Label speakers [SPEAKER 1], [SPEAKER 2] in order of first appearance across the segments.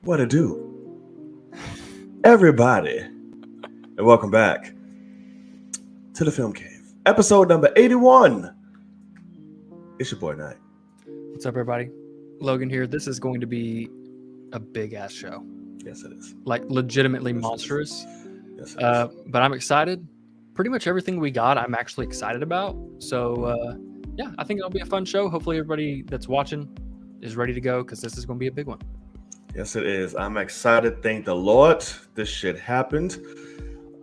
[SPEAKER 1] What to do, everybody, and welcome back to the Film Cave, episode number 81. It's your boy Knight.
[SPEAKER 2] What's up, everybody? Logan here. This is going to be a big ass show.
[SPEAKER 1] Yes, it is.
[SPEAKER 2] Like legitimately monstrous.
[SPEAKER 1] Yes, it is.
[SPEAKER 2] But I'm excited. Pretty much everything we got, I'm actually excited about. So yeah, I think it'll be a fun show. Hopefully, everybody that's watching is ready to go because this is going to be a big one.
[SPEAKER 1] Yes, it is. I'm excited. Thank the Lord. This shit happened.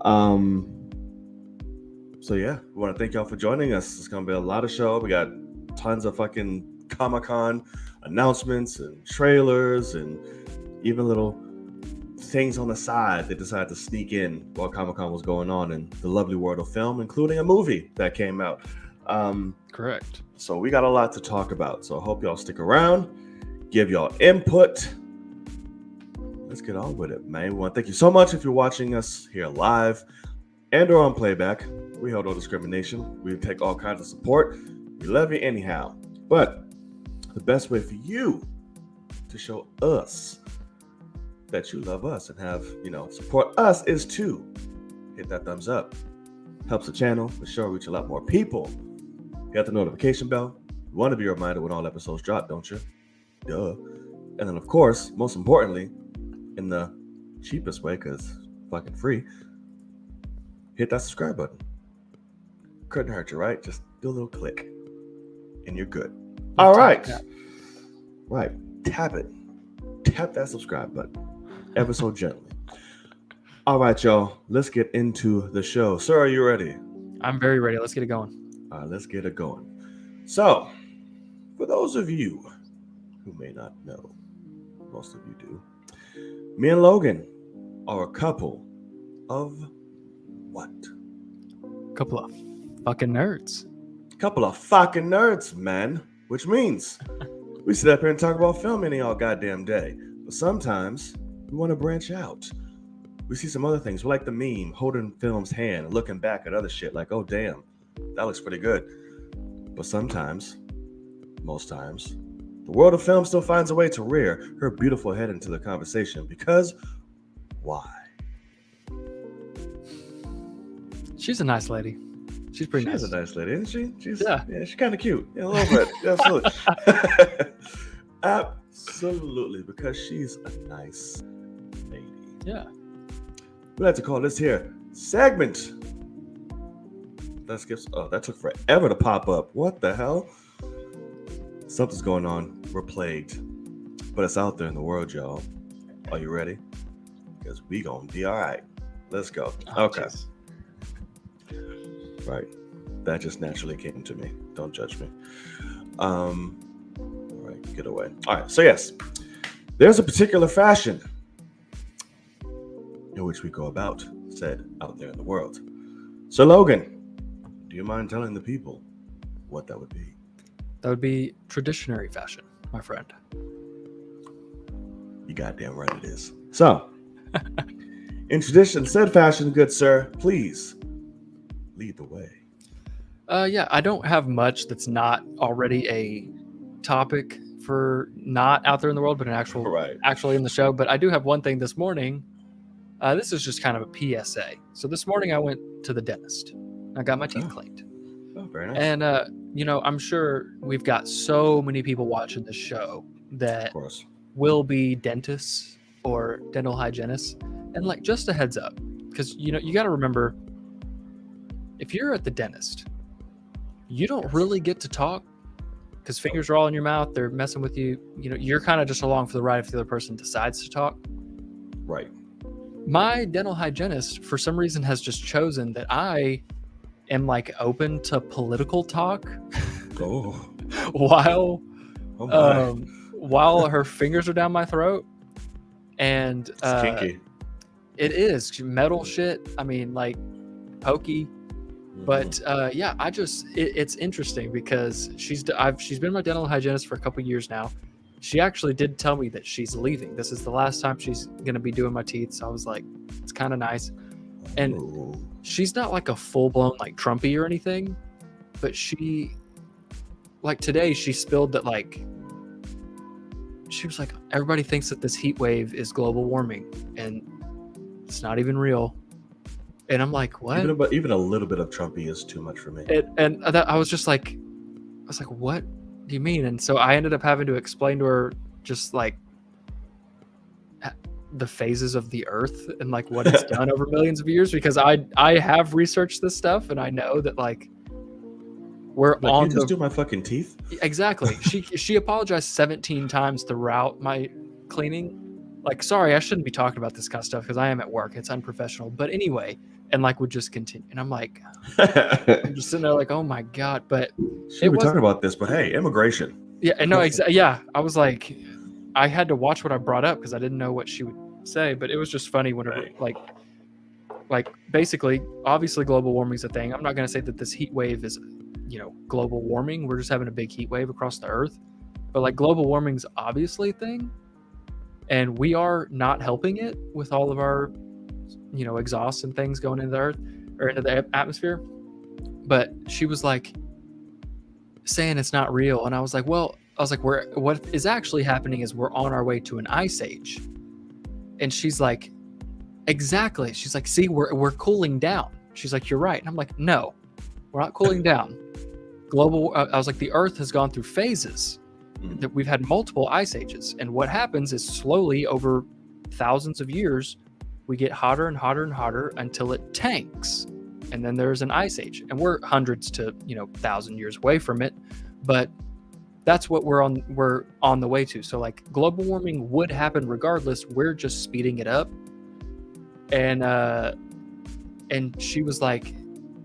[SPEAKER 1] So yeah, we want to thank y'all for joining us. It's gonna be a lot of show. We got tons of fucking Comic-Con announcements and trailers and even little things on the side they decided to sneak in while Comic-Con was going on in the lovely world of film, including a movie that came out.
[SPEAKER 2] Correct.
[SPEAKER 1] So we got a lot to talk about. So I hope y'all stick around, give y'all input. Let's get on with it, man. We want to thank you so much if you're watching us here live and or on playback. We hold no discrimination. We take all kinds of support. We love you anyhow. But the best way for you to show us that you love us and have, support us is to hit that thumbs up. Helps the channel for sure reach a lot more people. Hit the notification bell. You want to be reminded when all episodes drop, don't you? Duh. And then, of course, most importantly, in the cheapest way, because fucking free, hit that subscribe button. Couldn't hurt you, right? Just do a little click and you're good. All right. Right. Tap it. Tap that subscribe button ever so gently. All right, y'all. Let's get into the show. Sir, are you ready?
[SPEAKER 2] I'm very ready. Let's get it going.
[SPEAKER 1] All right, let's get it going. So, for those of you who may not know, most of you do, me and Logan are a couple of what?
[SPEAKER 2] Couple of fucking nerds.
[SPEAKER 1] Couple of fucking nerds, man. Which means we sit up here and talk about film any all goddamn day. But sometimes we want to branch out. We see some other things. We like the meme, holding film's hand and looking back at other shit like, oh damn, that looks pretty good. But sometimes, most times, the world of film still finds a way to rear her beautiful head into the conversation because why?
[SPEAKER 2] She's a nice lady. She's pretty nice.
[SPEAKER 1] She's a nice lady, isn't she? She's she's kind of cute. Yeah, a little bit. Absolutely. Absolutely, because she's a nice lady.
[SPEAKER 2] Yeah.
[SPEAKER 1] We like to call this here segment. That took forever to pop up. What the hell? Something's going on. We're plagued. But it's out there in the world, y'all. Are you ready? Because we gonna be all right. Let's go. Okay.
[SPEAKER 2] Geez.
[SPEAKER 1] Right. That just naturally came to me. Don't judge me. All right, get away. All right, so yes. There's a particular fashion in which we go about, said out there in the world. So Logan, do you mind telling the people what that would be?
[SPEAKER 2] That would be traditionary fashion, my friend.
[SPEAKER 1] You goddamn right it is. So, in tradition, said fashion, good sir, please lead the way.
[SPEAKER 2] Yeah, I don't have much that's not already a topic for not out there in the world, but actually in the show. But I do have one thing this morning. This is just kind of a PSA. So this morning I went to the dentist. I got my teeth cleaned.
[SPEAKER 1] Oh, very nice.
[SPEAKER 2] And, I'm sure we've got so many people watching this show that will be dentists or dental hygienists. And like, just a heads up, because, you got to remember, if you're at the dentist, you don't really get to talk because fingers are all in your mouth. They're messing with you. You're kind of just along for the ride if the other person decides to talk.
[SPEAKER 1] Right.
[SPEAKER 2] My dental hygienist, for some reason, has just chosen that I am like open to political talk while her fingers are down my throat. And
[SPEAKER 1] it's kinky.
[SPEAKER 2] It is metal shit. I mean, like pokey. But it's interesting because she's been my dental hygienist for a couple years now. She actually did tell me that she's leaving. This is the last time she's going to be doing my teeth. So I was like, it's kind of nice. And she's not like a full-blown like Trumpy or anything, but she, like today, she spilled that like, she was like, everybody thinks that this heat wave is global warming, and it's not even real. And I'm like, what?
[SPEAKER 1] Even a little bit of Trumpy is too much for me.
[SPEAKER 2] I was like, what do you mean? And so I ended up having to explain to her just like the phases of the Earth and like what it's done over millions of years, because I have researched this stuff and I know that like we're
[SPEAKER 1] like,
[SPEAKER 2] on
[SPEAKER 1] you just do my fucking teeth.
[SPEAKER 2] Exactly. She apologized 17 times throughout my cleaning. Like, sorry, I shouldn't be talking about this kind of stuff because I am at work. It's unprofessional. But anyway, and like would just continue. And I'm like, I'm just sitting there like, oh my God. But
[SPEAKER 1] we're talking about this, but hey, immigration.
[SPEAKER 2] Yeah, and no, yeah. I was like, I had to watch what I brought up because I didn't know what she would say. But it was just funny whenever like basically, obviously global warming is a thing. I'm not going to say that this heat wave is, global warming. We're just having a big heat wave across the Earth. But like global warming's obviously a thing. And we are not helping it with all of our, exhausts and things going into the Earth or into the atmosphere. But she was like saying it's not real. And I was like, what is actually happening is we're on our way to an ice age. And she's like, exactly. She's like, see, we're cooling down. She's like, you're right. And I'm like, no, we're not cooling down. I was like, the Earth has gone through phases. That we've had multiple ice ages, and what happens is slowly over thousands of years we get hotter and hotter and hotter until it tanks, and then there's an ice age, and we're hundreds to 1,000 years away from it, but that's what we're on the way to. So like global warming would happen regardless, we're just speeding it up. And she was like,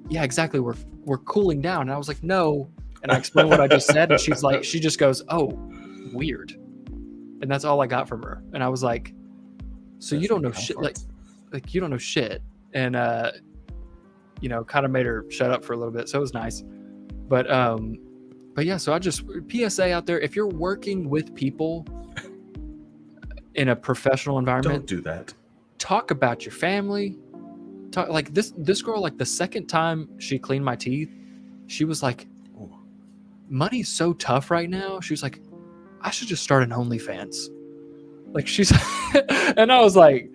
[SPEAKER 2] yeah, exactly, we're cooling down. And I was like, no. And I explained what I just said, and she's like, she just goes, oh, weird. And that's all I got from her. And I was like, so you don't know shit, like you don't know shit. And kind of made her shut up for a little bit. So it was nice. But yeah, so I just PSA out there, if you're working with people in a professional environment,
[SPEAKER 1] don't do that.
[SPEAKER 2] Talk about your family. Talk like this girl, like the second time she cleaned my teeth, she was like, money's so tough right now. She was like, I should just start an OnlyFans. Like she's and I was like,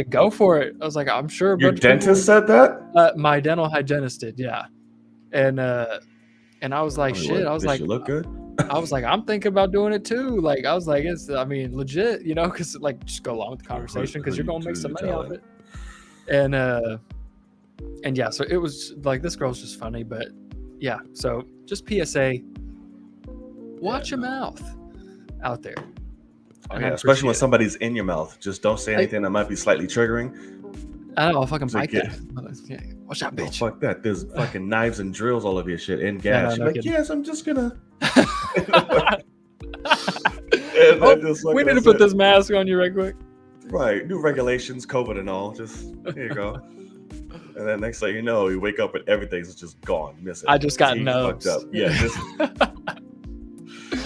[SPEAKER 2] go for it. I was like, I'm sure
[SPEAKER 1] your dentist said that?
[SPEAKER 2] My dental hygienist did, yeah. And I was like, shit. I was like,
[SPEAKER 1] you look good.
[SPEAKER 2] I was like, I'm thinking about doing it too. Like I was like, it's legit, because like just go along with the conversation because you're gonna make some money out of it. And yeah, so it was like this girl's just funny, but yeah, so just PSA, watch your mouth out there.
[SPEAKER 1] Oh, yeah, especially when somebody's in your mouth. Just don't say anything that might be slightly triggering.
[SPEAKER 2] I don't know, I'll fucking bite that. Yeah, watch that bitch.
[SPEAKER 1] Fuck that. There's fucking knives and drills all over your shit and gas. You're like, yes, I'm just gonna.
[SPEAKER 2] We need to put this mask on you right quick.
[SPEAKER 1] Right, new regulations, COVID and all. Just here you go. And then next thing you know, you wake up and everything's just gone, missing.
[SPEAKER 2] I just got nubs.
[SPEAKER 1] Fucked up. Yeah.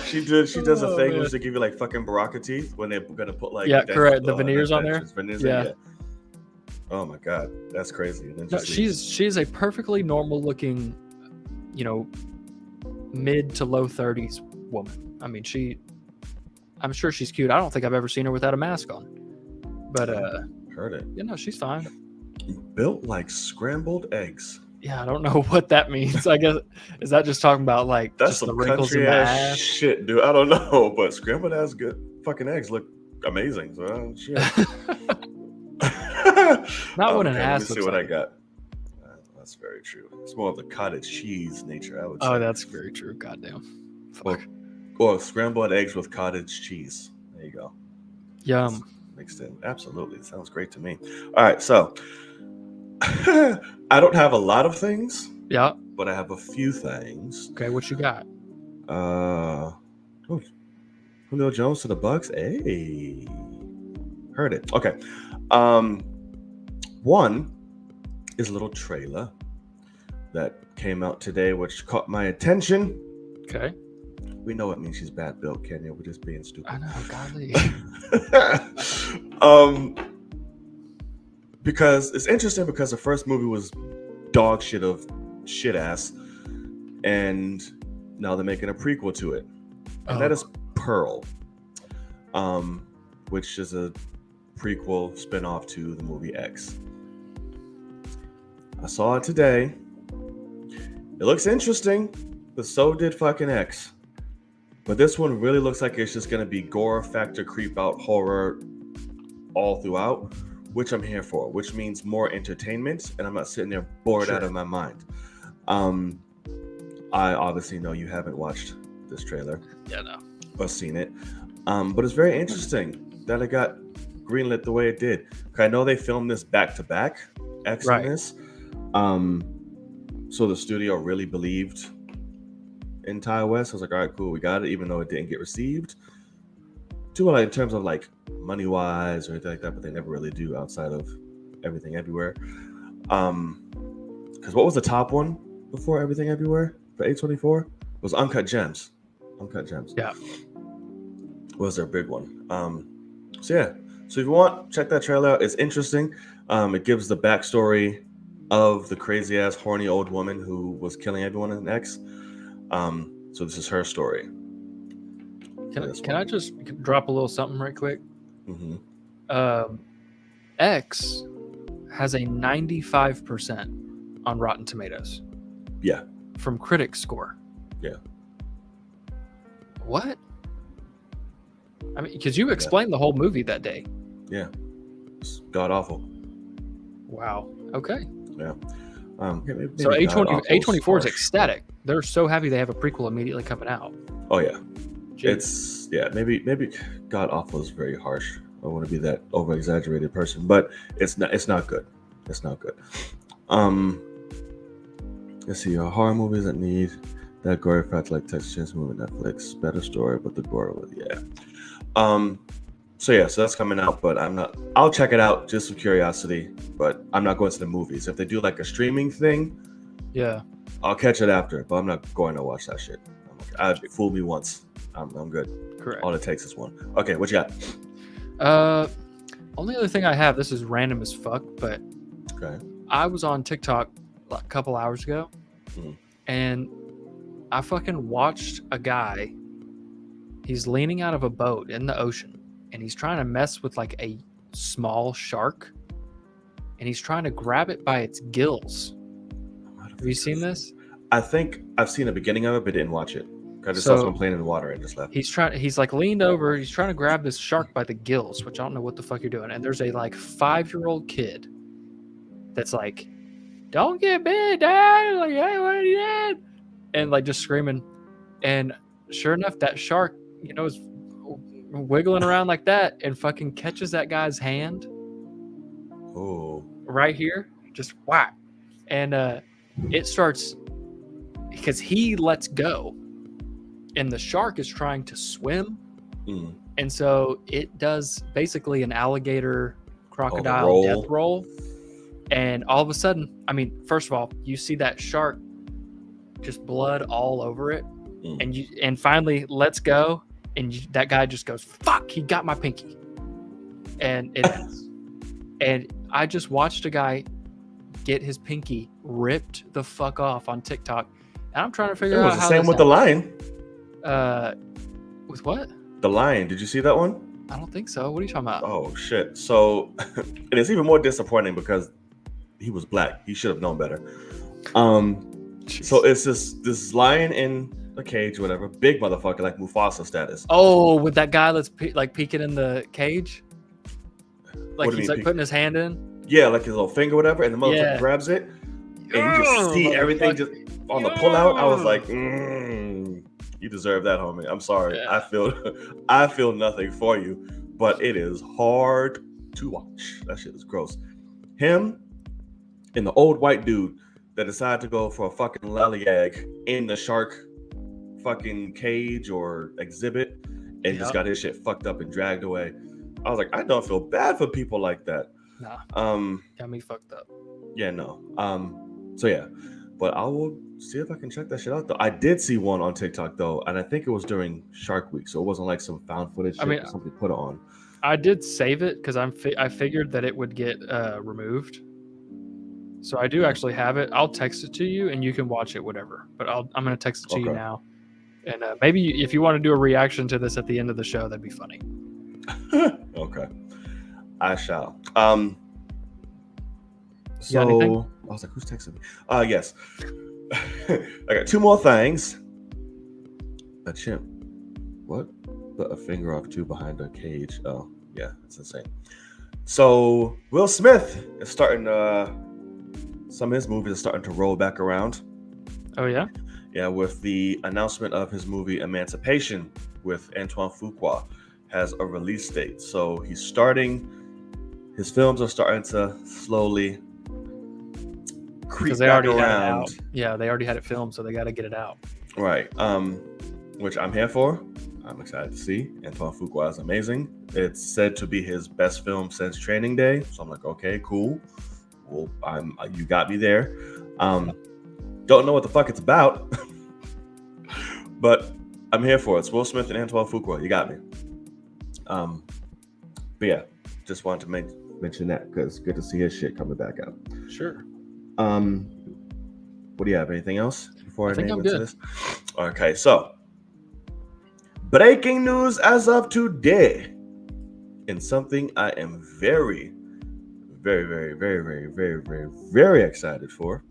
[SPEAKER 1] She does a thing where they give you like fucking Baraka teeth when they're gonna put like
[SPEAKER 2] correct the veneers on there.
[SPEAKER 1] Yeah. Oh my God, that's crazy. And then
[SPEAKER 2] she's a perfectly normal looking, mid to low 30s woman. I mean, I'm sure she's cute. I don't think I've ever seen her without a mask on. But
[SPEAKER 1] heard it.
[SPEAKER 2] She's fine.
[SPEAKER 1] Built like scrambled eggs.
[SPEAKER 2] Yeah, I don't know what that means. I guess is that just talking about like
[SPEAKER 1] that's
[SPEAKER 2] just
[SPEAKER 1] some
[SPEAKER 2] the wrinkles in
[SPEAKER 1] country
[SPEAKER 2] the
[SPEAKER 1] ass
[SPEAKER 2] ass?
[SPEAKER 1] Shit, dude. I don't know, but scrambled ass good fucking eggs look amazing. So shit.
[SPEAKER 2] Not what an
[SPEAKER 1] Let
[SPEAKER 2] ass
[SPEAKER 1] me see
[SPEAKER 2] looks
[SPEAKER 1] what
[SPEAKER 2] like.
[SPEAKER 1] I got. That's very true. It's more of the cottage cheese nature, I would say.
[SPEAKER 2] Oh, that's very true. Goddamn. Fuck.
[SPEAKER 1] Or scrambled eggs with cottage cheese. There you go.
[SPEAKER 2] Yum.
[SPEAKER 1] It's mixed in. Absolutely. It sounds great to me. All right, so I don't have a lot of things.
[SPEAKER 2] Yeah.
[SPEAKER 1] But I have a few things.
[SPEAKER 2] Okay, what you got?
[SPEAKER 1] Julio Jones to the Bucks. Hey. Heard it. Okay. One is a little trailer that came out today, which caught my attention.
[SPEAKER 2] Okay.
[SPEAKER 1] We know it means she's bad built, Kenya. We're just being stupid.
[SPEAKER 2] I know, golly.
[SPEAKER 1] because it's interesting because the first movie was dog shit of shit ass, and now they're making a prequel to it, and that is Pearl, which is a prequel spinoff to the movie X. I saw it today. It looks interesting, but so did fucking X. But this one really looks like it's just gonna be gore factor, creep out, horror all throughout, which I'm here for, which means more entertainment, and I'm not sitting there bored out of my mind. I obviously know you haven't watched this trailer.
[SPEAKER 2] Yeah, no.
[SPEAKER 1] Or seen it. But it's very interesting that it got greenlit the way it did. I know they filmed this back to back, X and this. So the studio really believed in Ty West. I was like, all right, cool, we got it, even though it didn't get received too well in terms of like money wise or anything like that, but they never really do outside of Everything Everywhere. Because what was the top one before Everything Everywhere for A24? It was Uncut Gems.
[SPEAKER 2] Yeah.
[SPEAKER 1] Was their big one. So yeah. So if you want, check that trailer out. It's interesting. It gives the backstory of the crazy ass horny old woman who was killing everyone in X. So this is her story.
[SPEAKER 2] Can I just drop a little something right quick?
[SPEAKER 1] Mm-hmm.
[SPEAKER 2] X has a 95% on Rotten Tomatoes.
[SPEAKER 1] Yeah.
[SPEAKER 2] From critic score.
[SPEAKER 1] Yeah.
[SPEAKER 2] What? I mean, because you explained the whole movie that day.
[SPEAKER 1] Yeah. It's god awful.
[SPEAKER 2] Wow. Okay.
[SPEAKER 1] Yeah. Maybe
[SPEAKER 2] so A24 is ecstatic. They're so happy they have a prequel immediately coming out.
[SPEAKER 1] Oh yeah.
[SPEAKER 2] Jeez.
[SPEAKER 1] It's maybe god awful is very harsh. I don't want to be that over exaggerated person, but it's not good. It's not good. Let's see, horror movies that need that gory factor like Texas Chainsaw movie, Netflix, better story, but the gore was So that's coming out, but I'll check it out just for curiosity, but I'm not going to the movies. If they do like a streaming thing,
[SPEAKER 2] yeah,
[SPEAKER 1] I'll catch it after, but I'm not going to watch that shit. Fooled me once. I'm good.
[SPEAKER 2] Correct.
[SPEAKER 1] All it takes is one. Okay, what you got?
[SPEAKER 2] Only other thing I have, this is random as fuck, but
[SPEAKER 1] okay.
[SPEAKER 2] I was on TikTok like a couple hours ago, and I fucking watched a guy. He's leaning out of a boat in the ocean, and he's trying to mess with like a small shark, and he's trying to grab it by its gills. Have you seen this?
[SPEAKER 1] I think I've seen the beginning of it, but didn't watch it. I just saw someone playing in the water and just left.
[SPEAKER 2] He's like leaned over. He's trying to grab this shark by the gills, which I don't know what the fuck you're doing. And there's a like 5-year-old kid that's like, "Don't get bit, Dad!" Like, "Hey, what are you doing?" And like just screaming. And sure enough, that shark, is wiggling around like that and fucking catches that guy's hand.
[SPEAKER 1] Oh.
[SPEAKER 2] Right here, just whack, and it starts because he lets go. And the shark is trying to swim. And so it does basically an alligator crocodile death roll. And all of a sudden, I mean, first of all, you see that shark just blood all over it. And finally lets go. And that guy just goes, "Fuck, he got my pinky." And it ends. And I just watched a guy get his pinky ripped the fuck off on TikTok. And I'm trying to figure out how
[SPEAKER 1] it was the same with the lion.
[SPEAKER 2] With what?
[SPEAKER 1] The lion. Did you see that one?
[SPEAKER 2] I don't think so. What are you talking about?
[SPEAKER 1] Oh shit. So, and it's even more disappointing because he was black. He should have known better. So it's this lion in a cage, whatever, big motherfucker, like Mufasa status.
[SPEAKER 2] Oh, with that guy that's peeking in the cage, like he's like putting his hand in.
[SPEAKER 1] Yeah, like his little finger, whatever, and the motherfucker grabs it, and you just see everything just on the pullout. I was like, you deserve that, homie. I'm sorry. Yeah. I feel nothing for you, but it is hard to watch. That shit is gross. Him and the old white dude that decided to go for a fucking lollygag in the shark fucking cage or exhibit and just got his shit fucked up and dragged away. I was like, I don't feel bad for people like that.
[SPEAKER 2] Nah. Got me fucked up.
[SPEAKER 1] Yeah, no. So yeah. But I will see if I can check that shit out though. I did see one on TikTok though, and I think it was during Shark Week, so it wasn't like some found footage shit or something put on.
[SPEAKER 2] I did save it because I figured that it would get removed. So I do actually have it. I'll text it to you and you can watch it, whatever. But I'm going to text it to you now. And maybe if you want to do a reaction to this at the end of the show, that'd be funny.
[SPEAKER 1] Okay. I shall.
[SPEAKER 2] So I
[SPEAKER 1] was like, who's texting me? Yes. I got two more things. A chimp. What? Put a finger off two behind a cage. Oh, yeah, that's insane. So Will Smith is starting some of his movies are starting to roll back around.
[SPEAKER 2] Oh yeah?
[SPEAKER 1] Yeah, with the announcement of his movie Emancipation with Antoine Fuqua has a release date. So his films are starting to slowly creep back around.
[SPEAKER 2] Yeah, they already had it filmed, so they got to get it out.
[SPEAKER 1] Right. Which I'm here for. I'm excited to see. Antoine Fuqua is amazing. It's said to be his best film since Training Day. So I'm like, okay, cool. Well, you got me there. Don't know what the fuck it's about, but I'm here for it. It's Will Smith and Antoine Fuqua. You got me. But yeah, just wanted to mention that because good to see his shit coming back out.
[SPEAKER 2] Sure.
[SPEAKER 1] What do you have? Anything else before I
[SPEAKER 2] think
[SPEAKER 1] name
[SPEAKER 2] I'm
[SPEAKER 1] into
[SPEAKER 2] good.
[SPEAKER 1] this? Okay, so breaking news as of today, and something I am very, very, very, very, very, very, very, very excited for.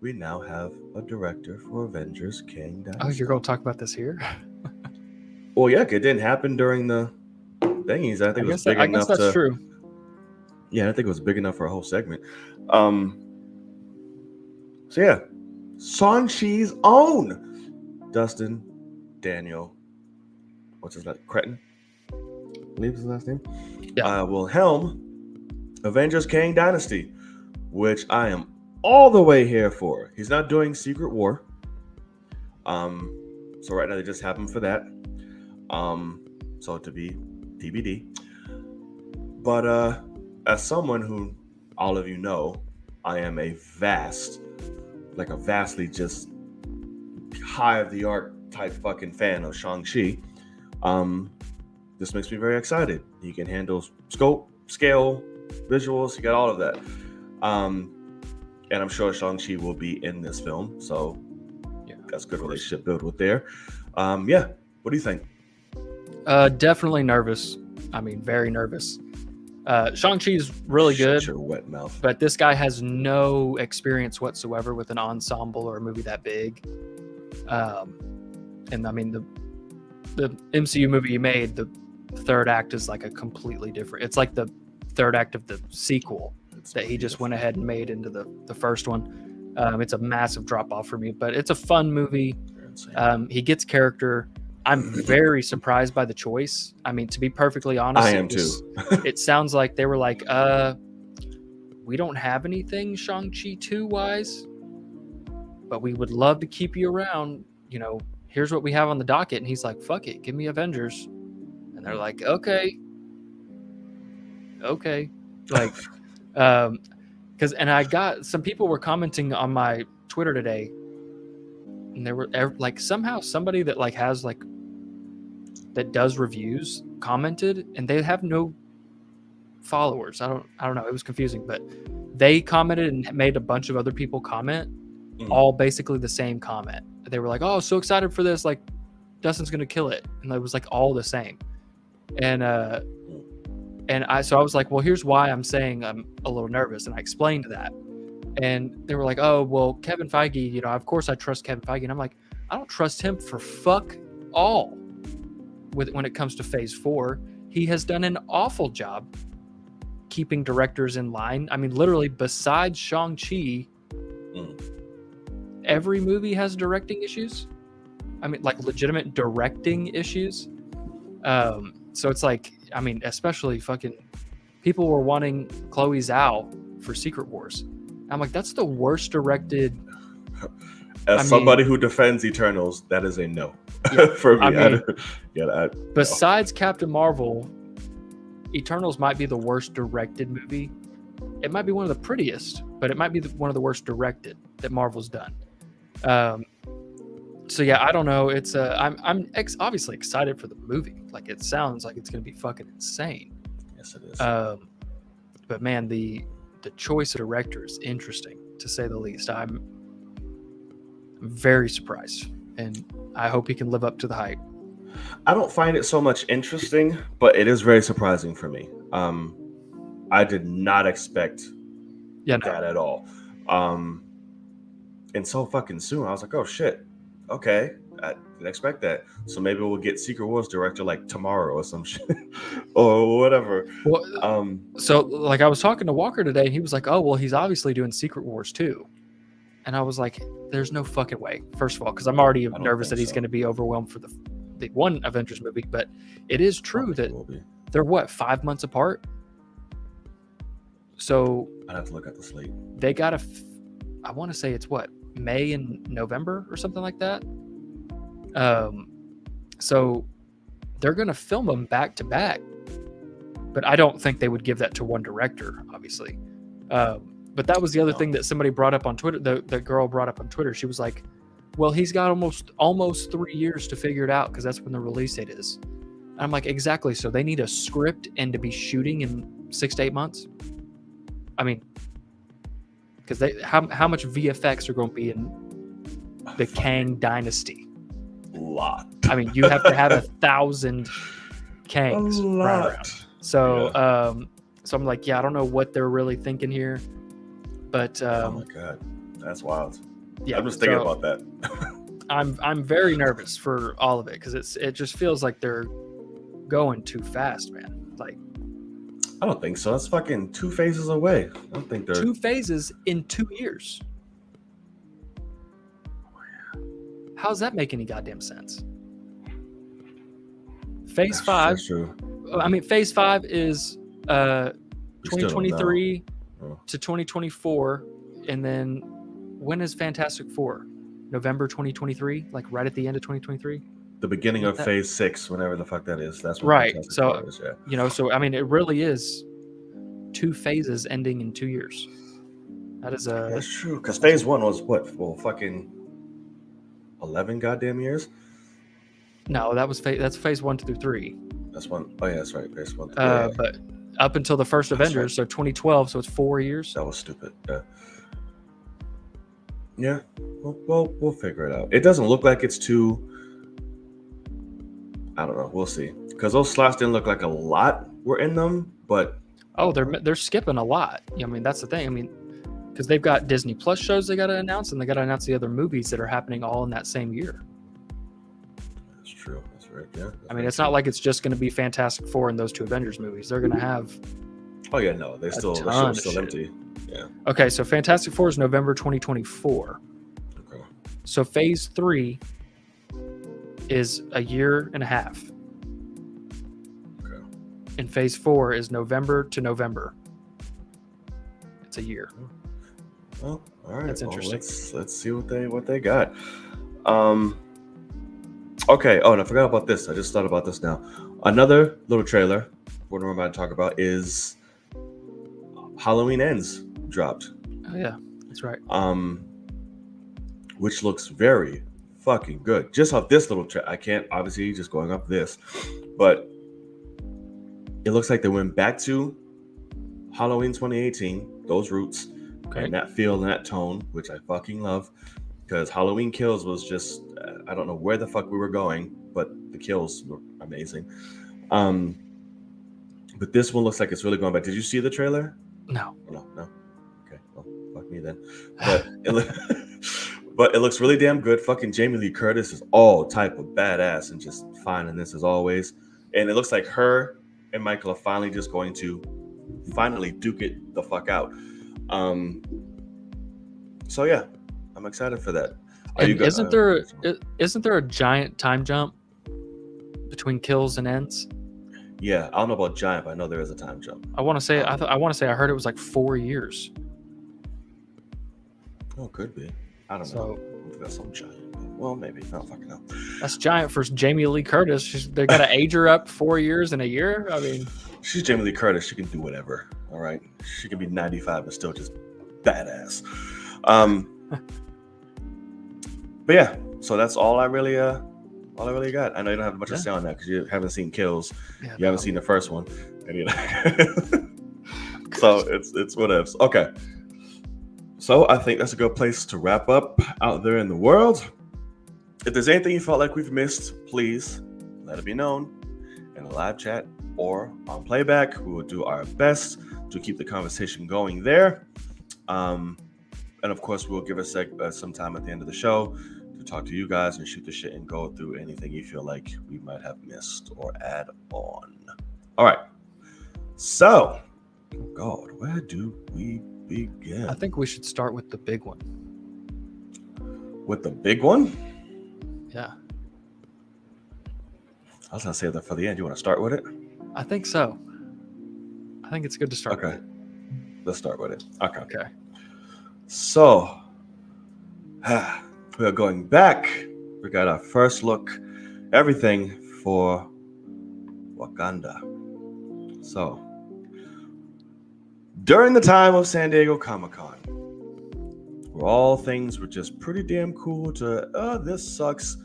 [SPEAKER 1] We now have a director for Avengers: Kang Dynasty.
[SPEAKER 2] Oh, you're going to talk about this here?
[SPEAKER 1] Well, yeah, it didn't happen during the thingies. I think it was big enough.
[SPEAKER 2] I guess that's true.
[SPEAKER 1] Yeah, I think it was big enough for a whole segment. So yeah, Shang-Chi's own Dustin Daniel, what's his name? Cretton, I believe is his last name.
[SPEAKER 2] Yeah.
[SPEAKER 1] Will helm Avengers: Kang Dynasty, which I am all the way here for. He's not doing Secret War. So right now they just have him for that. So to be TBD. But as someone who all of you know, I am a vastly just high of the arc type fucking fan of Shang-Chi. This makes me very excited. He can handle scope, scale, visuals. He got all of that. And I'm sure Shang-Chi will be in this film. So yeah, that's a good relationship built with there. Yeah. What do you think?
[SPEAKER 2] Definitely nervous. I mean, very nervous. Shang-Chi's really good.
[SPEAKER 1] Shut your wet mouth.
[SPEAKER 2] But this guy has no experience whatsoever with an ensemble or a movie that big. And I mean, the MCU movie he made, the third act is like a completely different. It's like the third act of the sequel that he just went ahead and made into the first one. It's a massive drop off for me, but it's a fun movie. He gets character. I'm very surprised by the choice. I mean, to be perfectly honest,
[SPEAKER 1] I am too.
[SPEAKER 2] It sounds like they were like, we don't have anything Shang-Chi 2 wise, but we would love to keep you around. You know, here's what we have on the docket. And he's like, fuck it, give me Avengers. And they're like, okay. Like, and I got some people were commenting on my Twitter today, and there were like somehow somebody that like has like that does reviews commented, and they have no followers. I don't know. It was confusing, but they commented and made a bunch of other people comment, all basically the same comment. They were like, "Oh, so excited for this! Like, Dustin's gonna kill it," and it was like all the same. And I was like, well, here's why I'm saying I'm a little nervous, and I explained that. And they were like, oh, well, Kevin Feige, you know, of course I trust Kevin Feige. And I'm like, I don't trust him for fuck all when it comes to Phase 4. He has done an awful job keeping directors in line. I mean, literally, besides Shang-Chi, every movie has directing issues. I mean, like legitimate directing issues. So it's like, I mean, especially fucking people were wanting Chloe Zhao for Secret Wars. I'm like, that's the worst directed.
[SPEAKER 1] As somebody who defends Eternals, that is a no for me.
[SPEAKER 2] Besides Captain Marvel, Eternals might be the worst directed movie. It might be one of the prettiest, but it might be one of the worst directed that Marvel's done. So yeah, I don't know. It's I'm obviously excited for the movie. Like it sounds like it's gonna be fucking insane.
[SPEAKER 1] Yes, it is.
[SPEAKER 2] But man, the choice of director is interesting to say the least. I'm very surprised, and I hope he can live up to the hype.
[SPEAKER 1] I don't find it so much interesting, but it is very surprising for me. I did not expect that at all. And so fucking soon, I was like, oh shit, okay, I didn't expect that. So maybe we'll get Secret Wars director like tomorrow or some shit or whatever.
[SPEAKER 2] Well, so like I was talking to Walker today, and he was like, oh well, he's obviously doing Secret Wars too. And I was like, there's no fucking way. First of all, because I'm already nervous that he's going to be overwhelmed for the one Avengers movie. But it is true that they're 5 months apart. So
[SPEAKER 1] I'd have to look at the slate.
[SPEAKER 2] They got I want to say it's May and November or something like that. So they're going to film them back to back. But I don't think they would give that to one director, obviously. But that was the other thing that somebody brought up on Twitter. The girl brought up on Twitter. She was like, well, he's got almost 3 years to figure it out because that's when the release date is. And I'm like, exactly. So they need a script and to be shooting in 6 to 8 months. I mean, because how much VFX are going to be in the Kang Dynasty?
[SPEAKER 1] A lot.
[SPEAKER 2] I mean, you have to have 1,000 Kangs right around. So, yeah. So I'm like, yeah, I don't know what they're really thinking here. But
[SPEAKER 1] oh my god, that's wild.
[SPEAKER 2] Yeah,
[SPEAKER 1] I'm just thinking about that.
[SPEAKER 2] I'm very nervous for all of it because it just feels like they're going too fast, man. Like,
[SPEAKER 1] I don't think so. That's fucking 2 phases away. I don't think they're
[SPEAKER 2] 2 phases in 2 years. How's that make any goddamn sense? Phase 5.
[SPEAKER 1] That's true.
[SPEAKER 2] I mean, Phase 5 is 2023 to 2024, and then when is Fantastic Four? November 2023, like right at the end of 2023.
[SPEAKER 1] The beginning of Phase 6, whenever the fuck that is. That's when
[SPEAKER 2] right.
[SPEAKER 1] Fantastic
[SPEAKER 2] So
[SPEAKER 1] Four is, yeah.
[SPEAKER 2] You know, so I mean, it really is 2 phases ending in 2 years. That is
[SPEAKER 1] That's true. Because Phase 1 was what? Well, fucking 11 goddamn years.
[SPEAKER 2] No, that's Phase 1 through 3.
[SPEAKER 1] That's one. Oh yeah, that's right. Phase 1.
[SPEAKER 2] But up until the first Avengers, right. So 2012, so it's 4 years.
[SPEAKER 1] That was stupid. Yeah. Well, we'll figure it out. It doesn't look like it's too. I don't know. We'll see. Because those slots didn't look like a lot were in them, but
[SPEAKER 2] they're skipping a lot. I mean, that's the thing. I mean, because they've got Disney Plus shows they got to announce, and they got to announce the other movies that are happening all in that same year.
[SPEAKER 1] That's true. That's right. Yeah.
[SPEAKER 2] I mean, it's not like it's just going to be Fantastic Four and those 2 Avengers movies. They're going to have.
[SPEAKER 1] Oh yeah, no, the show's still empty. Yeah.
[SPEAKER 2] Okay, so Fantastic Four is November 2024.
[SPEAKER 1] Okay.
[SPEAKER 2] So Phase 3 is a year and a half.
[SPEAKER 1] Okay.
[SPEAKER 2] And Phase 4 is November to November. It's a year.
[SPEAKER 1] Well, all right.
[SPEAKER 2] That's interesting.
[SPEAKER 1] Let's see what they got. Okay. Oh, and I forgot about this. I just thought about this now. Another little trailer we're about to talk about is Halloween Ends dropped.
[SPEAKER 2] Oh yeah, that's right.
[SPEAKER 1] Which looks very fucking good. Just off this little I can't obviously just going up this, but it looks like they went back to Halloween 2018, those roots, and that feel and that tone, which I fucking love. Because Halloween Kills was just, I don't know where the fuck we were going, but the kills were amazing. But this one looks like it's really going back. Did you see the trailer?
[SPEAKER 2] No.
[SPEAKER 1] Okay, well, fuck me then. But but it looks really damn good. Fucking Jamie Lee Curtis is all type of badass and just fine in this as always. And it looks like her and Michael are finally just going to duke it the fuck out. So yeah, I'm excited for that.
[SPEAKER 2] Isn't there a giant time jump between Kills and Ends?
[SPEAKER 1] Yeah, I don't know about giant, but I know there is a time jump.
[SPEAKER 2] I want to say I heard it was like 4 years.
[SPEAKER 1] Oh, could be. I don't know. That's some giant. Well, maybe. I don't fucking know.
[SPEAKER 2] That's giant for Jamie Lee Curtis. They got to age her up 4 years in a year. I mean,
[SPEAKER 1] she's Jamie Lee Curtis. She can do whatever. All right, she can be 95 and still just badass. But yeah, So that's all I really got. I know you don't have much to say on that because you haven't seen Kills. You haven't seen the first one. And, you know. So it's what ifs. Okay. So I think that's a good place to wrap up out there in the world. If there's anything you felt like we've missed, please let it be known in the live chat or on playback. We will do our best to keep the conversation going there. And of course, we'll give some time at the end of the show to talk to you guys and shoot the shit and go through anything you feel like we might have missed or add on. All right. So, God, where do we begin?
[SPEAKER 2] I think we should start with the big one.
[SPEAKER 1] With the big one?
[SPEAKER 2] Yeah.
[SPEAKER 1] I was going to say that for the end. You want to start with it?
[SPEAKER 2] I think so. I think it's good to start with it.
[SPEAKER 1] Let's start with it. Okay. So, we are going back. We got our first look, everything for Wakanda. So, during the time of San Diego Comic-Con, where all things were just pretty damn cool to, this sucks.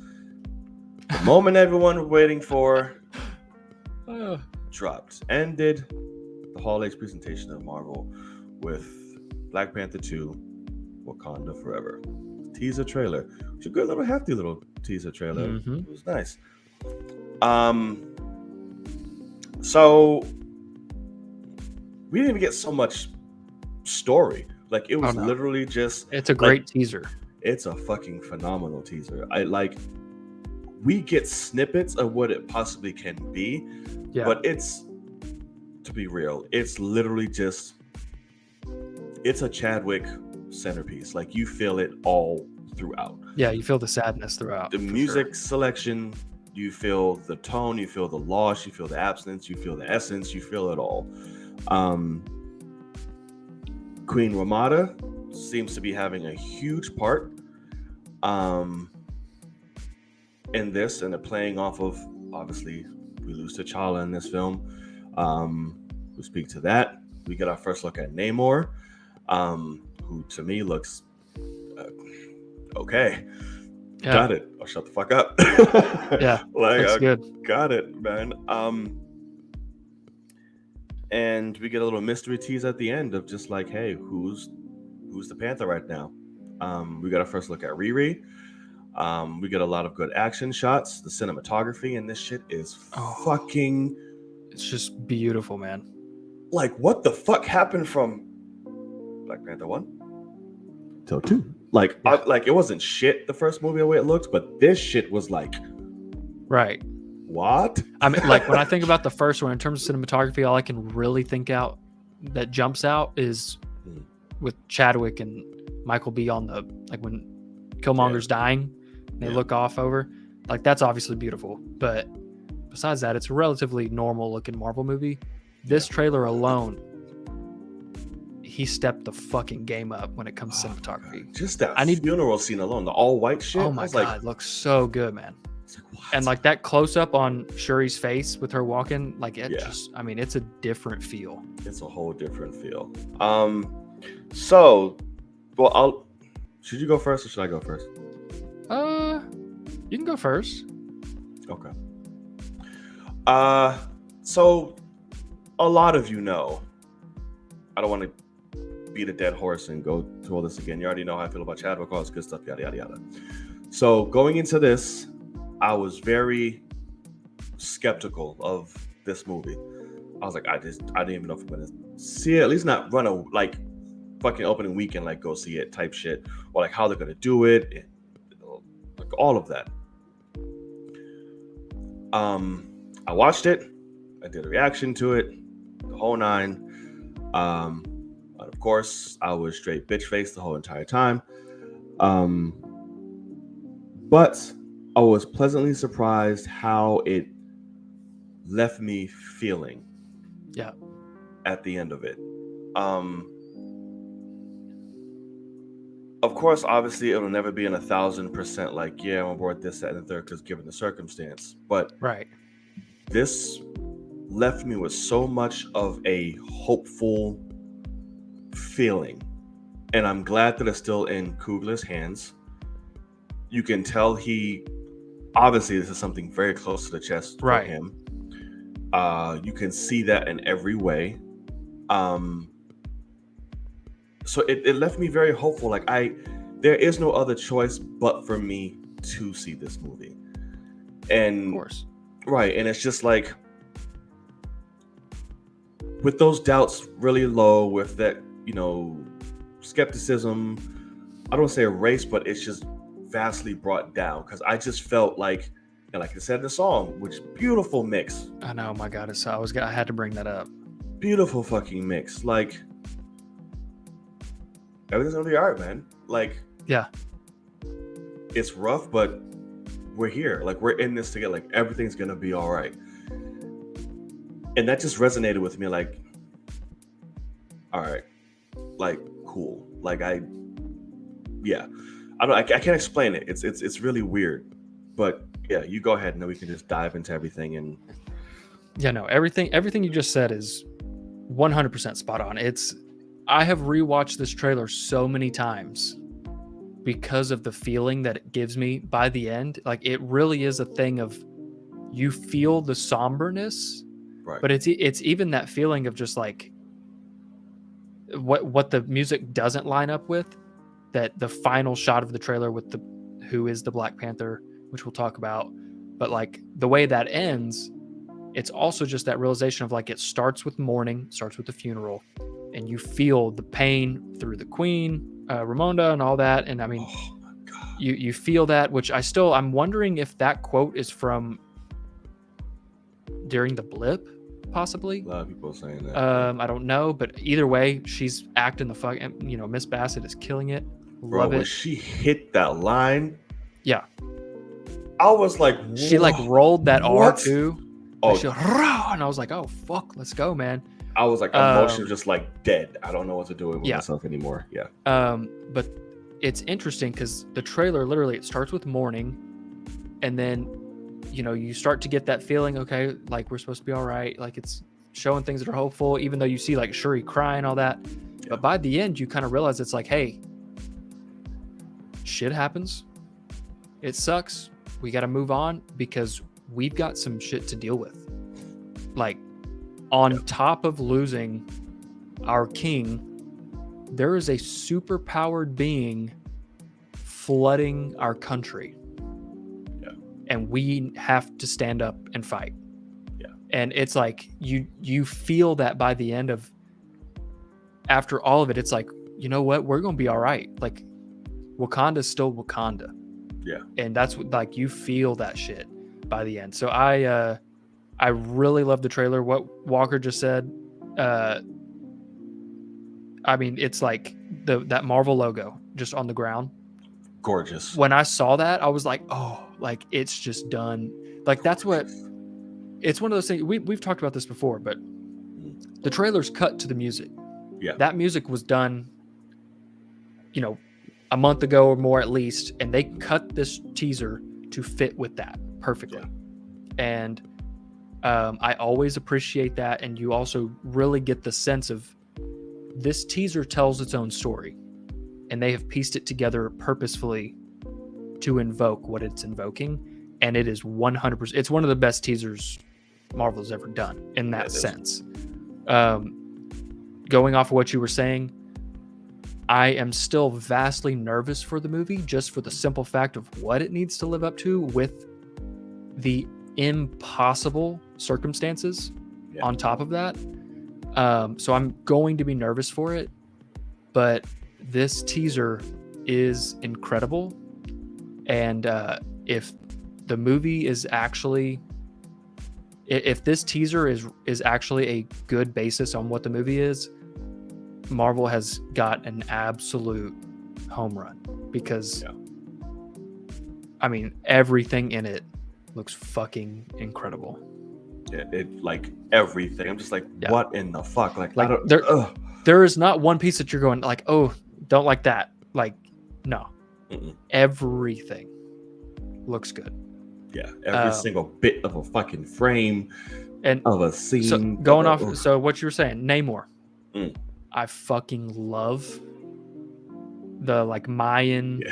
[SPEAKER 1] The moment everyone was waiting for dropped. Ended the Hall H presentation of Marvel with Black Panther 2, Wakanda Forever. Teaser trailer. It's a good little hefty little teaser trailer. Mm-hmm. It was nice. So we didn't even get so much story. Like it was literally just.
[SPEAKER 2] It's a great teaser.
[SPEAKER 1] It's a fucking phenomenal teaser. We get snippets of what it possibly can be, but it's, to be real, it's literally just. It's a Chadwick centerpiece. Like you feel it all throughout. Yeah,
[SPEAKER 2] you feel the sadness throughout.
[SPEAKER 1] The music selection, you feel the tone, you feel the loss, you feel the absence, you feel the essence, you feel it all. Queen Ramada seems to be having a huge part in this, and they're playing off of, obviously, we lose T'Challa in this film. We speak to that. We get our first look at Namor, who to me looks okay. Yeah. Got it. I'll shut the fuck up.
[SPEAKER 2] Yeah, looks good.
[SPEAKER 1] Got it, man. And we get a little mystery tease at the end of just like, hey, who's the Panther right now? We got our first look at Riri. We get a lot of good action shots. The cinematography in this shit is fucking.
[SPEAKER 2] It's just beautiful, man.
[SPEAKER 1] Like, what the fuck happened from Black Panther 1 till 2? Like, it wasn't shit the first movie the way it looked, but this shit was like,
[SPEAKER 2] right.
[SPEAKER 1] What?
[SPEAKER 2] I mean, like when I think about the first one in terms of cinematography, all I can really think out that jumps out is with Chadwick and Michael B on the, like when Killmonger's dying, and they look off over, like that's obviously beautiful. But besides that, it's a relatively normal looking Marvel movie. This trailer alone, he stepped the fucking game up when it comes to cinematography.
[SPEAKER 1] Just that funeral scene alone, the all white shit.
[SPEAKER 2] Oh my God, it looks so good, man. And like that close up on Shuri's face with her walking, like it just, I mean, it's a different feel.
[SPEAKER 1] It's a whole different feel. So, well, should you go first or should I go first?
[SPEAKER 2] You can go first.
[SPEAKER 1] Okay. So a lot of you know, I don't want to beat a dead horse and go through all this again. You already know how I feel about Chadwick, all this good stuff, yada, yada, yada. So going into this, I was very skeptical of this movie. I was like, I didn't even know if I'm going to see it, at least not run a, like, fucking opening weekend, like, go see it type shit, or like how they're going to do it, and, like all of that. I watched it. I did a reaction to it, the whole nine. But of course, I was straight bitch faced the whole entire time. But I was pleasantly surprised how it left me feeling.
[SPEAKER 2] Yeah.
[SPEAKER 1] At the end of it. Of course, obviously, it'll never be in 1,000% like, yeah, I'm aboard this, that, and the third, because given the circumstance. But this left me with so much of a hopeful feeling. And I'm glad that it's still in Coogler's hands. you can tell obviously this is something very close to the chest for him. You can see that in every way. So it left me very hopeful. Like there is no other choice but for me to see this movie. And of course. Right. And it's just like, with those doubts really low, with that, skepticism, I don't want to say erased, but it's just vastly brought down. Because I just felt like, and like I said in the song, which beautiful mix.
[SPEAKER 2] I know, my God, I had to bring that up.
[SPEAKER 1] Beautiful fucking mix. Like, everything's gonna be all right, man. Like,
[SPEAKER 2] yeah,
[SPEAKER 1] it's rough, but we're here. Like, we're in this together. Like, everything's gonna be all right. And that just resonated with me. Like, all right, like, cool. Like, I can't explain it. It's really weird, but yeah, you go ahead and then we can just dive into everything. And
[SPEAKER 2] yeah, no, everything you just said is 100% spot on. I have rewatched this trailer so many times because of the feeling that it gives me by the end. Like, it really is a thing of, you feel the somberness, right? But it's even that feeling of just like what the music doesn't line up with. That the final shot of the trailer with who is the Black Panther, which we'll talk about, but like the way that ends, it's also just that realization of like, it starts with mourning, starts with the funeral, and you feel the pain through the Queen, Ramonda, and all that. And I mean, you feel that, which I'm wondering if that quote is from during the blip, possibly.
[SPEAKER 1] A lot of people are saying that.
[SPEAKER 2] I don't know, but either way, she's acting the fuck. Miss Bassett is killing it. Love it.
[SPEAKER 1] When she hit that line,
[SPEAKER 2] yeah,
[SPEAKER 1] I was like,
[SPEAKER 2] she like rolled that R too. Oh, and I was like, oh fuck, let's go, man.
[SPEAKER 1] I was like, emotion just like dead. I don't know what to do with myself anymore. Yeah.
[SPEAKER 2] But it's interesting because the trailer literally, it starts with mourning, and then you start to get that feeling, okay, like we're supposed to be all right. Like, it's showing things that are hopeful, even though you see like Shuri crying, all that. Yeah. But by the end, you kind of realize it's like, hey, shit happens. It sucks. We got to move on because we've got some shit to deal with. Like, on top of losing our king, there is a super powered being flooding our country. Yeah. And we have to stand up and fight. Yeah. And it's like, you feel that by the end of, after all of it, it's like, you know what? We're going to be all right. Like, Wakanda's still Wakanda. Yeah. And that's what, like, you feel that shit by the end. So I really love the trailer. What Walker just said, I mean, it's like that Marvel logo just on the ground.
[SPEAKER 1] Gorgeous.
[SPEAKER 2] When I saw that, I was like, oh, like, it's just done. Like, that's what, it's one of those things, we've talked about this before, but the trailer's cut to the music. Yeah. That music was done, a month ago or more at least, and they cut this teaser to fit with that perfectly. Yeah. And I always appreciate that, and you also really get the sense of this teaser tells its own story, and they have pieced it together purposefully to invoke what it's invoking, and it is 100%. It's one of the best teasers Marvel has ever done in that sense. Going off of what you were saying, I am still vastly nervous for the movie, just for the simple fact of what it needs to live up to with the impossible circumstances on top of that. So I'm going to be nervous for it, but this teaser is incredible. And if the movie is actually, if this teaser is actually a good basis on what the movie is, Marvel has got an absolute home run, because I mean, everything in it looks fucking incredible.
[SPEAKER 1] It like everything. I'm just like, what in the fuck? Like I don't,
[SPEAKER 2] there is not one piece that you're going like, oh, don't like that. Like, no. Everything looks good.
[SPEAKER 1] Yeah, every single bit of a fucking frame
[SPEAKER 2] and
[SPEAKER 1] of a scene.
[SPEAKER 2] So going off, so what you were saying, Namor. I fucking love the like Mayan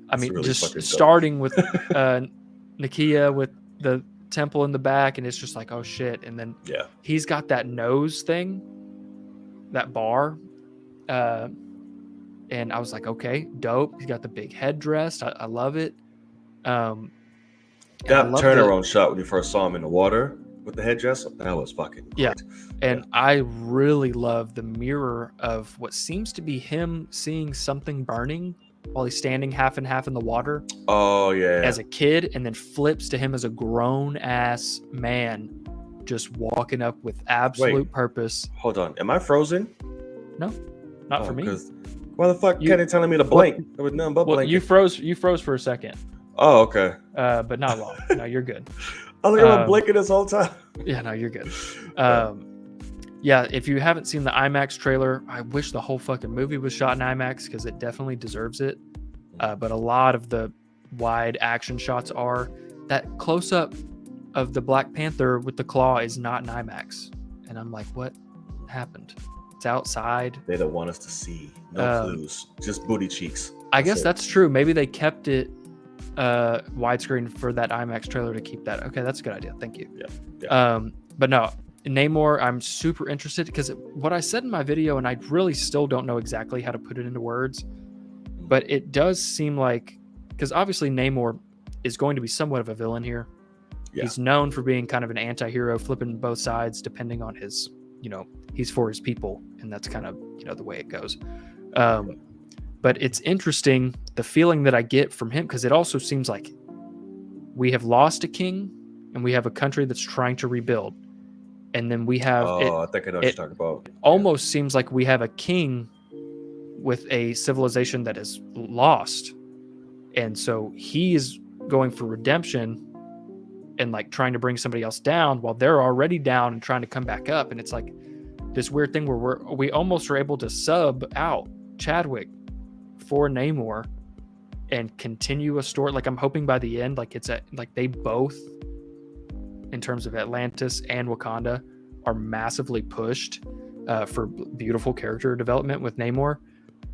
[SPEAKER 2] I mean,
[SPEAKER 1] really
[SPEAKER 2] just
[SPEAKER 1] fucking dope.
[SPEAKER 2] starting with Nakia with the temple in the back, and it's just like, oh shit. And then he's got that nose thing, that bar. And I was like, okay, dope. He's got the big headdress. I love it.
[SPEAKER 1] That turnaround shot when you first saw him in the water with the headdress, that was fucking great.
[SPEAKER 2] Yeah. And I really love the mirror of what seems to be him seeing something burning while he's standing half and half in the water.
[SPEAKER 1] Oh, yeah.
[SPEAKER 2] As a kid, and then flips to him as a grown-ass man just walking up with absolute purpose.
[SPEAKER 1] Hold on. Am I frozen?
[SPEAKER 2] No, not for me.
[SPEAKER 1] Why the fuck Kenny telling me to blink? There was nothing but blinking.
[SPEAKER 2] You froze for a second.
[SPEAKER 1] Oh, okay.
[SPEAKER 2] But not long. No, you're good.
[SPEAKER 1] I was like, I'm blinking this whole time.
[SPEAKER 2] Yeah, no, you're good. Yeah, if you haven't seen the IMAX trailer, I wish the whole fucking movie was shot in IMAX because it definitely deserves it. But a lot of the wide action shots are. That close-up of the Black Panther with the claw is not in IMAX. And I'm like, what happened? It's outside.
[SPEAKER 1] They don't want us to see. No clues. Just booty cheeks.
[SPEAKER 2] I guess that's true. Maybe they kept it widescreen for that IMAX trailer to keep that. Okay, that's a good idea. Thank you.
[SPEAKER 1] Yeah.
[SPEAKER 2] But no, Namor, I'm super interested because what I said in my video, and I really still don't know exactly how to put it into words, but it does seem like, because obviously Namor is going to be somewhat of a villain here. Yeah. He's known for being kind of an anti-hero, flipping both sides depending on his, he's for his people, and that's kind of, the way it goes. But it's interesting, the feeling that I get from him, because it also seems like we have lost a king and we have a country that's trying to rebuild. And then we have...
[SPEAKER 1] I think I know what you're talking about.
[SPEAKER 2] Almost seems like we have a king with a civilization that is lost. And so he is going for redemption and like trying to bring somebody else down while they're already down and trying to come back up. And it's like this weird thing where we almost are able to sub out Chadwick for Namor and continue a story. Like I'm hoping by the end, like they both, in terms of Atlantis and Wakanda, are massively pushed for beautiful character development with Namor.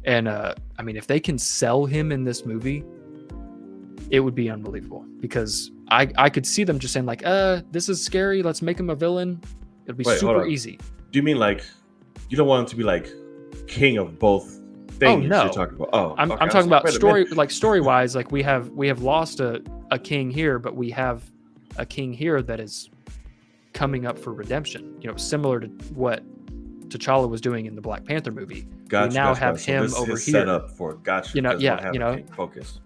[SPEAKER 2] And I mean, if they can sell him in this movie, it would be unbelievable, because I could see them just saying like, this is scary, let's make him a villain. It'll be super easy.
[SPEAKER 1] Do you mean like you don't want him to be like king of both things?
[SPEAKER 2] Oh no,
[SPEAKER 1] you're talking about.
[SPEAKER 2] I'm talking about story wise. Like we have lost a king here, but we have a king here that is coming up for redemption. Similar to what T'Challa was doing in the Black Panther movie.
[SPEAKER 1] Gotcha,
[SPEAKER 2] we now have him
[SPEAKER 1] so
[SPEAKER 2] over
[SPEAKER 1] is
[SPEAKER 2] here.
[SPEAKER 1] Set up for focus.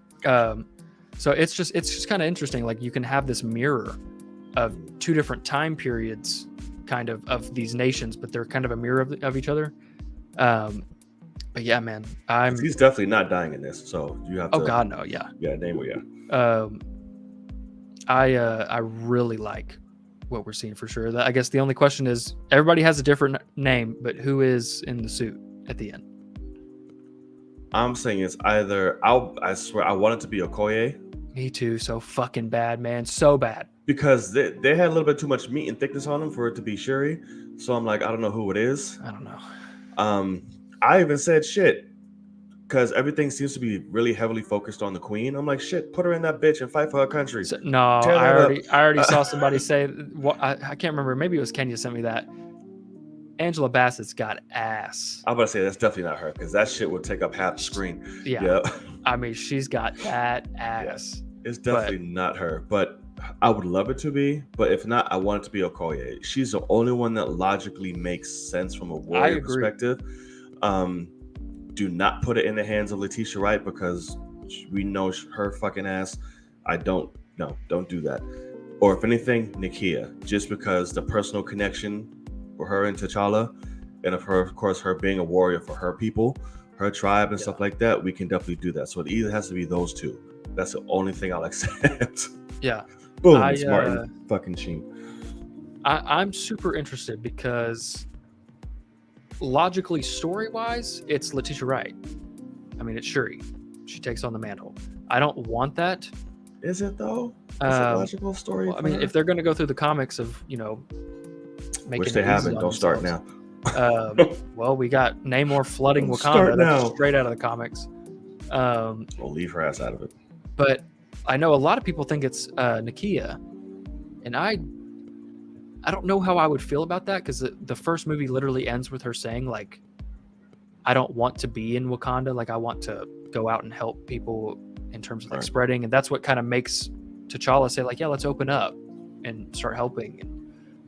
[SPEAKER 2] So it's just kind of interesting. Like you can have this mirror of two different time periods, kind of these nations, but they're kind of a mirror of each other. But yeah, man,
[SPEAKER 1] he's definitely not dying in this. So you have to.
[SPEAKER 2] Oh God, no, yeah.
[SPEAKER 1] Yeah, Namor, yeah.
[SPEAKER 2] I really like what we're seeing for sure. I guess the only question is, everybody has a different name, but who is in the suit at the end?
[SPEAKER 1] I'm saying it's either I swear I want it to be Okoye.
[SPEAKER 2] Me too. So fucking bad, man. So bad.
[SPEAKER 1] Because they had a little bit too much meat and thickness on them for it to be Shuri. So I'm like, I don't know who it is.
[SPEAKER 2] I don't know.
[SPEAKER 1] I even said shit, because everything seems to be really heavily focused on the queen. I'm like, shit, put her in that bitch and fight for her country.
[SPEAKER 2] I already saw somebody say, I can't remember. Maybe it was Kenya sent me that. Angela Bassett's got ass.
[SPEAKER 1] I'm about to say that's definitely not her, because that shit would take up half the screen.
[SPEAKER 2] Yeah. I mean, she's got that ass.
[SPEAKER 1] Yeah. It's definitely not her, but I would love it to be. But if not, I want it to be Okoye. She's the only one that logically makes sense from a warrior perspective. Do not put it in the hands of Letitia Wright, because we know her fucking ass. Don't do that. Or if anything, Nakia, just because the personal connection for her and T'Challa, and of course, her being a warrior for her people, her tribe and stuff like that, we can definitely do that. So it either has to be those two. That's the only thing I'll accept.
[SPEAKER 2] Yeah.
[SPEAKER 1] Boom, it's Martin fucking Sheen.
[SPEAKER 2] I'm super interested because logically, story-wise, it's Letitia Wright. I mean, it's Shuri. She takes on the mantle. I don't want that.
[SPEAKER 1] Is it though? Is it a logical story?
[SPEAKER 2] Well, I mean, if they're going to go through the comics of, making
[SPEAKER 1] which they haven't, don't start now.
[SPEAKER 2] Well, we got Namor flooding Wakanda. That's straight out of the comics.
[SPEAKER 1] We'll leave her ass out of it.
[SPEAKER 2] But I know a lot of people think it's Nakia, and I don't know how I would feel about that, because the first movie literally ends with her saying, like, I don't want to be in Wakanda, like I want to go out and help people in terms of like spreading, and that's what kind of makes T'Challa say, like, yeah, let's open up and start helping.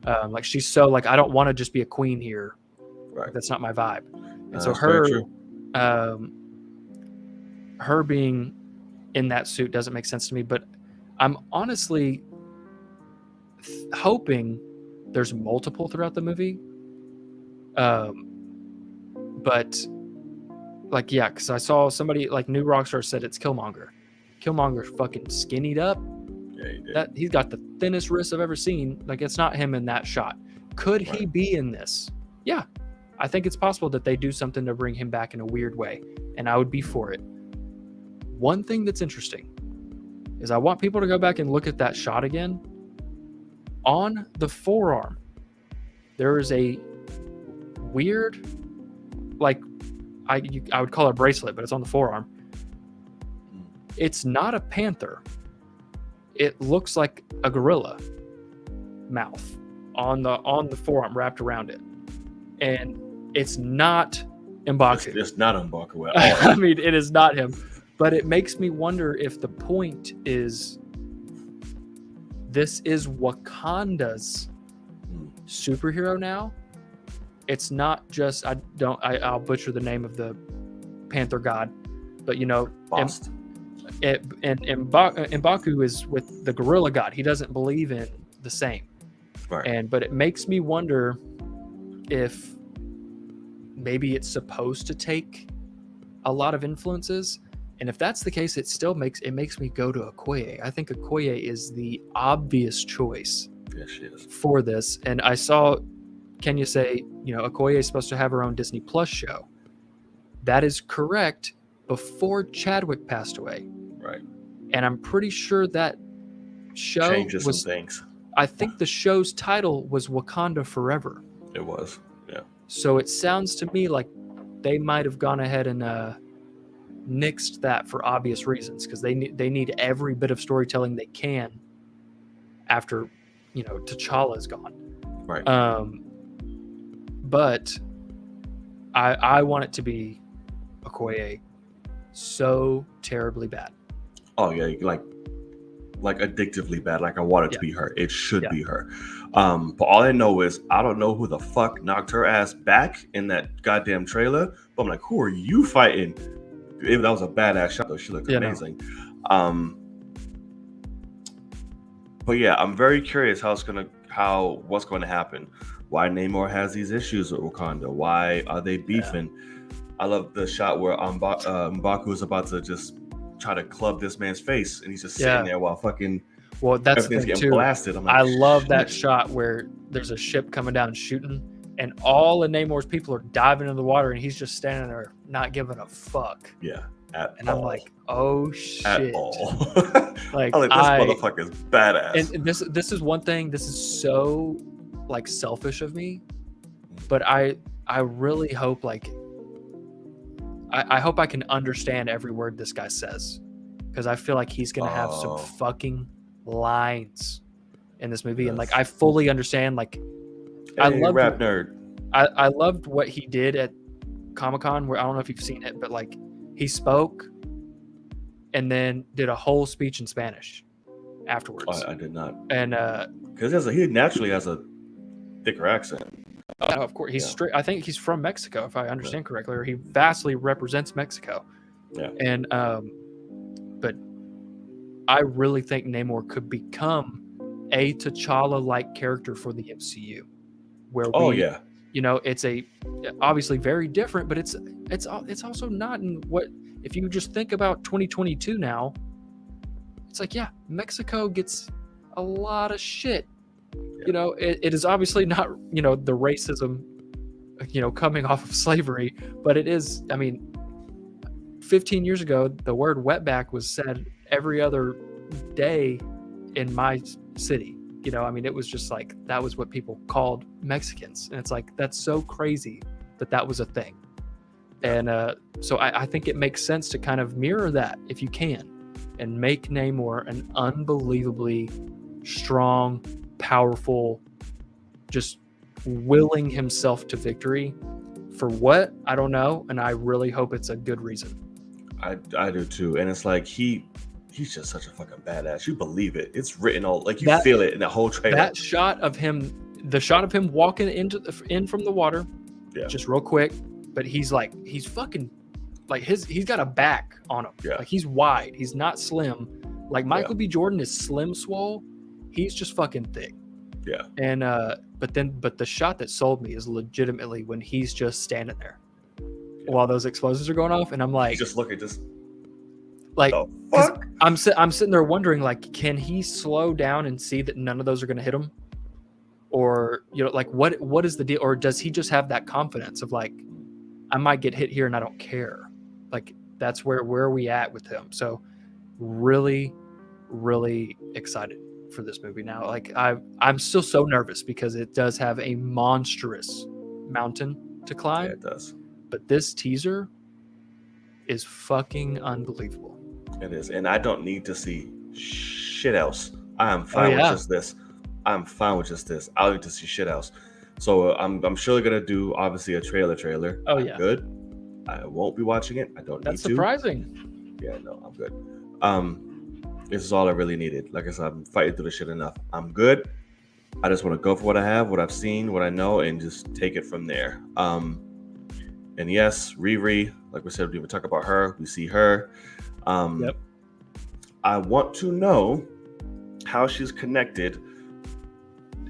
[SPEAKER 2] And like, she's so like, I don't want to just be a queen here. Right. That's not my vibe. And so her being in that suit doesn't make sense to me. But I'm honestly hoping there's multiple throughout the movie. But like, yeah, because I saw somebody like New Rockstar said it's Killmonger. Killmonger's fucking skinnied up.
[SPEAKER 1] Yeah, he did.
[SPEAKER 2] He's got the thinnest wrist I've ever seen. Like, it's not him in that shot. Could he be in this? Yeah. I think it's possible that they do something to bring him back in a weird way, and I would be for it. One thing that's interesting is I want people to go back and look at that shot again. On the forearm, there is a weird, like, I would call it a bracelet, but it's on the forearm. It's not a panther. It looks like a gorilla mouth on the forearm wrapped around it, and it's not M'Baku.
[SPEAKER 1] It's not M'Baku at all.
[SPEAKER 2] I mean, it is not him, but it makes me wonder if the point is this is Wakanda's superhero now. It's not just I'll butcher the name of the panther god, but you know, M'Baku is with the gorilla god. He doesn't believe in the same. Right. But it makes me wonder if maybe it's supposed to take a lot of influences. And if that's the case, it makes me go to Okoye. I think Okoye is the obvious choice for this. And I saw Kenya say, you know, Okoye is supposed to have her own Disney Plus show. That is correct, before Chadwick passed away.
[SPEAKER 1] Right.
[SPEAKER 2] And I'm pretty sure that show
[SPEAKER 1] changes some things.
[SPEAKER 2] I think the show's title was Wakanda Forever.
[SPEAKER 1] It was, yeah.
[SPEAKER 2] So it sounds to me like they might have gone ahead and nixed that for obvious reasons, because they need every bit of storytelling they can after, you know, T'Challa is gone.
[SPEAKER 1] Right.
[SPEAKER 2] But I want it to be Okoye so terribly bad.
[SPEAKER 1] Oh yeah, like addictively bad. Like I want it to be her. It should be her. But all I know is I don't know who the fuck knocked her ass back in that goddamn trailer. But I'm like, who are you fighting? That was a badass shot though. She looked amazing. No. But yeah, I'm very curious what's going to happen. Why Namor has these issues with Wakanda? Why are they beefing? Yeah. I love the shot where M'Baku is about to just try to club this man's face, and he's just sitting there while fucking
[SPEAKER 2] that's
[SPEAKER 1] everything's getting blasted. I'm like,
[SPEAKER 2] I love that shot where there's a ship coming down shooting, and all of Namor's people are diving in the water, and he's just standing there not giving a fuck.
[SPEAKER 1] Yeah.
[SPEAKER 2] I'm like, oh shit!
[SPEAKER 1] At all.
[SPEAKER 2] Like,
[SPEAKER 1] I'm like, this motherfucker's badass.
[SPEAKER 2] And this is one thing. This is so like selfish of me, but I really hope I hope I can understand every word this guy says, because I feel like he's gonna have some fucking lines in this movie, and like I fully understand. Like, I love
[SPEAKER 1] rap nerd.
[SPEAKER 2] I loved what he did at Comic-Con, where I don't know if you've seen it, but like he spoke and then did a whole speech in Spanish afterwards.
[SPEAKER 1] I did not,
[SPEAKER 2] and
[SPEAKER 1] because he naturally has a thicker accent.
[SPEAKER 2] Of course, he's straight. I think he's from Mexico, if I understand correctly, or he vastly represents Mexico.
[SPEAKER 1] Yeah.
[SPEAKER 2] And but I really think Namor could become a T'Challa-like character for the MCU, where you know, it's obviously very different, but it's also not in what, if you just think about 2022 now, it's like, yeah, Mexico gets a lot of shit. You know, it is obviously not, you know, the racism, you know, coming off of slavery, but it is, I mean, 15 years ago, the word wetback was said every other day in my city. You know, I mean, it was just like, that was what people called Mexicans. And it's like, that's so crazy that was a thing. And so I think it makes sense to kind of mirror that if you can, and make Namor an unbelievably strong, powerful, just willing himself to victory. For what? I don't know, and I really hope it's a good reason.
[SPEAKER 1] I do too, and it's like he's just such a fucking badass. You believe it. It's written all like you feel it in the whole trailer.
[SPEAKER 2] That shot of him, the shot of him walking in from the water, just real quick, but he's fucking like he's got a back on him.
[SPEAKER 1] Yeah.
[SPEAKER 2] Like he's wide. He's not slim. Like Michael B. Jordan is slim swole. He's just fucking thick.
[SPEAKER 1] Yeah.
[SPEAKER 2] And but the shot that sold me is legitimately when he's just standing there while those explosions are going off, and I'm like,
[SPEAKER 1] just look at this.
[SPEAKER 2] Like,
[SPEAKER 1] the fuck?
[SPEAKER 2] I'm sitting there wondering, like, can he slow down and see that none of those are going to hit him, or like what is the deal, or does he just have that confidence of like, I might get hit here and I don't care? Like that's where are we at with him? So really, really excited for this movie now. Like I'm still so nervous because it does have a monstrous mountain to climb.
[SPEAKER 1] Yeah, it does.
[SPEAKER 2] But this teaser is fucking unbelievable.
[SPEAKER 1] It is, and I don't need to see shit else. I am fine with just this. I'm fine with just this. I don't need to see shit else. So I'm surely gonna do obviously a trailer.
[SPEAKER 2] Oh,
[SPEAKER 1] I'm good. I won't be watching it. I don't need to.
[SPEAKER 2] That's surprising.
[SPEAKER 1] Yeah, no, I'm good. This is all I really needed. Like I said, I'm fighting through the shit enough. I'm good. I just want to go for what I have, what I've seen, what I know, and just take it from there. And yes, Riri, like we said, we talk about her. We see her.
[SPEAKER 2] Yep.
[SPEAKER 1] I want to know how she's connected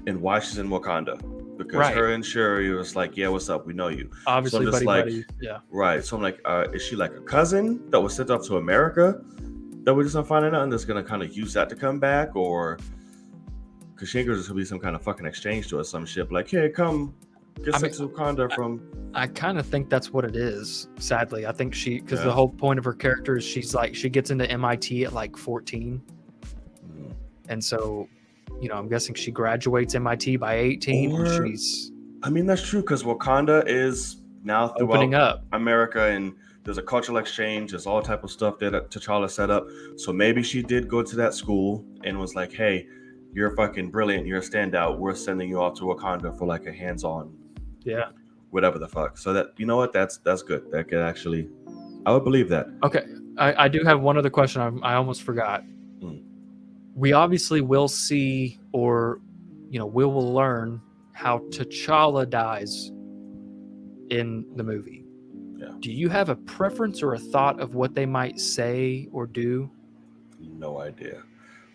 [SPEAKER 1] and why she's in Wakanda. Because her and Shuri was like, yeah, what's up? We know you.
[SPEAKER 2] Obviously,
[SPEAKER 1] so
[SPEAKER 2] buddy. Yeah.
[SPEAKER 1] Right. So I'm like, is she like a cousin that was sent off to America that we're just not finding out and that's going to kind of use that to come back? Or because she there's going to be some kind of fucking exchange to us, some shit. Like, hey, come get sent to Wakanda from...
[SPEAKER 2] I kind of think that's what it is, sadly. I think because the whole point of her character is she gets into MIT at like 14. Mm. And so... I'm guessing she graduates MIT by 18.
[SPEAKER 1] That's true because Wakanda is now throughout
[SPEAKER 2] opening up
[SPEAKER 1] America, and there's a cultural exchange. There's all type of stuff that T'Challa set up. So maybe she did go to that school and was like, "Hey, you're fucking brilliant. You're a standout. We're sending you off to Wakanda for like a hands-on, whatever the fuck." So that that's good. That could actually, I would believe that.
[SPEAKER 2] Okay, I do have one other question. I almost forgot. We obviously will see, or we will learn how T'Challa dies in the movie. Yeah. Do you have a preference or a thought of what they might say or do?
[SPEAKER 1] No idea.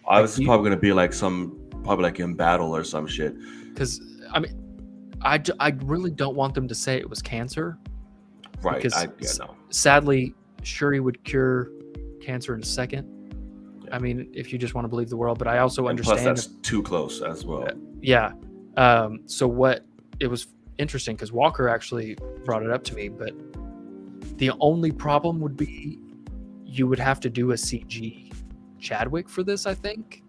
[SPEAKER 1] I was probably going to be like probably in battle or some shit.
[SPEAKER 2] Because I really don't want them to say it was cancer.
[SPEAKER 1] Right.
[SPEAKER 2] Because sadly, Shuri would cure cancer in a second. I mean, if you just want to believe the world, but I also understand.
[SPEAKER 1] Plus, that's too close as well.
[SPEAKER 2] Yeah. So it was interesting because Walker actually brought it up to me, but the only problem would be you would have to do a CG Chadwick for this, I think,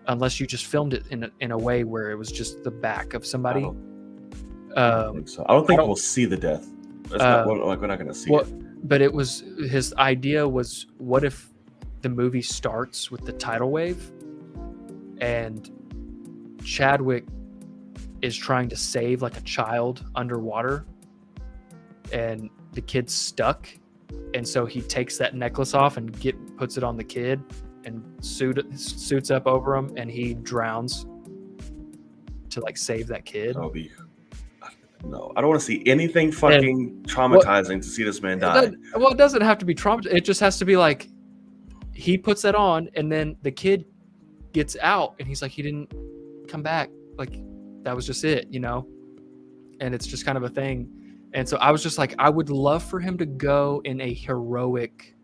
[SPEAKER 2] unless you just filmed it in a way where it was just the back of somebody.
[SPEAKER 1] I don't think so. I don't think we'll see the death. We're not going to see it.
[SPEAKER 2] But his idea was, what if the movie starts with the tidal wave and Chadwick is trying to save like a child underwater and the kid's stuck, and so he takes that necklace off and puts it on the kid and suits up over him, and he drowns to like save that kid.
[SPEAKER 1] No, I don't want to see anything fucking traumatizing to see this man die.
[SPEAKER 2] It doesn't have to be traumatizing. It just has to be like, he puts that on, and then the kid gets out, and he's like, he didn't come back. Like, that was just it, And it's just kind of a thing. And so I was just like, I would love for him to go in a heroic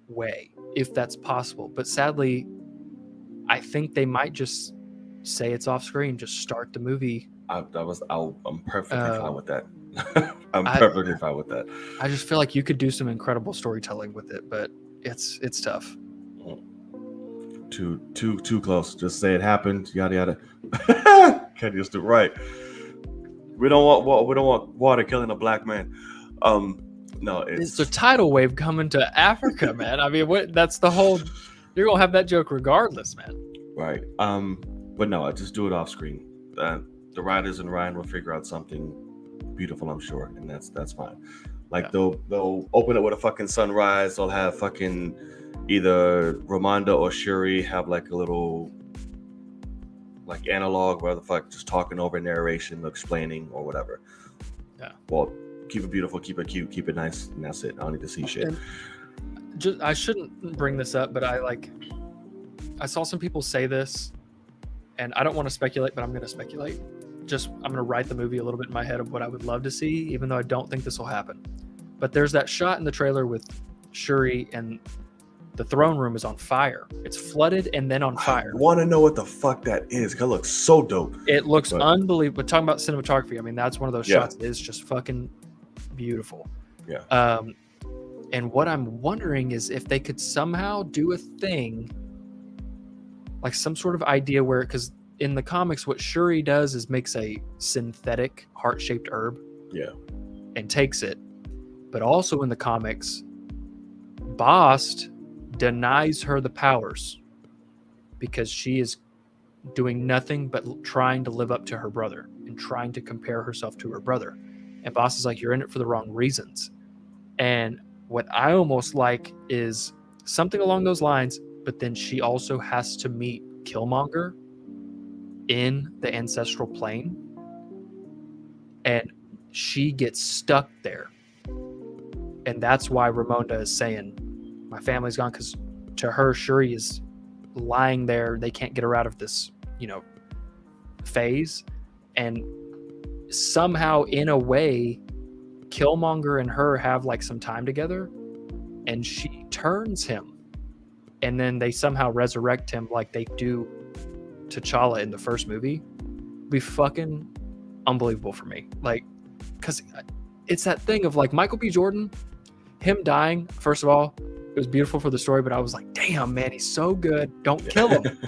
[SPEAKER 2] way, if that's possible. But sadly, I think they might just say it's off screen, just start the movie.
[SPEAKER 1] I'm perfectly fine with that. I'm perfectly fine with that.
[SPEAKER 2] I just feel like you could do some incredible storytelling with it, but it's tough.
[SPEAKER 1] Too close. Just say it happened. Yada yada. Can't just do right. We don't want water killing a black man. No,
[SPEAKER 2] it's a tidal wave coming to Africa, man. I mean, that's the whole. You're gonna have that joke regardless, man.
[SPEAKER 1] Right. But no, I just do it off screen. The writers and Ryan will figure out something beautiful, I'm sure, and that's fine. Like they'll open it with a fucking sunrise. They'll have fucking either Ramonda or Shuri have like a little like analog where the fuck just talking over narration, explaining or whatever.
[SPEAKER 2] Yeah.
[SPEAKER 1] Well, keep it beautiful, keep it cute, keep it nice, and that's it. I don't need to see shit.
[SPEAKER 2] I shouldn't bring this up, but I saw some people say this, and I don't want to speculate, but I'm going to speculate. I'm going to write the movie a little bit in my head of what I would love to see, even though I don't think this will happen. But there's that shot in the trailer with Shuri and the throne room is on fire. It's flooded and then on fire.
[SPEAKER 1] I want to know what the fuck that is. It looks so dope.
[SPEAKER 2] It looks unbelievable. But talking about cinematography, I mean, that's one of those shots that is just fucking beautiful.
[SPEAKER 1] Yeah.
[SPEAKER 2] And what I'm wondering is if they could somehow do a thing, like some sort of idea where, because in the comics, what Shuri does is makes a synthetic heart-shaped herb.
[SPEAKER 1] Yeah.
[SPEAKER 2] And takes it. But also in the comics, Bast denies her the powers because she is doing nothing but trying to live up to her brother and trying to compare herself to her brother. And Bast is like, you're in it for the wrong reasons. And what I almost like is something along those lines, but then she also has to meet Killmonger in the ancestral plane. And she gets stuck there. And that's why Ramonda is saying, my family's gone, because to her, Shuri is lying there. They can't get her out of this, phase. And somehow, in a way, Killmonger and her have like some time together, and she turns him. And then they somehow resurrect him like they do T'Challa in the first movie. It'd be fucking unbelievable for me. Like, because it's that thing of like Michael B. Jordan, him dying, first of all, it was beautiful for the story, but I was like, damn, man, he's so good. Don't kill him,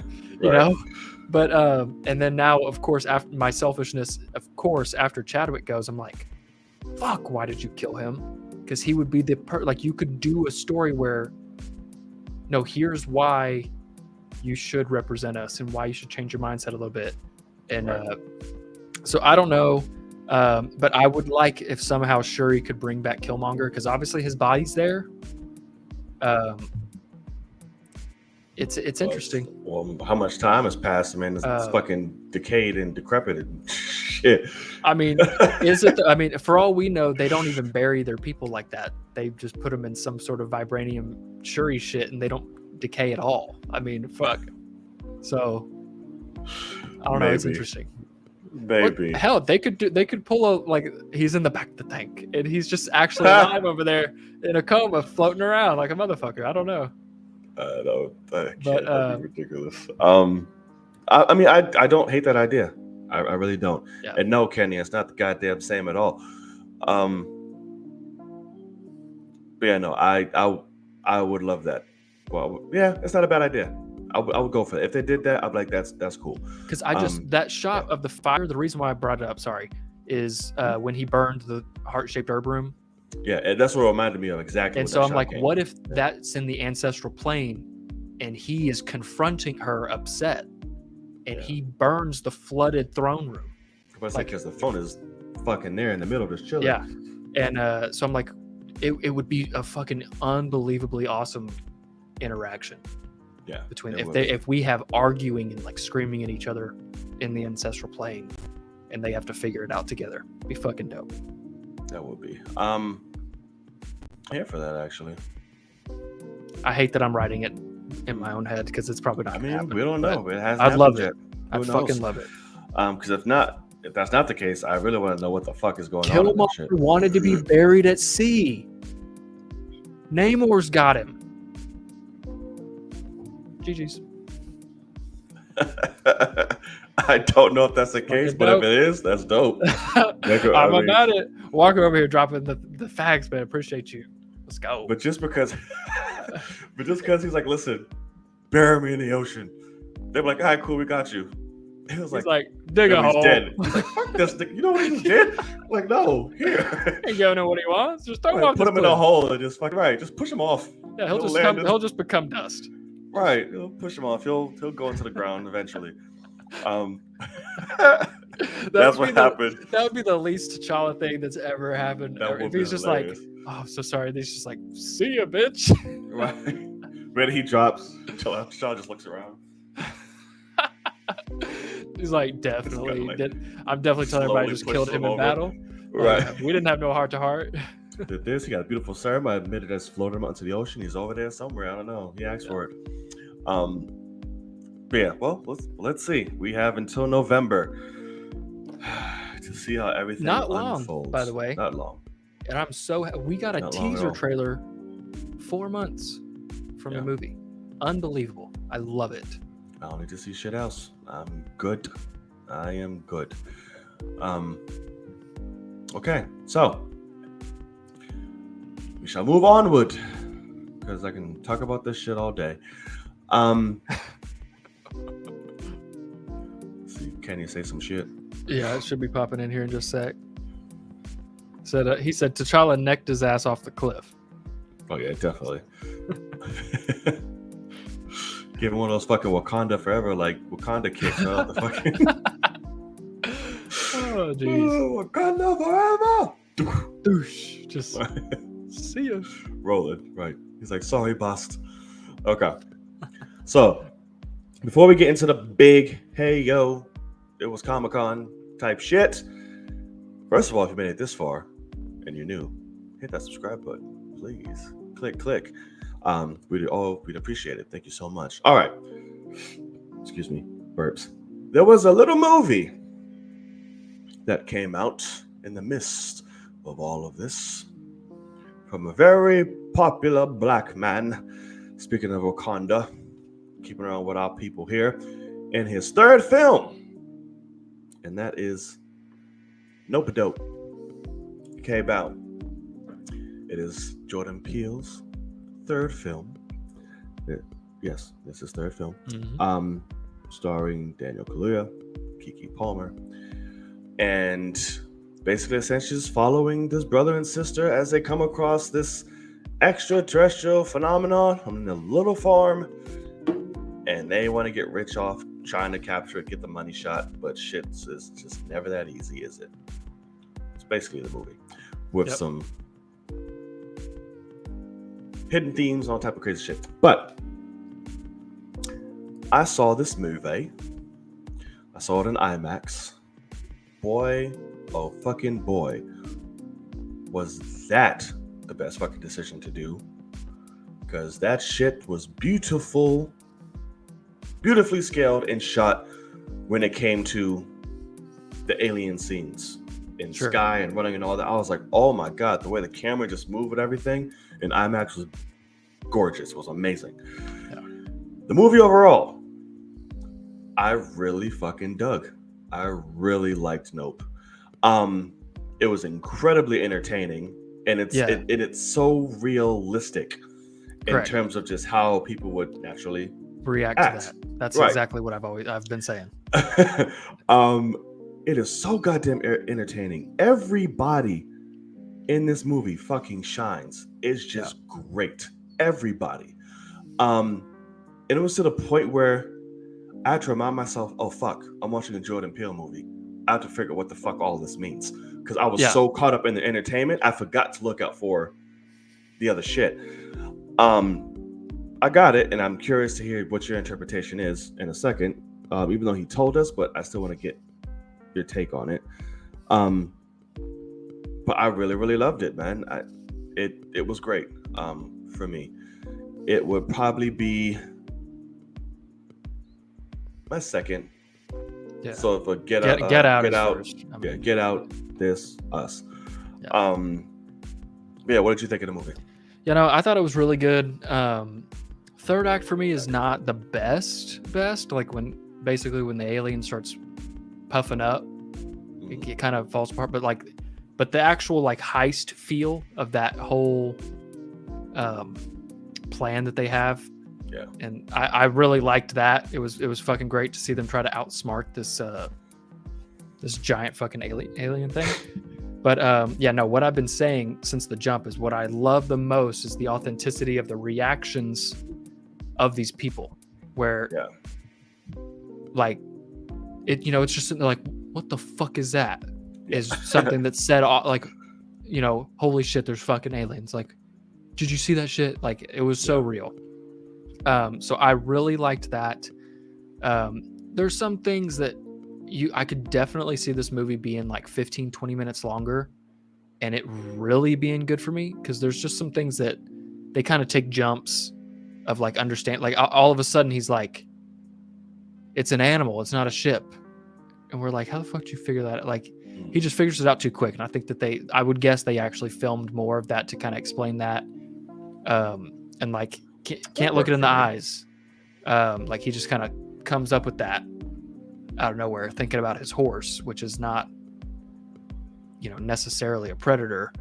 [SPEAKER 2] you know? But, and then now, of course, after my selfishness, of course, after Chadwick goes, I'm like, fuck, why did you kill him? Because he would be like, you could do a story where, no, here's why you should represent us and why you should change your mindset a little bit. And so I don't know. But I would like if somehow Shuri could bring back Killmonger, because obviously his body's there. It's interesting.
[SPEAKER 1] Well, how much time has passed? I mean, it's fucking decayed and decrepit and shit.
[SPEAKER 2] I mean, I mean, for all we know, they don't even bury their people like that. They just put them in some sort of vibranium Shuri shit, and they don't decay at all. I mean, fuck. So I don't know. It's interesting.
[SPEAKER 1] Maybe.
[SPEAKER 2] Hell, they could pull a, like, he's in the back of the tank and he's just actually alive over there in a coma floating around like a motherfucker. I don't know.
[SPEAKER 1] That'd be ridiculous. I mean, I don't hate that idea. I really don't. Yeah. And no, Kenny, it's not the goddamn same at all. But yeah, no, I would love that. Well, yeah, it's not a bad idea. I would go for it. If they did that, I'd be like, that's cool.
[SPEAKER 2] Because I just, that shot of the fire, the reason why I brought it up, is when he burned the heart-shaped herb room.
[SPEAKER 1] Yeah, and that's what it reminded me of exactly.
[SPEAKER 2] And so I'm like, what if that's in the ancestral plane and he is confronting her upset and he burns the flooded throne room?
[SPEAKER 1] Because the throne is fucking there in the middle, just chilling.
[SPEAKER 2] Yeah. And so I'm like, it would be a fucking unbelievably awesome interaction.
[SPEAKER 1] Yeah,
[SPEAKER 2] between if we have arguing and like screaming at each other in the ancestral plane, and they have to figure it out together, it'd be fucking dope.
[SPEAKER 1] That would be. Yeah, for that actually.
[SPEAKER 2] I hate that I'm writing it in my own head because it's probably not.
[SPEAKER 1] I mean,
[SPEAKER 2] happen,
[SPEAKER 1] we don't know. It hasn't.
[SPEAKER 2] I'd love
[SPEAKER 1] yet.
[SPEAKER 2] it. I fucking love it.
[SPEAKER 1] Because if that's not the case, I really want to know what the fuck is going on.
[SPEAKER 2] Killmonger wanted to be buried at sea. Namor's got him. GG's.
[SPEAKER 1] I don't know if that's the case, but if it is, that's dope.
[SPEAKER 2] I'm about it. Walker over here dropping the facts, man. Appreciate you. Let's go.
[SPEAKER 1] But just because he's like, listen, bury me in the ocean. They're like, all right, cool, we got you. It was like,
[SPEAKER 2] dig a
[SPEAKER 1] he's
[SPEAKER 2] hole.
[SPEAKER 1] dead. He's like, fuck this. You know what he just did? Like, no, here.
[SPEAKER 2] Ain't gonna know what he wants. Just throw him
[SPEAKER 1] Right,
[SPEAKER 2] off
[SPEAKER 1] put
[SPEAKER 2] this
[SPEAKER 1] him in a
[SPEAKER 2] cliff.
[SPEAKER 1] hole and just just push him off.
[SPEAKER 2] Yeah, he'll just become dust.
[SPEAKER 1] Right, he'll push him off. He'll go into the ground eventually. That's what happened.
[SPEAKER 2] That would be the least T'Challa thing that's ever happened. If he's just
[SPEAKER 1] hilarious.
[SPEAKER 2] like, oh, I'm so sorry. He's just like, see ya, bitch.
[SPEAKER 1] Right. When he drops, T'Challa just looks around.
[SPEAKER 2] He's like, definitely. I'm definitely telling everybody I just killed him in battle.
[SPEAKER 1] Right.
[SPEAKER 2] We didn't have no heart to heart.
[SPEAKER 1] Did this? He got a beautiful serum. I admitted as floated him out into the ocean. He's over there somewhere. I don't know. He asked for it. But yeah, well, let's see. We have until November to see how everything unfolds.
[SPEAKER 2] Long, by the way.
[SPEAKER 1] Not long.
[SPEAKER 2] And we got a teaser trailer 4 months from the movie. Unbelievable. I love it.
[SPEAKER 1] I don't need to see shit else. I'm good. I am good. Okay, so we shall move onward because I can talk about this shit all day. See, can you say some shit?
[SPEAKER 2] Yeah, it should be popping in here in just a sec. He said T'Challa necked his ass off the cliff.
[SPEAKER 1] Oh yeah, definitely. Give him one of those fucking Wakanda forever, like Wakanda kicks, huh? The fucking.
[SPEAKER 2] Oh jeez.
[SPEAKER 1] Wakanda forever.
[SPEAKER 2] Doosh. Just see ya.
[SPEAKER 1] Rolling, right? He's like, sorry, bust. Okay. So, before we get into the big, hey yo, it was Comic-Con type shit. First of all, if you made it this far and you're new, hit that subscribe button, please. Click. We'd appreciate it. Thank you so much. All right. Excuse me, burps. There was a little movie that came out in the midst of all of this from a very popular black man. Speaking of Wakanda, keeping around with our people here, in his third film, and that is Nope Dope. It came out. It is Jordan Peele's third film. Yes, this is third film. Mm-hmm. Starring Daniel Kaluuya, Keke Palmer, and basically essentially is following this brother and sister as they come across this extraterrestrial phenomenon on a little farm, and they want to get rich off trying to capture it, get the money shot, but shit is just never that easy, is it? It's basically the movie with some hidden themes and all type of crazy shit. But I saw this movie. I saw it in IMAX. Boy, oh fucking boy, was that the best fucking decision to do, because that shit was beautifully scaled and shot when it came to the alien scenes in sky and running and all that. I was like, oh my god, the way the camera just moved and everything in IMAX was gorgeous. It was amazing. Yeah. The movie overall, I really fucking dug. I really liked Nope. It was incredibly entertaining, and it's so realistic in terms of just how people would naturally
[SPEAKER 2] react to that. That's exactly what I've been saying.
[SPEAKER 1] It is so goddamn entertaining. Everybody in this movie fucking shines. It's just great. Everybody. And it was to the point where I had to remind myself, oh fuck, I'm watching a Jordan Peele movie. I have to figure out what the fuck all this means, because I was so caught up in the entertainment, I forgot to look out for the other shit. I got it, and I'm curious to hear what your interpretation is in a second, even though he told us, but I still want to get your take on it. But I really, really loved it, man. It was great for me. It would probably be my second. Yeah. So for Get Out, This, Us. Yeah. What did you think of the movie?
[SPEAKER 2] I thought it was really good. Third act for me is not the best. Like when the alien starts puffing up, it kind of falls apart. But the actual like heist feel of that whole plan that they have. Yeah. And I really liked that. It was fucking great to see them try to outsmart this this giant fucking alien thing. But no, what I've been saying since the jump is what I love the most is the authenticity of the reactions of these people, where like it, it's just like, what the fuck is that? Is something that's said like, holy shit, there's fucking aliens. Like, did you see that shit? Like, it was so real. So I really liked that. There's some things that I could definitely see this movie being like 15-20 minutes longer and it really being good for me, because there's just some things that they kind of take jumps of like understand, like all of a sudden he's like, it's an animal, it's not a ship, and we're like, how the fuck did you figure that out? Like, he just figures it out too quick. And I think that I would guess they actually filmed more of that to kind of explain that, and like can't look it in the eyes, like he just kind of comes up with that out of nowhere, thinking about his horse, which is not, necessarily a predator,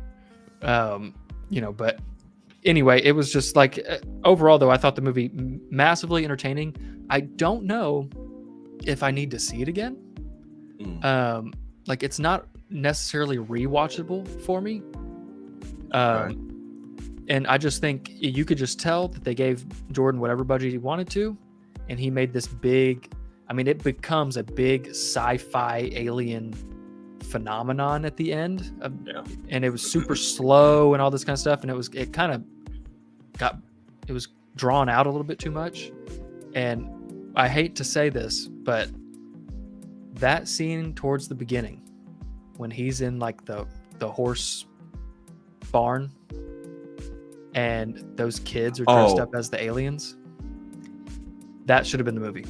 [SPEAKER 2] but anyway, it was just like, overall though, I thought the movie massively entertaining. I don't know if I need to see it again. Like, it's not necessarily rewatchable for me. And I just think you could just tell that they gave Jordan whatever budget he wanted to, and he made this big, it becomes a big sci-fi alien phenomenon at the end. And it was super slow and all this kind of stuff. And it was drawn out a little bit too much. And I hate to say this, but that scene towards the beginning, when he's in like the horse barn and those kids are dressed up as the aliens, that should have been the movie.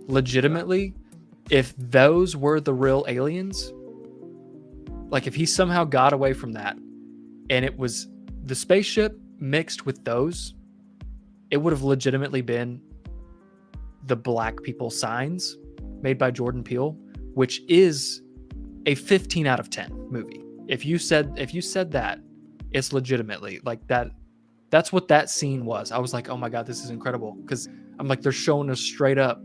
[SPEAKER 2] Legitimately, if those were the real aliens, like if he somehow got away from that and it was the spaceship mixed with those, it would have legitimately been the Black People Signs made by Jordan Peele, which is a 15 out of 10 movie. If you said that, it's legitimately like that. That's what that scene was. I was like, oh my God, this is incredible. Because I'm like, they're showing us straight up,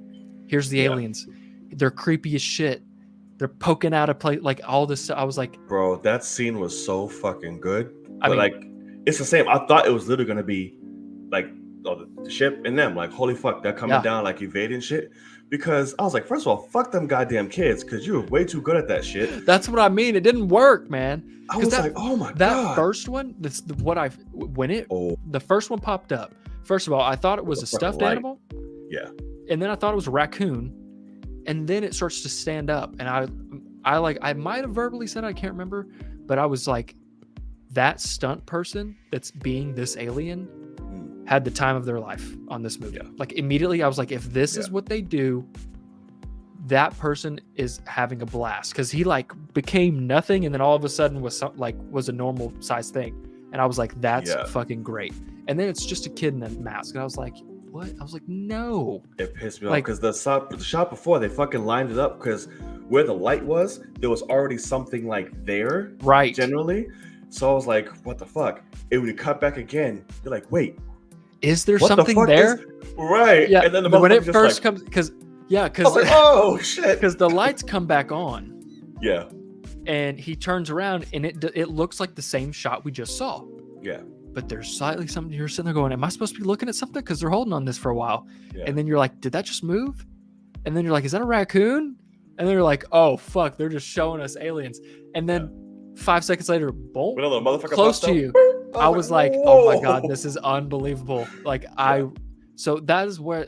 [SPEAKER 2] here's the aliens. They're creepy as shit. They're poking out a plate, like all this stuff. I was like,
[SPEAKER 1] bro, that scene was so fucking good. But like, it's the same. I thought it was literally gonna be like, the ship and them, like, holy fuck, they're coming down, like evading shit. Because I was like, first of all, fuck them goddamn kids, because you're way too good at that shit.
[SPEAKER 2] That's what I mean. It didn't work, man.
[SPEAKER 1] I was like, oh my God.
[SPEAKER 2] That first one, the first one popped up. First of all, I thought it was a stuffed animal.
[SPEAKER 1] Yeah.
[SPEAKER 2] And then I thought it was a raccoon. And then it starts to stand up. And I might have verbally said, I can't remember, but I was like, that stunt person that's being this alien had the time of their life on this movie. Like, immediately I was like, if this is what they do, that person is having a blast, because he like became nothing and then all of a sudden was a normal size thing, and I was like, that's fucking great. And then it's just a kid in a mask, and I was like, what? I was like, no. It
[SPEAKER 1] pissed me off because the shot before, they fucking lined it up, because where the light was, there was already something like there,
[SPEAKER 2] right?
[SPEAKER 1] Generally, so I was like, what the fuck? And when you cut back again, you're like, wait,
[SPEAKER 2] is there something there?
[SPEAKER 1] Right.
[SPEAKER 2] Yeah.
[SPEAKER 1] And then
[SPEAKER 2] when it first comes, because
[SPEAKER 1] like, oh shit,
[SPEAKER 2] because the lights come back on.
[SPEAKER 1] Yeah.
[SPEAKER 2] And he turns around and it looks like the same shot we just saw.
[SPEAKER 1] Yeah.
[SPEAKER 2] But there's slightly something, you're sitting there going, am I supposed to be looking at something? Because they're holding on this for a while. Yeah. And then you're like, did that just move? And then you're like, is that a raccoon? And then you're like, oh fuck, they're just showing us aliens. And then 5 seconds later, boom, close to you. I was like, oh my God, this is unbelievable. Like, so that is where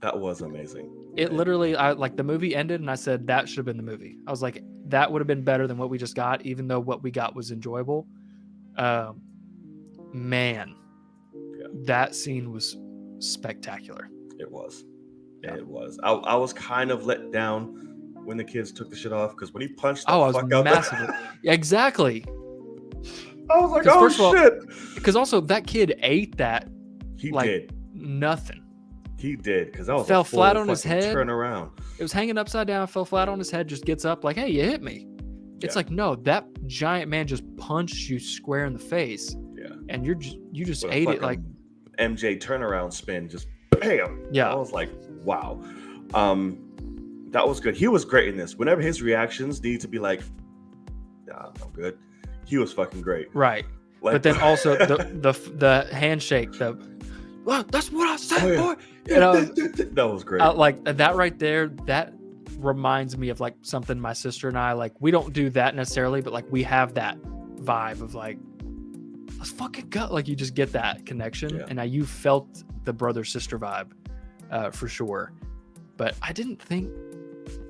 [SPEAKER 1] that was amazing.
[SPEAKER 2] It literally, the movie ended and I said, that should have been the movie. I was like, that would have been better than what we just got, even though what we got was enjoyable. Man, that scene was spectacular.
[SPEAKER 1] It was. Yeah. It was. I was kind of let down when the kids took the shit off, because when he punched the fuck out
[SPEAKER 2] massively. Exactly.
[SPEAKER 1] I was like, oh shit.
[SPEAKER 2] Because also that kid ate that.
[SPEAKER 1] He did
[SPEAKER 2] nothing.
[SPEAKER 1] He did, because that was
[SPEAKER 2] fell flat on his head.
[SPEAKER 1] Turn around.
[SPEAKER 2] It was hanging upside down. Fell flat on his head. Just gets up like, hey, you hit me. It's like, no, that giant man just punched you square in the face. Yeah. And you just ate it like
[SPEAKER 1] MJ turnaround spin. Just bam.
[SPEAKER 2] Yeah.
[SPEAKER 1] I was like, wow. That was good. He was great in this. Whenever his reactions need to be like, "Nah, I'm good," he was fucking great.
[SPEAKER 2] Right.
[SPEAKER 1] Like,
[SPEAKER 2] but then also the handshake, well, that's what I said, boy.
[SPEAKER 1] That was great.
[SPEAKER 2] Like that right there, that reminds me of like something my sister and I like. We don't do that necessarily, but like we have that vibe of like, let's fucking go. Like you just get that connection, and you felt the brother sister vibe for sure. But I didn't think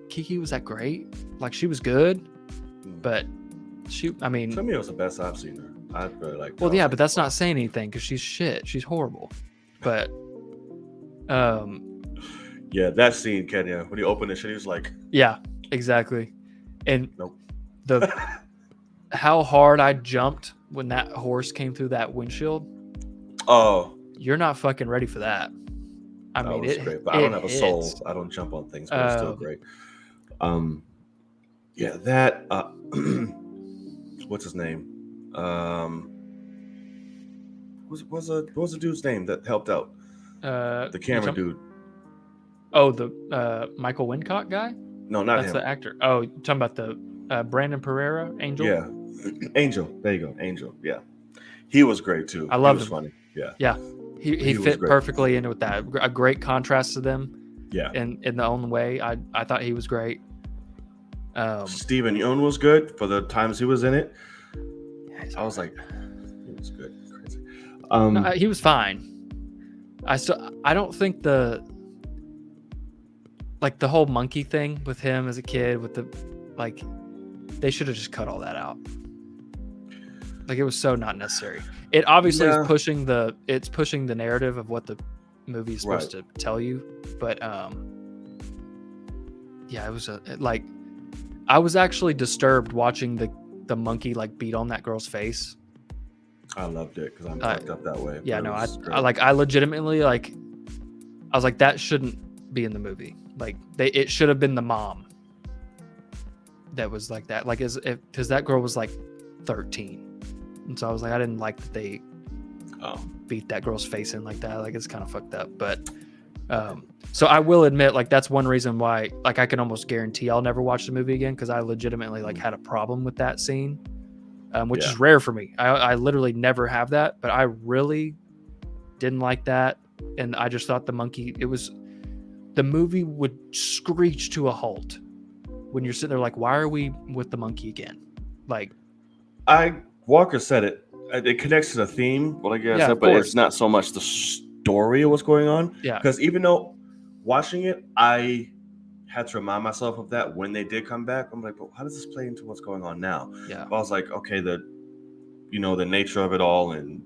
[SPEAKER 2] Kiki was that great. Like she was good, but I mean,
[SPEAKER 1] to me it was the best I've seen her. I really like.
[SPEAKER 2] Well, yeah, but that's not saying anything because she's shit. She's horrible. But
[SPEAKER 1] yeah, that scene, Kenya, when he opened the shit, he was like,
[SPEAKER 2] yeah, exactly. And
[SPEAKER 1] nope.
[SPEAKER 2] How hard I jumped when that horse came through that windshield.
[SPEAKER 1] Oh,
[SPEAKER 2] you're not fucking ready for that. I mean,
[SPEAKER 1] was great, but I don't have a soul. I don't jump on things, but it's still great. Yeah, that. What's his name? What was the dude's name that helped out? The camera dude.
[SPEAKER 2] Oh, the Michael Wincott guy?
[SPEAKER 1] No, not
[SPEAKER 2] That's
[SPEAKER 1] him.
[SPEAKER 2] the actor. Oh, you're talking about the Brandon Pereira, Angel?
[SPEAKER 1] Yeah, Angel. There you go, Angel. Yeah, he was great too.
[SPEAKER 2] I love him.
[SPEAKER 1] He was funny. Yeah.
[SPEAKER 2] Yeah. He fit perfectly into with that. A great contrast to them.
[SPEAKER 1] Yeah.
[SPEAKER 2] In the own way. I thought he was great.
[SPEAKER 1] Steven Yeun was good for the times he was in it. Yeah, I was like, he was good. Crazy.
[SPEAKER 2] No, he was fine. I don't think the whole monkey thing with him as a kid with the they should have just cut all that out. Like it was so not necessary. It obviously is pushing the narrative of what the movie is supposed to tell you, but it was I was actually disturbed watching the monkey beat on that girl's face.
[SPEAKER 1] I loved it because I'm fucked up that way.
[SPEAKER 2] Yeah, no, I legitimately I was like, that shouldn't be in the movie. It should have been the mom that was like that. Because that girl was 13. And so I was like, I didn't like that they beat that girl's face in like that. It's kind of fucked up. But so I will admit, that's one reason why I can almost guarantee I'll never watch the movie again, because I legitimately had a problem with that scene, which is rare for me. I literally never have that, but I really didn't like that. And I just thought the movie would screech to a halt when you're sitting there why are we with the monkey again?
[SPEAKER 1] Walker said it. It connects to the theme, but it's not so much the story of what's going on.
[SPEAKER 2] Yeah.
[SPEAKER 1] Because even though watching it, I had to remind myself of that when they did come back. I'm like, but how does this play into what's going on now?
[SPEAKER 2] Yeah.
[SPEAKER 1] But I was like, okay, the nature of it all, and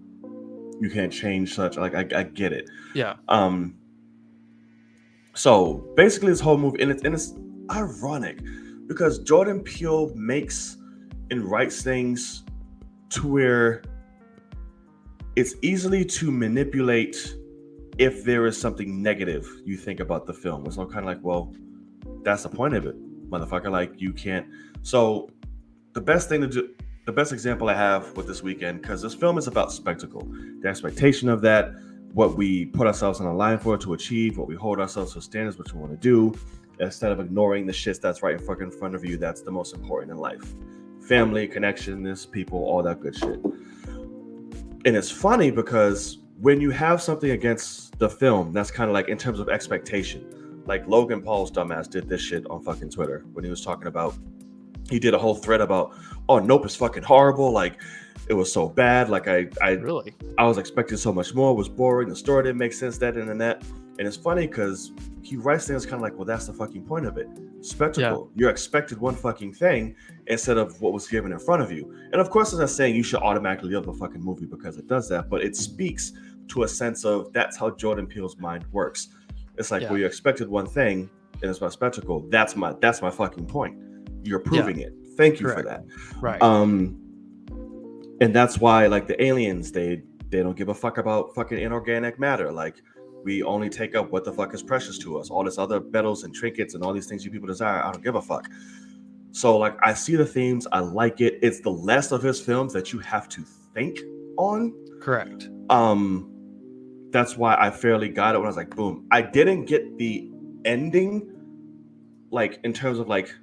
[SPEAKER 1] you can't change such. I get it.
[SPEAKER 2] Yeah.
[SPEAKER 1] So basically, this whole movie, and it's ironic because Jordan Peele makes and writes things to where it's easily to manipulate if there is something negative you think about the film. It's all kind of well, that's the point of it, motherfucker. You can't. So the best example I have with this weekend, because this film is about spectacle, the expectation of that, what we put ourselves on a line for to achieve, what we hold ourselves to standards, what we want to do, instead of ignoring the shit that's right in fucking front of you. That's the most important in life. Family, connections, people, all that good shit. And it's funny because when you have something against the film, that's kind of in terms of expectation. Logan Paul's dumbass did this shit on fucking Twitter when he was talking about, he did a whole thread about, oh, Nope is fucking horrible. It was so bad. I was expecting so much more. It was boring. The story didn't make sense, that and that. And it's funny because he writes things kind of well, that's the fucking point of it. Spectacle. Yeah. You're expected one fucking thing instead of what was given in front of you. And of course, I'm not saying you should automatically love a fucking movie because it does that, but it speaks to a sense of that's how Jordan Peele's mind works. It's well, you expected one thing and it's about spectacle. That's my fucking point. You're proving it. Thank you for that.
[SPEAKER 2] Right.
[SPEAKER 1] And that's why the aliens, they don't give a fuck about fucking inorganic matter. We only take up what the fuck is precious to us. All this other metals and trinkets and all these things you people desire, I don't give a fuck. So I see the themes, I like it. It's the less of his films that you have to think on.
[SPEAKER 2] Correct.
[SPEAKER 1] That's why I fairly got it when I was boom. I didn't get the ending like in terms of like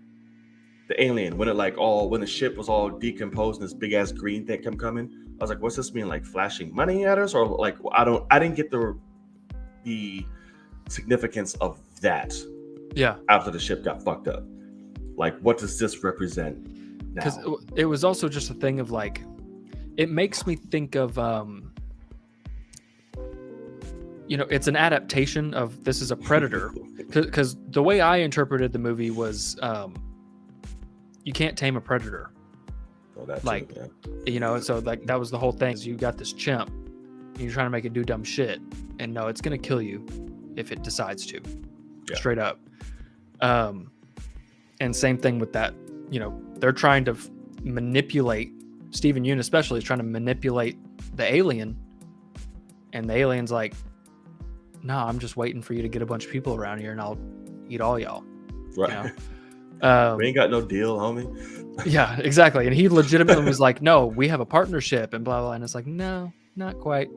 [SPEAKER 1] the alien, when when the ship was all decomposed and this big ass green thing kept coming, I was like, what's this mean? Like flashing money at us, or like I didn't get the significance of that.
[SPEAKER 2] Yeah.
[SPEAKER 1] After the ship got fucked up, like what does this represent now?
[SPEAKER 2] Because it was also just a thing of like, it makes me think of it's an adaptation of This Is a Predator, because the way I interpreted the movie was you can't tame a predator.
[SPEAKER 1] Oh, that's
[SPEAKER 2] like
[SPEAKER 1] it, yeah.
[SPEAKER 2] So like that was the whole thing, is you got this chimp and you're trying to make it do dumb shit, and no, it's gonna kill you if it decides to. Straight up. And same thing with that, they're trying to manipulate, Steven Yeun especially is trying to manipulate the alien, and the alien's like, no, I'm just waiting for you to get a bunch of people around here and I'll eat all y'all.
[SPEAKER 1] Right. We ain't got no deal, homie.
[SPEAKER 2] Yeah, exactly. And he legitimately was like, no, we have a partnership and blah, blah. And it's like, no, not quite.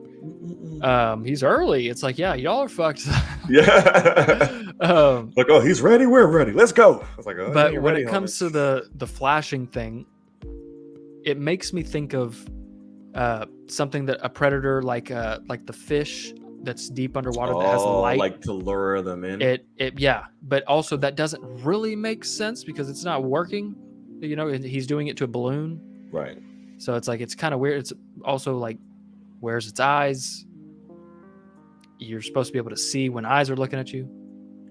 [SPEAKER 2] He's early. It's like, yeah, y'all are fucked.
[SPEAKER 1] Yeah. Like, oh, he's ready. We're ready. Let's go. I was like, oh,
[SPEAKER 2] but when it comes to the flashing thing, it makes me think of something that a predator, like the fish that's deep underwater that has light,
[SPEAKER 1] like to lure them in.
[SPEAKER 2] Yeah, but also that doesn't really make sense because it's not working. He's doing it to a balloon,
[SPEAKER 1] right?
[SPEAKER 2] So it's like, it's kind of weird. It's also like, where's its eyes? You're supposed to be able to see when eyes are looking at you.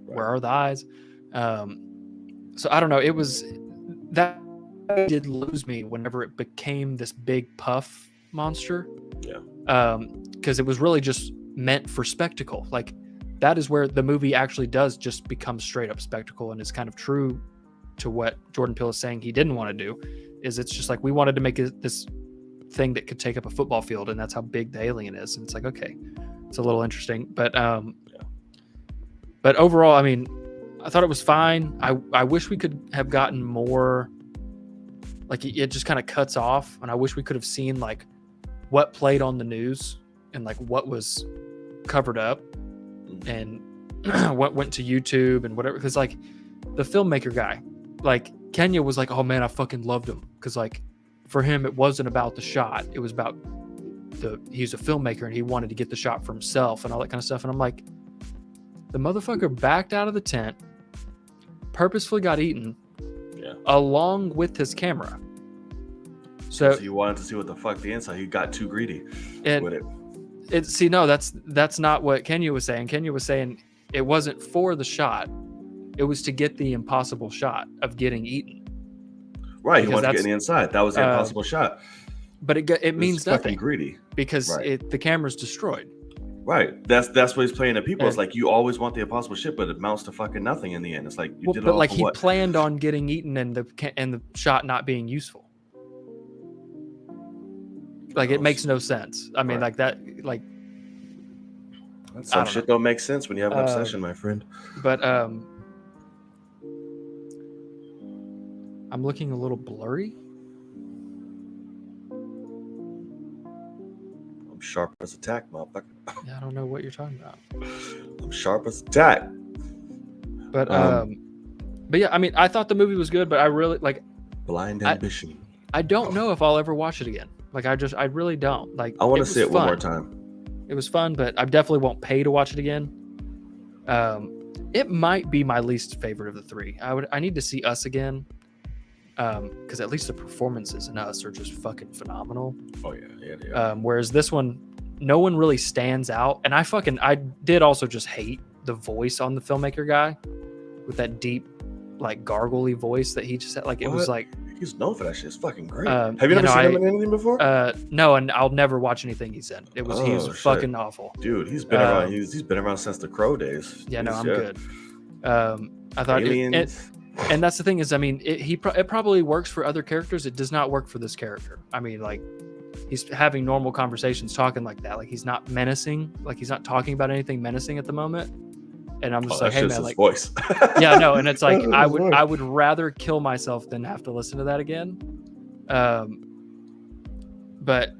[SPEAKER 2] Right. Where are the eyes? So I don't know. It was that did lose me whenever it became this big puff monster.
[SPEAKER 1] Yeah.
[SPEAKER 2] Because it was really just meant for spectacle. Like, that is where the movie actually does just become straight up spectacle, and is kind of true to what Jordan Peele is saying he didn't want to do. Is it's just like, we wanted to make this thing that could take up a football field, and that's how big the alien is. And it's like, okay, it's a little interesting, but but overall, I mean, I thought it was fine. I wish we could have gotten more. Like, it just kind of cuts off, and I wish we could have seen like what played on the news and like what was covered up and what went to YouTube and whatever. Because like the filmmaker guy, like Kenya was like, oh man, I fucking loved him, because like for him it wasn't about the shot, it was about he's a filmmaker and he wanted to get the shot for himself and all that kind of stuff. And I'm like, the motherfucker backed out of the tent, purposefully got eaten, along with his camera. So
[SPEAKER 1] you wanted to see what the fuck the inside. He got too greedy with it.
[SPEAKER 2] That's not what Kenya was saying. Kenya was saying it wasn't for the shot. It was to get the impossible shot of getting eaten.
[SPEAKER 1] Right, he wanted to get in the inside. That was the impossible shot.
[SPEAKER 2] But it means nothing.
[SPEAKER 1] Greedy.
[SPEAKER 2] Because the camera's destroyed.
[SPEAKER 1] Right. That's what he's playing to people. It's like, you always want the impossible shit, but it amounts to fucking nothing in the end. It's like, you did it all. But like, he
[SPEAKER 2] planned on getting eaten and the shot not being useful. Like, it makes no sense. I mean, like that, like,
[SPEAKER 1] some shit don't make sense when you have an obsession, my friend.
[SPEAKER 2] But I'm looking a little blurry.
[SPEAKER 1] I'm sharp as a tack, motherfucker.
[SPEAKER 2] Yeah, I don't know what you're talking about.
[SPEAKER 1] I'm sharp as a tack.
[SPEAKER 2] But yeah, I mean, I thought the movie was good, but I really like
[SPEAKER 1] Blind Ambition.
[SPEAKER 2] I don't know if I'll ever watch it again. Like, I really don't. Like,
[SPEAKER 1] I want to see it one more time.
[SPEAKER 2] It was fun, but I definitely won't pay to watch it again. It might be my least favorite of the three. I need to see Us again, because at least the performances in Us are just fucking phenomenal.
[SPEAKER 1] Oh yeah.
[SPEAKER 2] Whereas this one, no one really stands out, and I did also just hate the voice on the filmmaker guy with that deep, like, gargly voice that he just had. Like, it was like,
[SPEAKER 1] he's known for that shit. It's fucking great. Have you never seen him in anything before?
[SPEAKER 2] No, and I'll never watch anything he's in. He was fucking awful.
[SPEAKER 1] Dude, he's been around. He's been around since the Crow days.
[SPEAKER 2] Yeah, no, I'm good. I thought and that's the thing is, I mean, it probably works for other characters. It does not work for this character. I mean, like, he's having normal conversations, talking like that. Like, he's not menacing. Like, he's not talking about anything menacing at the moment. And I'm just like, hey man, like,
[SPEAKER 1] voice.
[SPEAKER 2] Yeah, no, and it's like, I would rather kill myself than have to listen to that again. But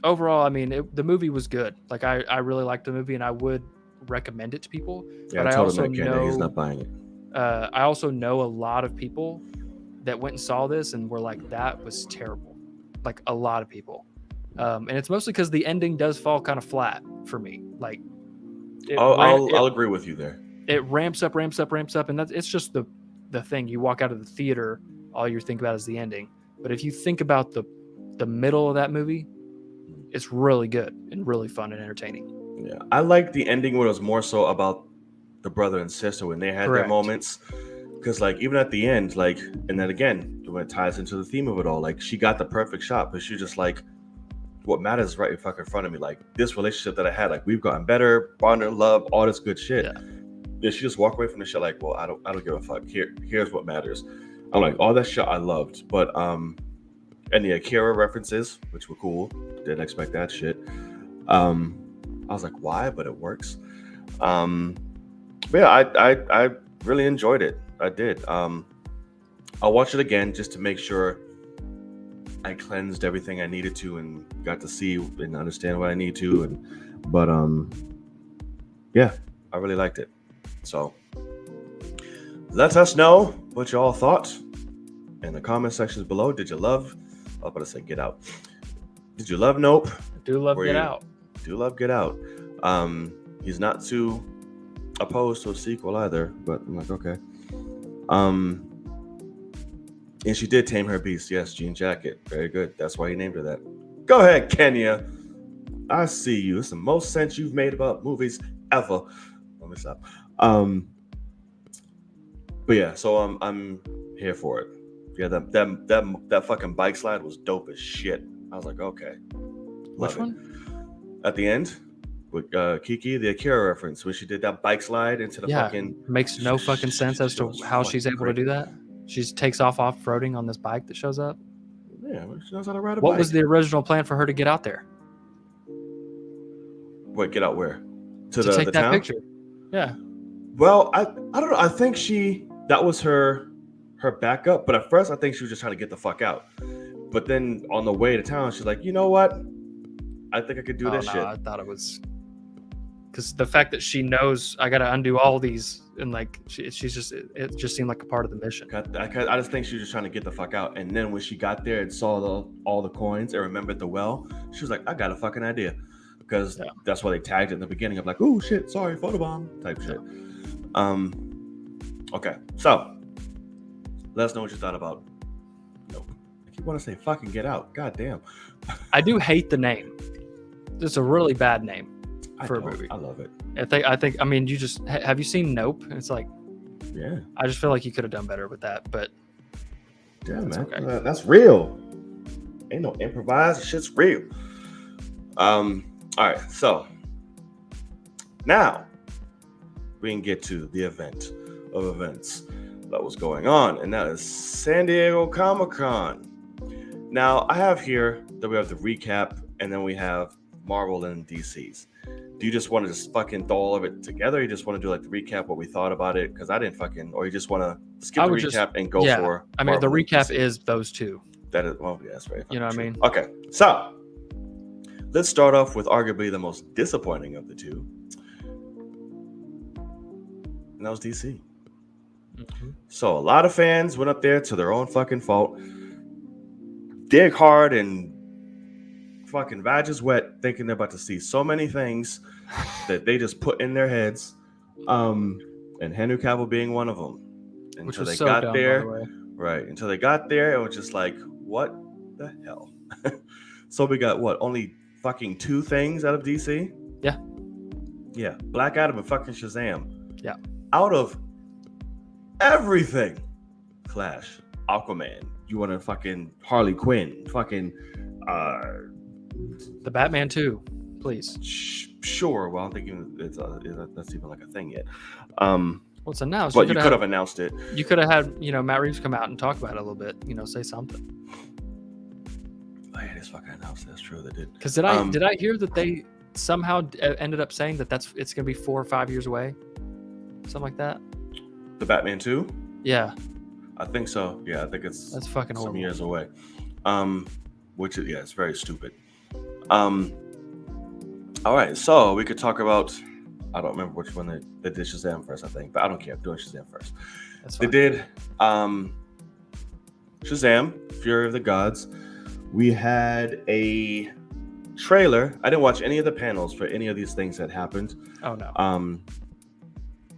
[SPEAKER 2] overall, I mean, the movie was good. Like, I really liked the movie, and I would recommend it to people.
[SPEAKER 1] Yeah,
[SPEAKER 2] but I also know
[SPEAKER 1] he's not buying it.
[SPEAKER 2] I also know a lot of people that went and saw this and were like, that was terrible. Like a lot of people. And it's mostly because the ending does fall kind of flat for me. Like,
[SPEAKER 1] I'll agree with you there.
[SPEAKER 2] It ramps up, and it's just the thing. You walk out of the theater, all you're thinking about is the ending. But if you think about the middle of that movie, it's really good and really fun and entertaining.
[SPEAKER 1] Yeah, I like the ending where it was more so about the brother and sister when they had their moments. Because like even at the end, like, and then again, when it ties into the theme of it all, like she got the perfect shot, but she just like, what matters is right in fucking front of me. Like this relationship that I had, like we've gotten better, bonded, love, all this good shit. Yeah, she just walked away from the shit like, well, I don't give a fuck. Here's what matters. I'm like, all that shit I loved, but and the Akira references, which were cool. Didn't expect that shit. I was like, why? But it works. But yeah, I really enjoyed it. I did. I'll watch it again just to make sure I cleansed everything I needed to and got to see and understand what I need to. But yeah, I really liked it. So let us know what y'all thought in the comment sections below. Did you love? I was about to say Get Out. Did you love Nope?
[SPEAKER 2] I do love Get Out.
[SPEAKER 1] Do love Get Out. He's not too opposed to a sequel either, but I'm like, okay. And she did tame her beast. Yes, Jean Jacket. Very good. That's why he named her that. Go ahead, Kenya. I see you. It's the most sense you've made about movies ever. Let me stop. But yeah, so I'm here for it. Yeah, that fucking bike slide was dope as shit. I was like, okay.
[SPEAKER 2] Which one?
[SPEAKER 1] At the end, with Kiki, the Akira reference, when she did that bike slide into the fucking...
[SPEAKER 2] Makes no fucking sense as to how she's able to do that. She takes off-roading on this bike that shows up.
[SPEAKER 1] Yeah, she knows how to ride a bike.
[SPEAKER 2] What was the original plan for her to get out there?
[SPEAKER 1] Wait, get out where?
[SPEAKER 2] To take that town? Picture. Yeah.
[SPEAKER 1] Well, I don't know. I think that was her backup, but at first I think she was just trying to get the fuck out. But then on the way to town, she's like, you know what? I think I could do this shit.
[SPEAKER 2] I thought it was because the fact that she knows I got to undo all these and like it just seemed like a part of the mission.
[SPEAKER 1] I just think she was just trying to get the fuck out. And then when she got there and saw all the coins and remembered the well, she was like, I got a fucking idea. Because that's why they tagged it in the beginning of like, oh shit, sorry, photobomb type shit. Okay, so let us know what you thought about Nope. I keep want to say fucking Get Out. God damn.
[SPEAKER 2] I do hate the name. It's a really bad name for a movie.
[SPEAKER 1] I love it.
[SPEAKER 2] I mean, you just have you seen Nope? It's like,
[SPEAKER 1] yeah. I
[SPEAKER 2] just feel like you could have done better with that, but
[SPEAKER 1] yeah, man, okay. That's real. Ain't no improvised. Shit's real. All right, so now we can get to the event of events that was going on, and that is San Diego Comic-Con. Now, I have here that we have the recap, and then we have Marvel and DC's. Do you just want to just fucking throw all of it together? Or you just want to do like the recap, what we thought about it? Because I didn't fucking, or you just want to skip the recap and go for
[SPEAKER 2] I mean, Marvel the recap is those two.
[SPEAKER 1] That is, well, yeah, that's right.
[SPEAKER 2] You know what I mean?
[SPEAKER 1] Okay, so let's start off with arguably the most disappointing of the two. And that was DC. Mm-hmm. So a lot of fans went up there to their own fucking fault. Dig hard and fucking badges wet, thinking they're about to see so many things that they just put in their heads. And Henry Cavill being one of them. Until they got there. Right. Until they got there, it was just like, what the hell? So we got only fucking 2 things out of DC? Yeah. Black Adam and fucking Shazam.
[SPEAKER 2] Yeah.
[SPEAKER 1] Out of everything. Flash, Aquaman, you want to fucking Harley Quinn, fucking
[SPEAKER 2] the Batman 2, please.
[SPEAKER 1] Sure. Well, I don't think that's even like a thing yet.
[SPEAKER 2] Well, it's announced.
[SPEAKER 1] But you could have announced it.
[SPEAKER 2] You could have had, Matt Reeves come out and talk about it a little bit. Say something.
[SPEAKER 1] Oh, yeah, it is fucking announced. That's true. They did.
[SPEAKER 2] Because did I hear that they somehow ended up saying that it's going to be 4 or 5 years away, something like that?
[SPEAKER 1] The Batman 2?
[SPEAKER 2] Yeah.
[SPEAKER 1] I think so. Yeah, I think that's
[SPEAKER 2] fucking
[SPEAKER 1] some
[SPEAKER 2] horrible.
[SPEAKER 1] Years away. Which is, it's very stupid. All right, so we could talk about I don't remember which one they did Shazam first, I think, but I don't care. I'm doing Shazam first.
[SPEAKER 2] That's
[SPEAKER 1] fine. They did Shazam, Fury of the Gods. We had a trailer. I didn't watch any of the panels for any of these things that happened.
[SPEAKER 2] Oh no.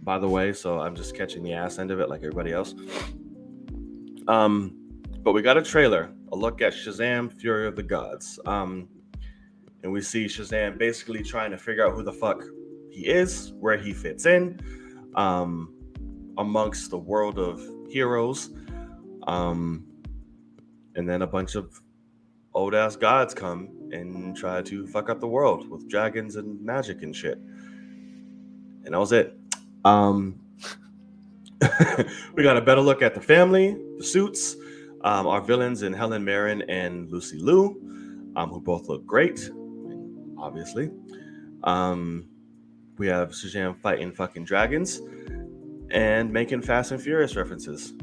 [SPEAKER 1] By the way, so I'm just catching the ass end of it like everybody else. But we got a trailer, a look at Shazam, Fury of the Gods. And we see Shazam basically trying to figure out who the fuck he is, where he fits in, amongst the world of heroes. And then a bunch of old ass gods come and try to fuck up the world with dragons and magic and shit. And that was it. We got a better look at the family, the suits, our villains in Helen Mirren and Lucy Liu, who both look great, obviously. We have Shazam fighting fucking dragons and making Fast and Furious references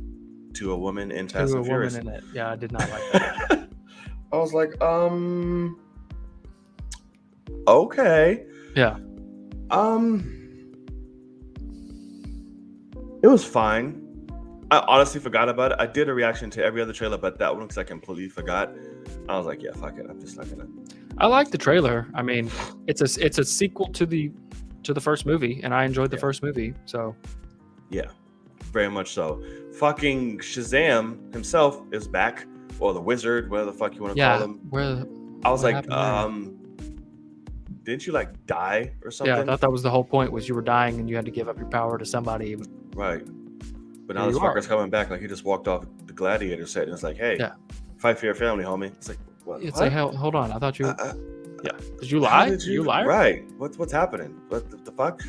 [SPEAKER 1] to a woman in Fast and Furious.
[SPEAKER 2] Woman in it. Yeah, I did not like that.
[SPEAKER 1] I was like, okay.
[SPEAKER 2] Yeah.
[SPEAKER 1] It was fine. I honestly forgot about it. I did a reaction to every other trailer, but that one because I completely forgot. I was like, yeah, fuck it. I'm just not gonna.
[SPEAKER 2] I like the trailer. I mean, it's a sequel to the first movie, and I enjoyed the first movie. So,
[SPEAKER 1] yeah, very much so. Fucking Shazam himself is back, or the Wizard, whatever the fuck you want to call him. I was like, didn't you like die or something?
[SPEAKER 2] Yeah, I thought that was the whole point. Was you were dying and you had to give up your power to somebody.
[SPEAKER 1] Right. But now this fucker's coming back like he just walked off the Gladiator set and it's like, hey, fight for your family, homie. It's like, what?
[SPEAKER 2] It's like, hold on. I thought you. Yeah. Did you lie? Did you lie?
[SPEAKER 1] Right. What's happening? What the fuck?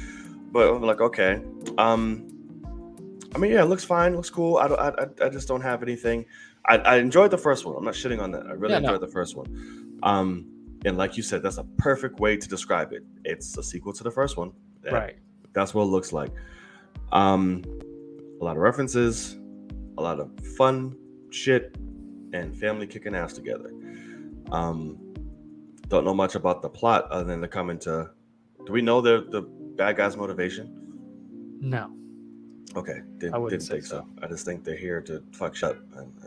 [SPEAKER 1] But I'm like, okay. I mean, yeah, it looks fine. Looks cool. I just don't have anything. I enjoyed the first one. I'm not shitting on that. I really enjoyed the first one. And like you said, that's a perfect way to describe it. It's a sequel to the first one.
[SPEAKER 2] Right.
[SPEAKER 1] That's what it looks like. A lot of references, a lot of fun shit, and family kicking ass together. Don't know much about the plot other than they're coming to. Do we know the bad guy's motivation?
[SPEAKER 2] No.
[SPEAKER 1] Okay, didn't think so. I just think they're here to fuck shit.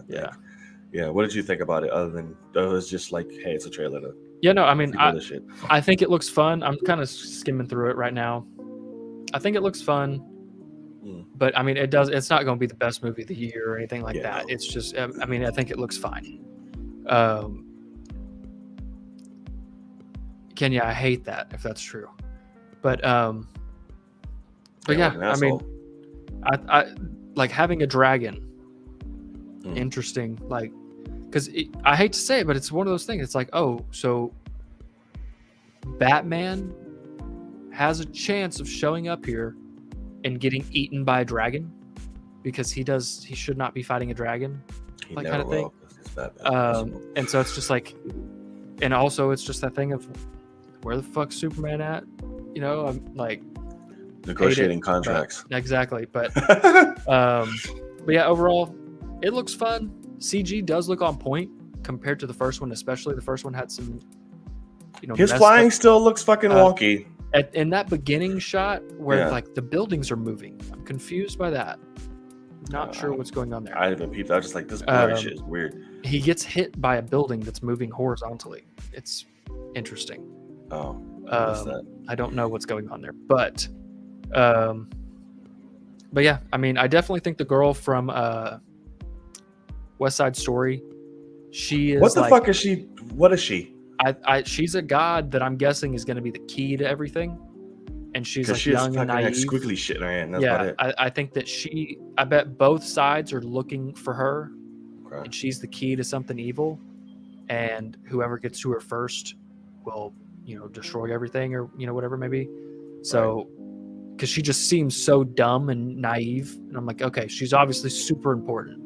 [SPEAKER 1] Yeah. What did you think about it? Other than it was just like, hey, it's a trailer to.
[SPEAKER 2] Yeah, no, I mean, I think it looks fun. I'm kind of skimming through it right now. I think it looks fun. But I mean, it's not going to be the best movie of the year or anything like that. It's just, I mean, I think it looks fine. Kenya, I hate that if that's true. But yeah, I mean, I like having a dragon. Interesting, like, because I hate to say it, but it's one of those things. It's like, oh, so Batman has a chance of showing up here and getting eaten by a dragon because he should not be fighting a dragon, like kind of thing. And so it's just like, and also it's just that thing of where the fuck's Superman at? You know, I'm like
[SPEAKER 1] negotiating contracts.
[SPEAKER 2] Exactly. But yeah, overall it looks fun. CG does look on point compared to the first one, especially the first one had some, you know,
[SPEAKER 1] his flying still looks fucking wonky.
[SPEAKER 2] In that beginning shot where like the buildings are moving, I'm confused by that. Not sure what's going on there.
[SPEAKER 1] I didn't peep. I was just like, this blurry shit is weird.
[SPEAKER 2] He gets hit by a building that's moving horizontally. It's interesting.
[SPEAKER 1] Oh,
[SPEAKER 2] I don't know what's going on there, but yeah, I mean, I definitely think the girl from West Side Story, she is.
[SPEAKER 1] What the fuck is she? What is she?
[SPEAKER 2] She's a god that I'm guessing is going to be the key to everything, and she's like young and naive.
[SPEAKER 1] Squiggly shit in her hand. That's about it.
[SPEAKER 2] I think that I bet both sides are looking for her, and she's the key to something evil, and whoever gets to her first will, you know, destroy everything, or, you know, whatever maybe. So, because she just seems so dumb and naive, and I'm like, okay, she's obviously super important.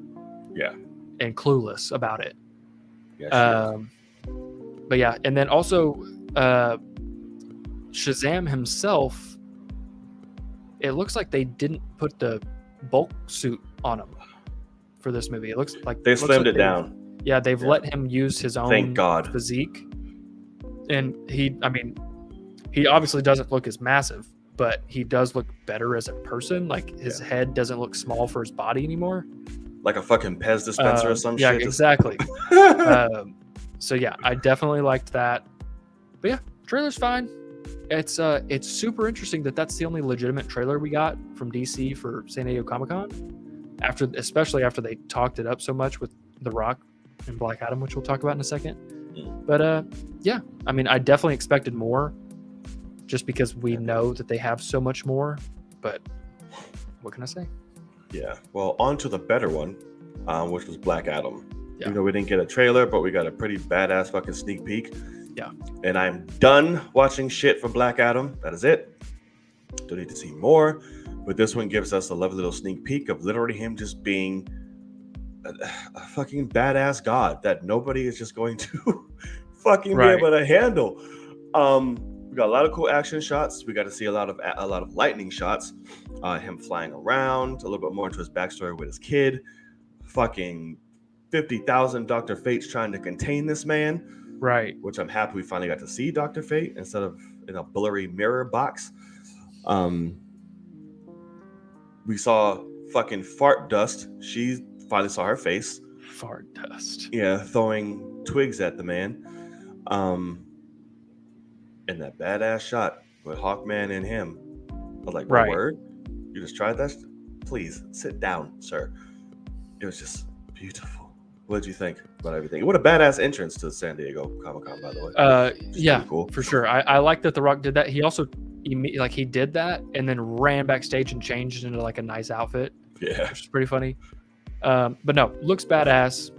[SPEAKER 1] Yeah.
[SPEAKER 2] And clueless about it.
[SPEAKER 1] Yeah.
[SPEAKER 2] But yeah, and then also Shazam himself, it looks like they didn't put the bulk suit on him for this movie. It looks like
[SPEAKER 1] they slimmed it down.
[SPEAKER 2] Yeah, they've let him use his own
[SPEAKER 1] Thank God.
[SPEAKER 2] Physique. And he obviously doesn't look as massive, but he does look better as a person. Like his head doesn't look small for his body anymore.
[SPEAKER 1] Like a fucking Pez dispenser or some shit.
[SPEAKER 2] Yeah, exactly. So yeah, I definitely liked that. But yeah, trailer's fine. It's super interesting that that's the only legitimate trailer we got from DC for San Diego Comic-Con. Especially after they talked it up so much with The Rock and Black Adam, which we'll talk about in a second. But yeah, I mean, I definitely expected more, just because we know that they have so much more. But what can I say?
[SPEAKER 1] Yeah. Well, on to the better one, which was Black Adam.
[SPEAKER 2] Yeah.
[SPEAKER 1] You know, we didn't get a trailer, but we got a pretty badass fucking sneak peek.
[SPEAKER 2] Yeah.
[SPEAKER 1] And I'm done watching shit for Black Adam. That is it. Don't need to see more. But this one gives us a lovely little sneak peek of literally him just being a fucking badass god that nobody is just going to fucking be able to handle. We got a lot of cool action shots. We got to see a lot of lightning shots. Him flying around, a little bit more into his backstory with his kid. Fucking 50,000 Dr. Fates trying to contain this man.
[SPEAKER 2] Right.
[SPEAKER 1] Which I'm happy we finally got to see Dr. Fate instead of in a blurry mirror box. We saw fucking Fart Dust. She finally saw her face.
[SPEAKER 2] Fart Dust.
[SPEAKER 1] Yeah, throwing twigs at the man. And that badass shot with Hawkman and him. I was like,
[SPEAKER 2] right.
[SPEAKER 1] Word? You just tried that? Please, sit down, sir. It was just beautiful. What did you think about everything? What a badass entrance to San Diego Comic-Con, by the way.
[SPEAKER 2] Yeah,
[SPEAKER 1] cool.
[SPEAKER 2] For sure. I like that The Rock did that. He also, he did that and then ran backstage and changed into like a nice outfit.
[SPEAKER 1] Yeah.
[SPEAKER 2] Which is pretty funny. But no, looks badass.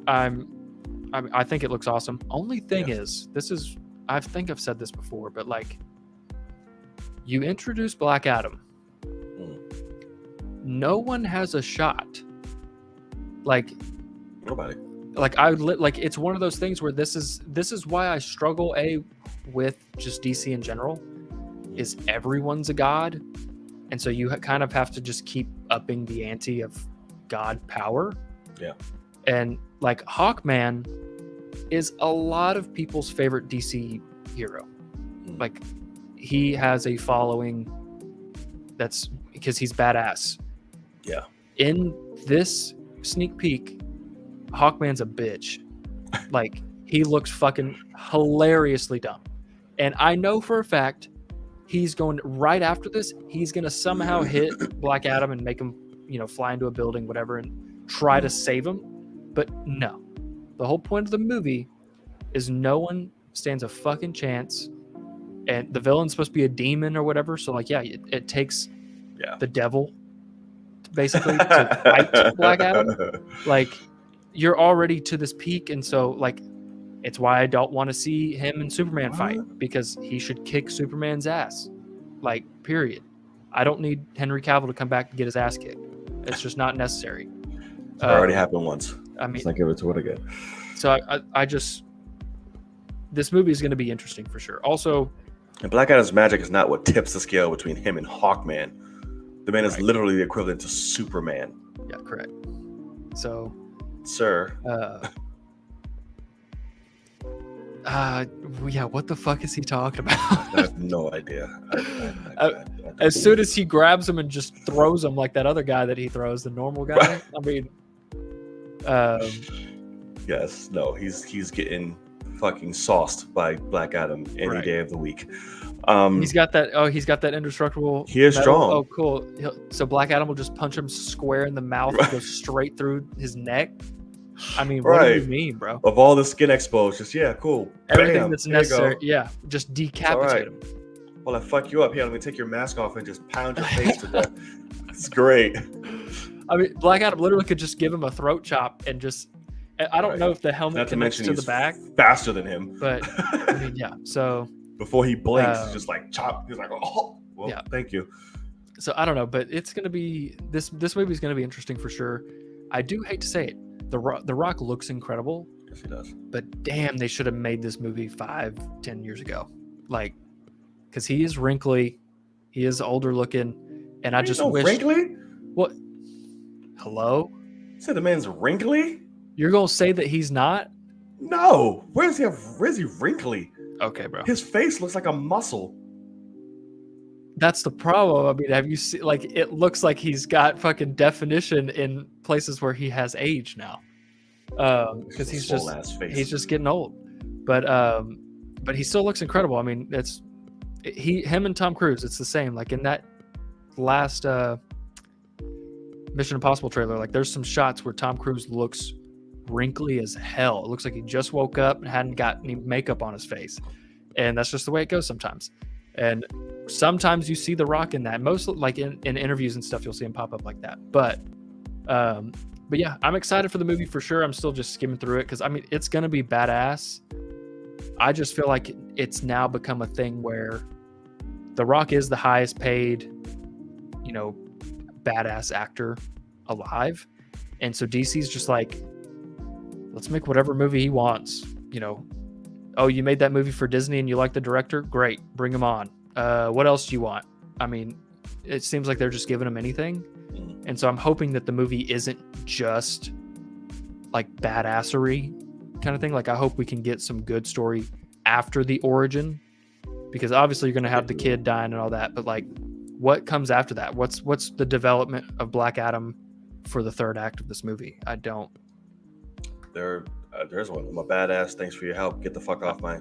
[SPEAKER 2] I think it looks awesome. Only thing is, I think I've said this before, but like, you introduce Black Adam. No one has a shot. Like,
[SPEAKER 1] nobody.
[SPEAKER 2] Like it's one of those things where this is why I struggle with just DC in general, is everyone's a god, and so you kind of have to just keep upping the ante of god power.
[SPEAKER 1] Yeah. And
[SPEAKER 2] like Hawkman is a lot of people's favorite DC hero. Like, he has a following that's because he's badass.
[SPEAKER 1] Yeah.
[SPEAKER 2] In this sneak peek, Hawkman's a bitch. Like, he looks fucking hilariously dumb. And I know for a fact he's going right after this, he's going to somehow hit Black Adam and make him, fly into a building, whatever, and try to save him. But no. The whole point of the movie is no one stands a fucking chance. And the villain's supposed to be a demon or whatever. So, like, yeah, it takes the devil, basically, to fight Black Adam. Like, you're already to this peak. And so, like, it's why I don't want to see him and Superman fight, because he should kick Superman's ass. Like, period. I don't need Henry Cavill to come back and get his ass kicked. It's just not necessary.
[SPEAKER 1] It already happened once.
[SPEAKER 2] I mean,
[SPEAKER 1] let's not give it to it again.
[SPEAKER 2] So I just, this movie is going to be interesting for sure. Also,
[SPEAKER 1] and Black Adam's magic is not what tips the scale between him and Hawkman. The man is literally the equivalent to Superman.
[SPEAKER 2] Yeah, correct. So,
[SPEAKER 1] sir.
[SPEAKER 2] Yeah, what the fuck is he talking about?
[SPEAKER 1] I have no idea.
[SPEAKER 2] As soon as he grabs him and just throws him like that other guy that he throws, the normal guy. I mean,
[SPEAKER 1] yes, no, he's getting fucking sauced by Black Adam any day of the week.
[SPEAKER 2] He's got that indestructible.
[SPEAKER 1] He is strong.
[SPEAKER 2] Oh, cool. So Black Adam will just punch him square in the mouth and go straight through his neck. I mean, what do you mean, bro?
[SPEAKER 1] Of all the skin exposed, just cool.
[SPEAKER 2] Everything
[SPEAKER 1] Bam,
[SPEAKER 2] that's necessary. Yeah, just decapitate him.
[SPEAKER 1] Well, I fuck you up. Here, let me take your mask off and just pound your face to death. It's great.
[SPEAKER 2] I mean, Black Adam literally could just give him a throat chop and just. I don't know if the helmet connects to the back.
[SPEAKER 1] Faster than him.
[SPEAKER 2] But I mean, yeah. So
[SPEAKER 1] before he blinks, he's just like chop. He's like, oh, well, thank you.
[SPEAKER 2] So I don't know, but it's gonna be this movie is gonna be interesting for sure. I do hate to say it. The Rock looks incredible.
[SPEAKER 1] Yes, he does.
[SPEAKER 2] But damn, they should have made this movie 5-10 years ago. Like, because he is wrinkly, he is older looking, and I just wish.
[SPEAKER 1] Wrinkly?
[SPEAKER 2] What? Hello?
[SPEAKER 1] You said the man's wrinkly?
[SPEAKER 2] You're gonna say that he's not?
[SPEAKER 1] No. Where's he wrinkly?
[SPEAKER 2] Okay, bro.
[SPEAKER 1] His face looks like a muscle.
[SPEAKER 2] That's the problem. I mean, have you seen, like, it looks like he's got fucking definition in places where he has age now. Because he's just getting old. But he still looks incredible. I mean, him and Tom Cruise, it's the same. Like in that last Mission Impossible trailer, like there's some shots where Tom Cruise looks wrinkly as hell. It looks like he just woke up and hadn't got any makeup on his face. And that's just the way it goes sometimes. And sometimes you see The Rock in that. Most like in interviews and stuff, you'll see him pop up like that. But yeah, I'm excited for the movie for sure. I'm still just skimming through it because I mean it's gonna be badass. I just feel like it's now become a thing where The Rock is the highest paid, badass actor alive. And so DC's just like, let's make whatever movie he wants. Oh, you made that movie for Disney and you like the director? Great, bring him on. What else do you want? I mean, it seems like they're just giving him anything. And so I'm hoping that the movie isn't just like badassery kind of thing. Like I hope we can get some good story after the origin, because obviously you're going to have the kid dying and all that, but like what comes after that? What's the development of Black Adam for the third act of this movie? I don't.
[SPEAKER 1] There's one. I'm a badass. Thanks for your help. Get the fuck off my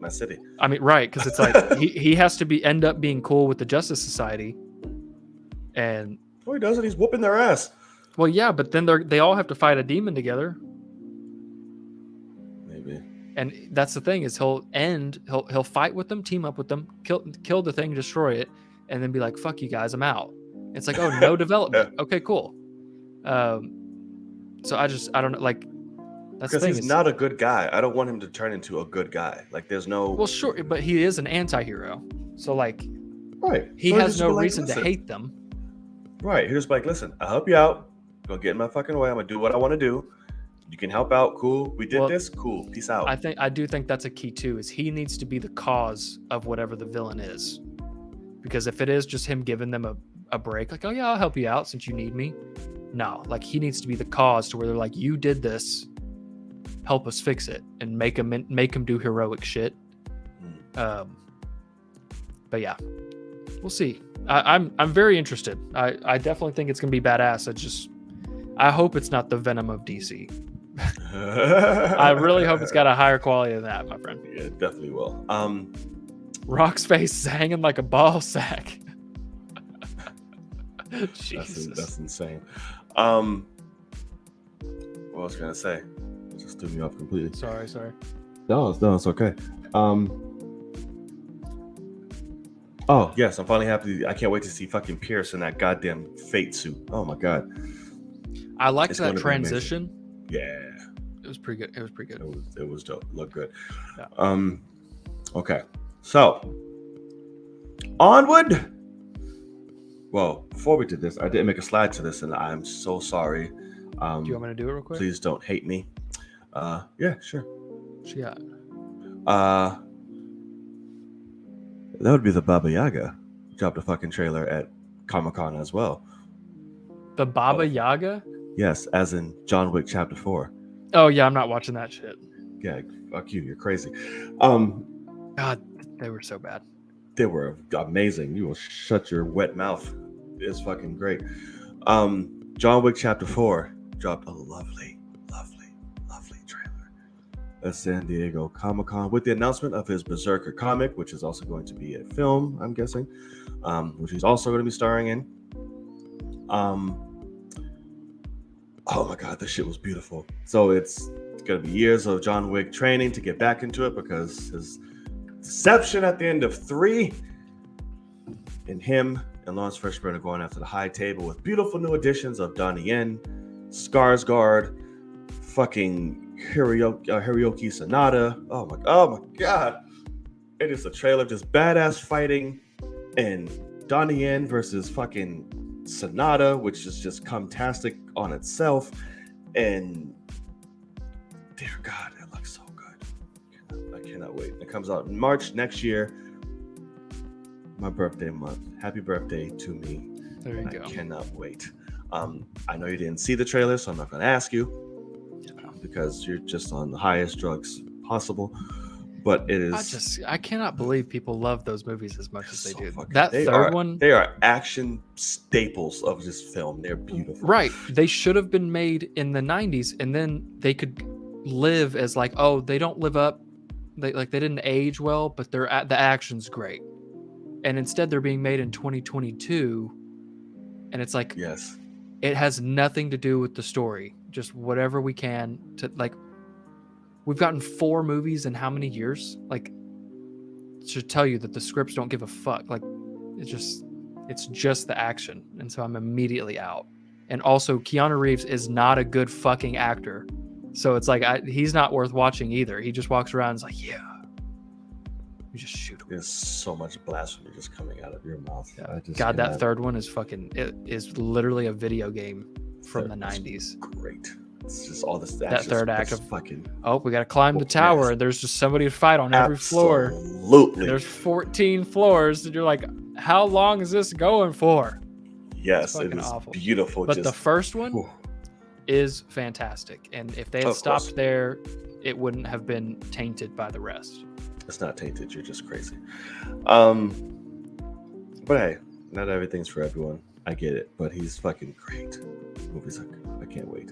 [SPEAKER 1] city.
[SPEAKER 2] I mean, right. Cause it's like, he has to end up being cool with the Justice Society. And
[SPEAKER 1] he doesn't. He's whooping their ass.
[SPEAKER 2] Well, yeah, but then they all have to fight a demon together.
[SPEAKER 1] Maybe.
[SPEAKER 2] And that's the thing is he'll fight with them, team up with them, kill the thing, destroy it, and then be like, "Fuck you guys, I'm out." It's like, oh, no development. Okay, cool. So I don't know, like that's
[SPEAKER 1] because he's not a good guy. I don't want him to turn into a good guy. Like there's no.
[SPEAKER 2] Well, sure, but he is an anti-hero, so like,
[SPEAKER 1] right?
[SPEAKER 2] He has no reason to hate them.
[SPEAKER 1] Right. He was like, listen, I'll help you out. Don't get in my fucking way. I'm going to do what I want to do. You can help out. Cool. We did this. Cool. Peace out.
[SPEAKER 2] I do think that's a key too, is he needs to be the cause of whatever the villain is. Because if it is just him giving them a break, like, oh yeah, I'll help you out since you need me. No, like he needs to be the cause to where they're like, you did this, help us fix it and make him do heroic shit. But yeah, we'll see. I'm very interested. I definitely think it's gonna be badass. I hope it's not the Venom of DC. I really hope it's got a higher quality than that, my friend.
[SPEAKER 1] Yeah, it definitely will.
[SPEAKER 2] Rock's face is hanging like a ball sack. Jesus.
[SPEAKER 1] That's insane. What was I gonna say? It just threw me off completely.
[SPEAKER 2] Sorry.
[SPEAKER 1] No, it's okay. Oh, yes, I'm finally happy. I can't wait to see fucking Pierce in that goddamn Fate suit. Oh, my God.
[SPEAKER 2] I liked that transition.
[SPEAKER 1] Yeah.
[SPEAKER 2] It was pretty good.
[SPEAKER 1] It was dope. Looked good.
[SPEAKER 2] Yeah.
[SPEAKER 1] Okay. So, onward. Well, before we did this, I didn't make a slide to this, and I'm so sorry.
[SPEAKER 2] Do you want me to do it real quick?
[SPEAKER 1] Please don't hate me. Yeah, sure.
[SPEAKER 2] What you got?
[SPEAKER 1] That would be the Baba Yaga. Dropped a fucking trailer at Comic-Con as well.
[SPEAKER 2] The Baba Yaga?
[SPEAKER 1] Yes, as in John Wick Chapter 4.
[SPEAKER 2] Oh yeah, I'm not watching that shit.
[SPEAKER 1] Yeah, fuck you. You're crazy.
[SPEAKER 2] God, they were so bad.
[SPEAKER 1] They were amazing. You will shut your wet mouth. It's fucking great. John Wick Chapter 4 dropped a lovely trailer at San Diego Comic-Con with the announcement of his Berserker comic, which is also going to be a film, I'm guessing, which he's also going to be starring in. Oh my God, this shit was beautiful. So it's going to be years of John Wick training to get back into it because his deception at the end of 3 and him and Lawrence Fishburne are going after the high table with beautiful new additions of Donnie Yen, Skarsgård, fucking Hiroyuki Sanada. Oh my God. It is a trailer of just badass fighting and Donnie Yen versus fucking Sanada, which is just cumtastic on itself. And dear God, it looks so good. I cannot wait. It comes out in March next year. My birthday month. Happy birthday to me.
[SPEAKER 2] There you go.
[SPEAKER 1] I cannot wait. I know you didn't see the trailer, so I'm not going to ask you because you're just on the highest drugs possible. but it is.
[SPEAKER 2] I cannot believe people love those movies as much as they do.
[SPEAKER 1] Fucking,
[SPEAKER 2] That third one,
[SPEAKER 1] they are action staples of this film. They're beautiful.
[SPEAKER 2] Right. They should have been made in the 90s, and then they could live as like, oh, they don't live up, they didn't age well, but the action's great. And instead they're being made in 2022, and it's like,
[SPEAKER 1] yes,
[SPEAKER 2] it has nothing to do with the story. Just whatever we can to like. We've gotten 4 movies in how many years? Like, it should tell you that the scripts don't give a fuck. Like, it's just the action, and so I'm immediately out. And also, Keanu Reeves is not a good fucking actor, so it's like he's not worth watching either. He just walks around and is like, yeah, you just shoot him.
[SPEAKER 1] There's so much blasphemy just coming out of your mouth.
[SPEAKER 2] Yeah. God, that third one is fucking. It is literally a video game from the 90s.
[SPEAKER 1] Great. It's just all this.
[SPEAKER 2] That third act of
[SPEAKER 1] fucking.
[SPEAKER 2] Oh, we got to climb the tower, and there's just somebody to fight on every floor.
[SPEAKER 1] Absolutely.
[SPEAKER 2] There's 14 floors, and you're like, how long is this going for?
[SPEAKER 1] Yes, it is awful. Beautiful.
[SPEAKER 2] But the first one is fantastic, and if they had stopped there, it wouldn't have been tainted by the rest.
[SPEAKER 1] It's not tainted. You're just crazy. But hey, not everything's for everyone. I get it, but he's fucking great. Movies, I can't wait.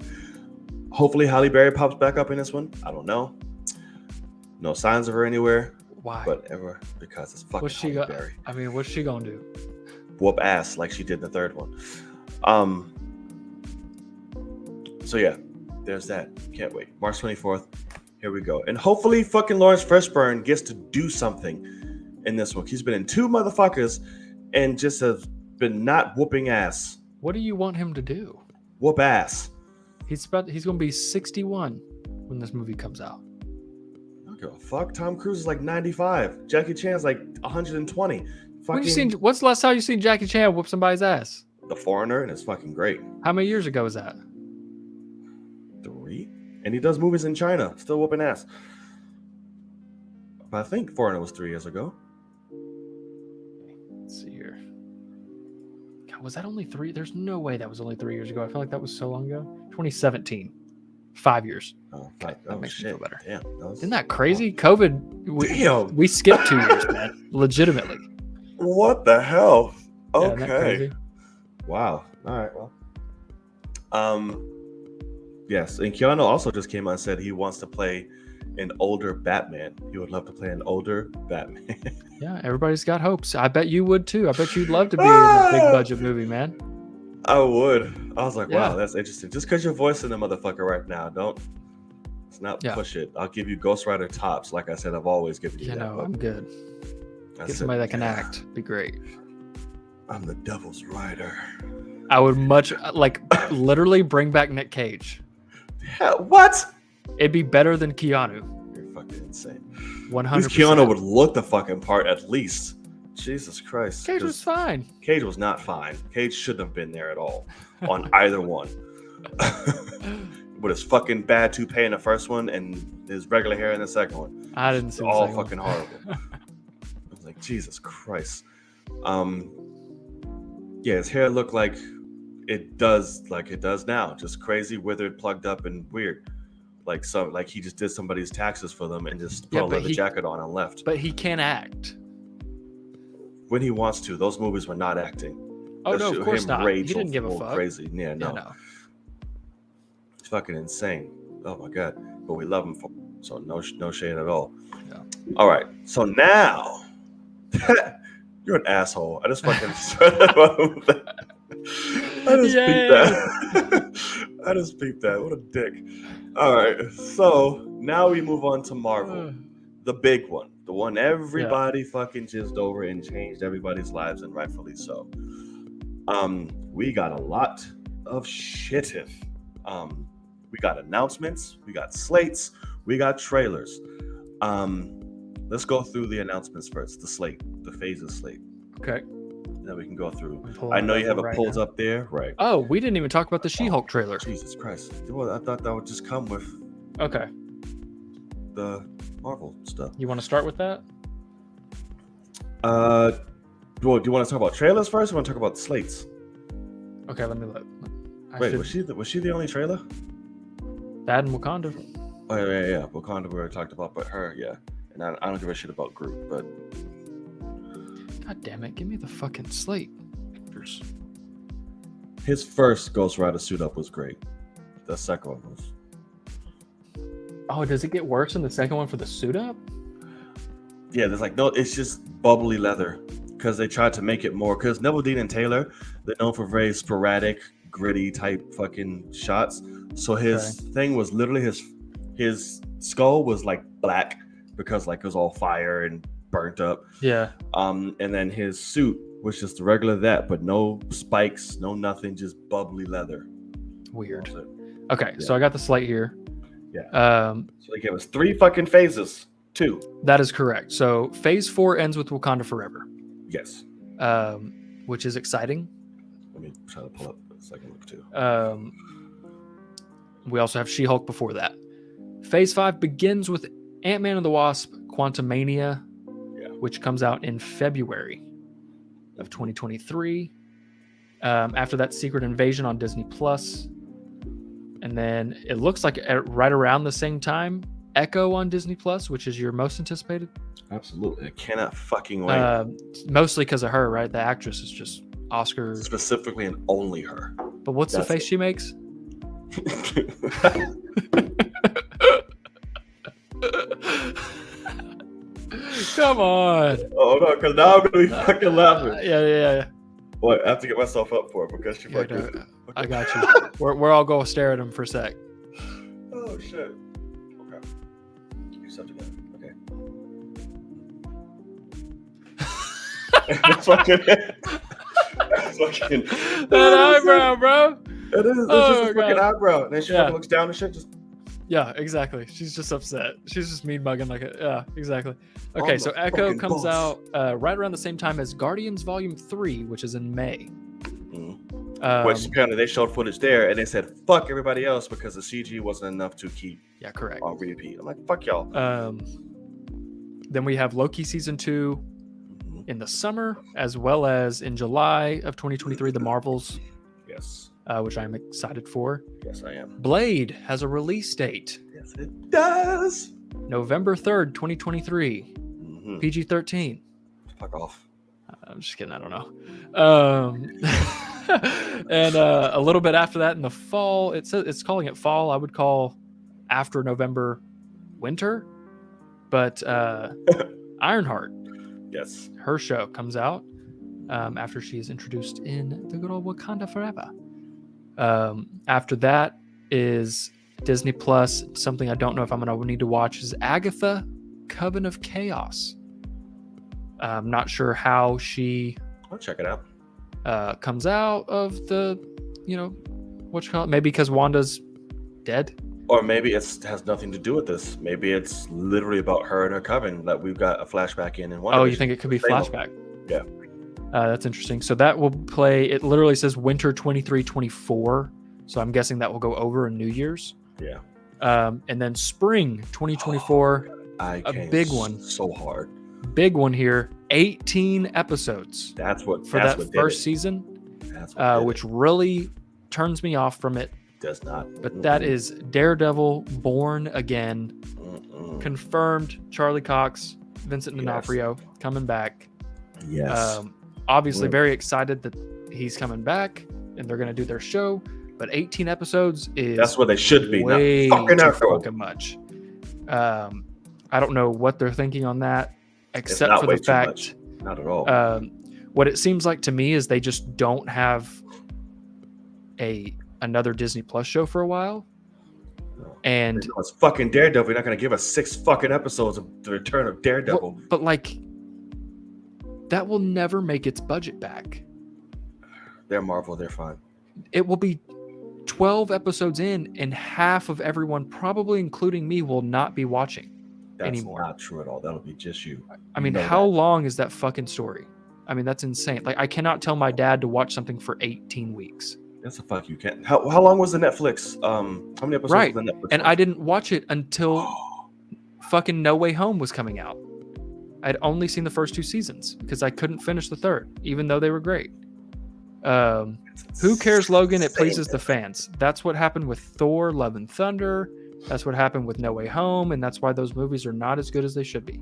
[SPEAKER 1] Hopefully Halle Berry pops back up in this one. I don't know. No signs of her anywhere.
[SPEAKER 2] Why?
[SPEAKER 1] Whatever. Because it's fucking Halle Berry.
[SPEAKER 2] I mean, what's she gonna do?
[SPEAKER 1] Whoop ass like she did in the third one. So yeah, there's that. Can't wait. March 24th. Here we go. And hopefully fucking Lawrence Fishburne gets to do something in this one. He's been in 2 motherfuckers and just has been not whooping ass.
[SPEAKER 2] What do you want him to do?
[SPEAKER 1] Whoop ass.
[SPEAKER 2] He's going to be 61 when this movie comes out.
[SPEAKER 1] I don't give a fuck. Tom Cruise is like 95. Jackie Chan's like 120.
[SPEAKER 2] What's the last time you seen Jackie Chan whoop somebody's ass?
[SPEAKER 1] The Foreigner, and it's fucking great.
[SPEAKER 2] How many years ago was that?
[SPEAKER 1] 3. And he does movies in China, still whooping ass. But I think Foreigner was 3 years ago.
[SPEAKER 2] Let's see here. God, was that only 3? There's no way that was only 3 years ago. I feel like that was so long ago. 2017. 5 years. Okay, that makes me feel better.
[SPEAKER 1] Damn,
[SPEAKER 2] isn't that crazy? COVID. We skipped 2 years, man. Legitimately.
[SPEAKER 1] What the hell?
[SPEAKER 2] Yeah,
[SPEAKER 1] Okay. Wow. All right. Well. Yes, and Keanu also just came out and said he wants to play an older Batman. He would love to play an older Batman.
[SPEAKER 2] Yeah, everybody's got hopes. I bet you would too. I bet you'd love to be in a big budget movie, man.
[SPEAKER 1] I would. I was like, wow, that's interesting. Just because you're voicing the motherfucker right now, let's not push it. I'll give you Ghost Rider tops. Like I said, I've always given you that.
[SPEAKER 2] I'm good. Get somebody that can act. Be great.
[SPEAKER 1] I'm the devil's rider.
[SPEAKER 2] I would much literally bring back Nick Cage.
[SPEAKER 1] What?
[SPEAKER 2] It'd be better than Keanu.
[SPEAKER 1] You're fucking insane.
[SPEAKER 2] 100%.
[SPEAKER 1] At least Keanu would look the fucking part at least. Jesus Christ.
[SPEAKER 2] Cage was fine.
[SPEAKER 1] Cage was not fine. Cage shouldn't have been there at all on either one. With his fucking bad toupee in the first one and his regular hair in the second one.
[SPEAKER 2] I didn't see
[SPEAKER 1] all fucking horrible. I was like, Jesus Christ. Yeah, his hair looked like it does now. Just crazy, withered, plugged up, and weird. Like he just did somebody's taxes for them and just put a leather jacket on and left.
[SPEAKER 2] But he can act.
[SPEAKER 1] When he wants to. Those movies were not acting.
[SPEAKER 2] Oh, no, of course not. He didn't give a fuck.
[SPEAKER 1] Crazy. Yeah, no. It's fucking insane. Oh, my God. But we love him for it. So no shade at all. Yeah. All right. So now, you're an asshole. I just fucking I just beat that. What a dick. All right. So now we move on to Marvel. The big one. The one everybody fucking jizzed over and changed everybody's lives, and rightfully so. We got a lot of shit. We got announcements, we got slates, we got trailers. Let's go through the announcements first. The slate, the phases slate.
[SPEAKER 2] Okay.
[SPEAKER 1] Then we can go through. I know you have it pulled up there, right?
[SPEAKER 2] Oh, we didn't even talk about the She-Hulk trailer.
[SPEAKER 1] Jesus Christ! Well, I thought that would just come with.
[SPEAKER 2] Okay.
[SPEAKER 1] The Marvel stuff.
[SPEAKER 2] You want to start with that?
[SPEAKER 1] Do you want to talk about trailers first, or want to talk about slates?
[SPEAKER 2] Okay, let me look.
[SPEAKER 1] Was she the only trailer?
[SPEAKER 2] That and Wakanda.
[SPEAKER 1] Oh yeah. Wakanda we already talked about, but her, yeah. And I don't give a shit about Groot, but
[SPEAKER 2] God damn it, give me the fucking slate.
[SPEAKER 1] His first Ghost Rider suit up was great. The second one was.
[SPEAKER 2] Oh, does it get worse in the second one for the suit up?
[SPEAKER 1] Yeah, there's like no, it's just bubbly leather because they tried to make it more. Because Neville Dean and Taylor, they're known for very sporadic, gritty type fucking shots. So his thing was literally his skull was like black because like it was all fire and burnt up.
[SPEAKER 2] Yeah.
[SPEAKER 1] And then his suit was just the regular that, but no spikes, no nothing, just bubbly leather.
[SPEAKER 2] Weird. Okay, so I got the slate here.
[SPEAKER 1] Yeah. So they gave us 3 fucking phases. 2.
[SPEAKER 2] That is correct. So phase 4 ends with Wakanda Forever.
[SPEAKER 1] Yes.
[SPEAKER 2] Which is exciting.
[SPEAKER 1] Let me try to pull up the second look too.
[SPEAKER 2] We also have She-Hulk before that. Phase 5 begins with Ant-Man and the Wasp: Quantumania, which comes out in February of 2023. After that, Secret Invasion on Disney Plus. And then it looks like right around the same time, Echo on Disney Plus, which is your most anticipated.
[SPEAKER 1] Absolutely. I cannot fucking wait.
[SPEAKER 2] Mostly because of her, right? The actress is just Oscar.
[SPEAKER 1] Specifically and only her.
[SPEAKER 2] But what's the face she makes? Come on.
[SPEAKER 1] Oh, no, because now I'm going to be fucking laughing.
[SPEAKER 2] Yeah.
[SPEAKER 1] Boy, I have to get myself up for it because she fucking...
[SPEAKER 2] I got you. We're all going to stare at him for a sec.
[SPEAKER 1] Oh, shit. Okay. You something good. Okay. That's fucking...
[SPEAKER 2] That eyebrow, bro.
[SPEAKER 1] It is. It's just a fucking eyebrow. And then she fucking looks down and shit. Just.
[SPEAKER 2] Yeah, exactly. She's just upset. She's just mean mugging like it. Yeah, exactly. Okay, so Echo comes out right around the same time as Guardians Volume 3, which is in May.
[SPEAKER 1] Which apparently they showed footage there and they said fuck everybody else because the CG wasn't enough to keep.
[SPEAKER 2] Yeah, correct.
[SPEAKER 1] On repeat. I'm like fuck y'all.
[SPEAKER 2] Then we have Loki season 2 in the summer, as well as in July of 2023, The Marvels.
[SPEAKER 1] Yes.
[SPEAKER 2] Which I'm excited for.
[SPEAKER 1] Yes, I am.
[SPEAKER 2] Blade has a release date.
[SPEAKER 1] Yes, it does.
[SPEAKER 2] November 3rd, 2023. PG-13.
[SPEAKER 1] Fuck off.
[SPEAKER 2] I'm just kidding. I don't know. And a little bit after that in the fall, it's calling it fall. I would call after November winter. But Ironheart.
[SPEAKER 1] Yes.
[SPEAKER 2] Her show comes out after she is introduced in the good old Wakanda Forever. After that is Disney Plus. Something I don't know if I'm going to need to watch is Agatha, Coven of Chaos. I'm not sure how she...
[SPEAKER 1] I'll check it out.
[SPEAKER 2] Comes out of the, what you call it? Maybe because Wanda's dead?
[SPEAKER 1] Or maybe it has nothing to do with this. Maybe it's literally about her and her coven that we've got a flashback in.
[SPEAKER 2] Oh, you think it could be flashback?
[SPEAKER 1] Yeah.
[SPEAKER 2] That's interesting. So that will play, it literally says winter 23-24. So I'm guessing that will go over in New Year's.
[SPEAKER 1] Yeah.
[SPEAKER 2] And then spring 2024, a big one.
[SPEAKER 1] So hard. Big one here.
[SPEAKER 2] 18 episodes.
[SPEAKER 1] That's what
[SPEAKER 2] first season.
[SPEAKER 1] That's what
[SPEAKER 2] which really turns me off from it.
[SPEAKER 1] Does not.
[SPEAKER 2] But that is Daredevil Born Again. Confirmed. Charlie Cox, Vincent D'Onofrio coming back.
[SPEAKER 1] Yes.
[SPEAKER 2] Obviously very excited that he's coming back and they're going to do their show. But 18 episodes is
[SPEAKER 1] that's what they should be.
[SPEAKER 2] Way too fucking much. I don't know what they're thinking on that, except for the fact.
[SPEAKER 1] Not at all.
[SPEAKER 2] What it seems like to me is they just don't have another Disney Plus show for a while. And
[SPEAKER 1] it's fucking Daredevil. You're not going to give us 6 fucking episodes of the return of Daredevil.
[SPEAKER 2] Well, but like, that will never make its budget back.
[SPEAKER 1] They're Marvel. They're fine.
[SPEAKER 2] It will be 12 episodes in, and half of everyone, probably including me, will not be watching anymore.
[SPEAKER 1] That's not true at all. That'll be just you.
[SPEAKER 2] I mean, how long is that fucking story? I mean, that's insane. Like, I cannot tell my dad to watch something for 18 weeks.
[SPEAKER 1] That's a fuck you can't. How long was the Netflix? How many episodes was the Netflix?
[SPEAKER 2] And I didn't watch it until fucking No Way Home was coming out. I'd only seen the first 2 seasons because I couldn't finish the third, even though they were great. Who cares, Logan? It pleases the fans. That's what happened with Thor, Love and Thunder, That's what happened with No Way Home, and that's why those movies are not as good as they should be.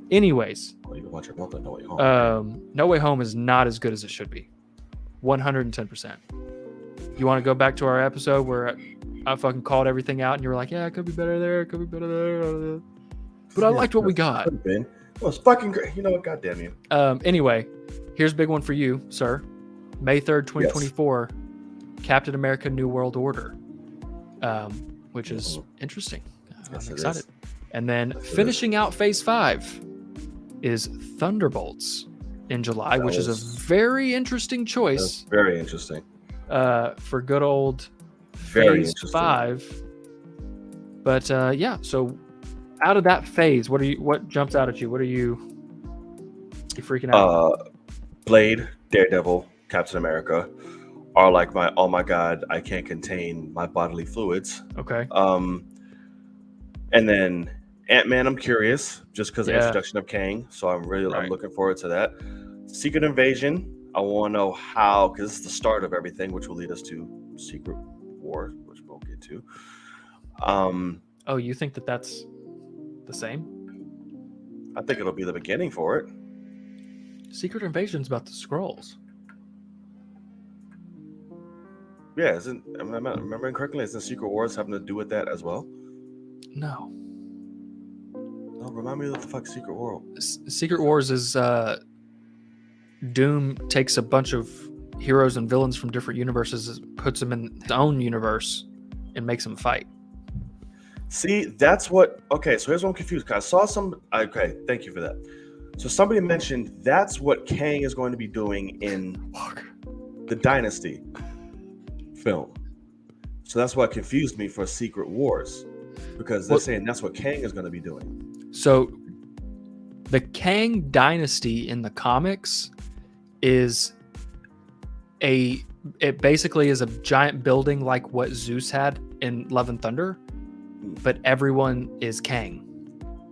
[SPEAKER 2] Anyways,
[SPEAKER 1] well, you can watch it both on No Way Home.
[SPEAKER 2] No Way Home is not as good as it should be. 110%. You want to go back to our episode where I fucking called everything out and you were like, yeah, it could be better there, it could be better there. But I liked what we got.
[SPEAKER 1] It was fucking great. You know what? God damn you.
[SPEAKER 2] Anyway, here's a big one for you, sir. May 3rd, 2024, yes. Captain America New World Order, which is interesting.
[SPEAKER 1] Yes,
[SPEAKER 2] I'm excited. And then finishing out Phase 5 is Thunderbolts in July, which is a very interesting choice.
[SPEAKER 1] Very interesting.
[SPEAKER 2] For good old Phase 5. But yeah, so out of that phase, what jumps out at you? What are you freaking out?
[SPEAKER 1] Blade, Daredevil, Captain America are like my oh my god, I can't contain my bodily fluids.
[SPEAKER 2] Okay.
[SPEAKER 1] And then Ant-Man, I'm curious just because of the introduction of Kang, so I'm looking forward to that. Secret Invasion, I want to know how, because this is the start of everything, which will lead us to Secret War, which we'll get to.
[SPEAKER 2] Oh, you think that's the same?
[SPEAKER 1] I think it'll be the beginning for it.
[SPEAKER 2] Secret Invasion's about the Skrulls.
[SPEAKER 1] Yeah, am I remembering correctly? Isn't Secret Wars having to do with that as well?
[SPEAKER 2] No.
[SPEAKER 1] No, remind me what the fuck Secret War.
[SPEAKER 2] Secret Wars is Doom takes a bunch of heroes and villains from different universes, puts them in his own universe, and makes them fight.
[SPEAKER 1] See, that's what. Okay, so here's what I'm confused. Cause I saw some. Okay, thank you for that. So somebody mentioned that's what Kang is going to be doing in the Dynasty film. So that's what confused me for Secret Wars, because they're saying that's what Kang is going to be doing.
[SPEAKER 2] So the Kang Dynasty in the comics is it basically is a giant building like what Zeus had in Love and Thunder, but everyone is Kang.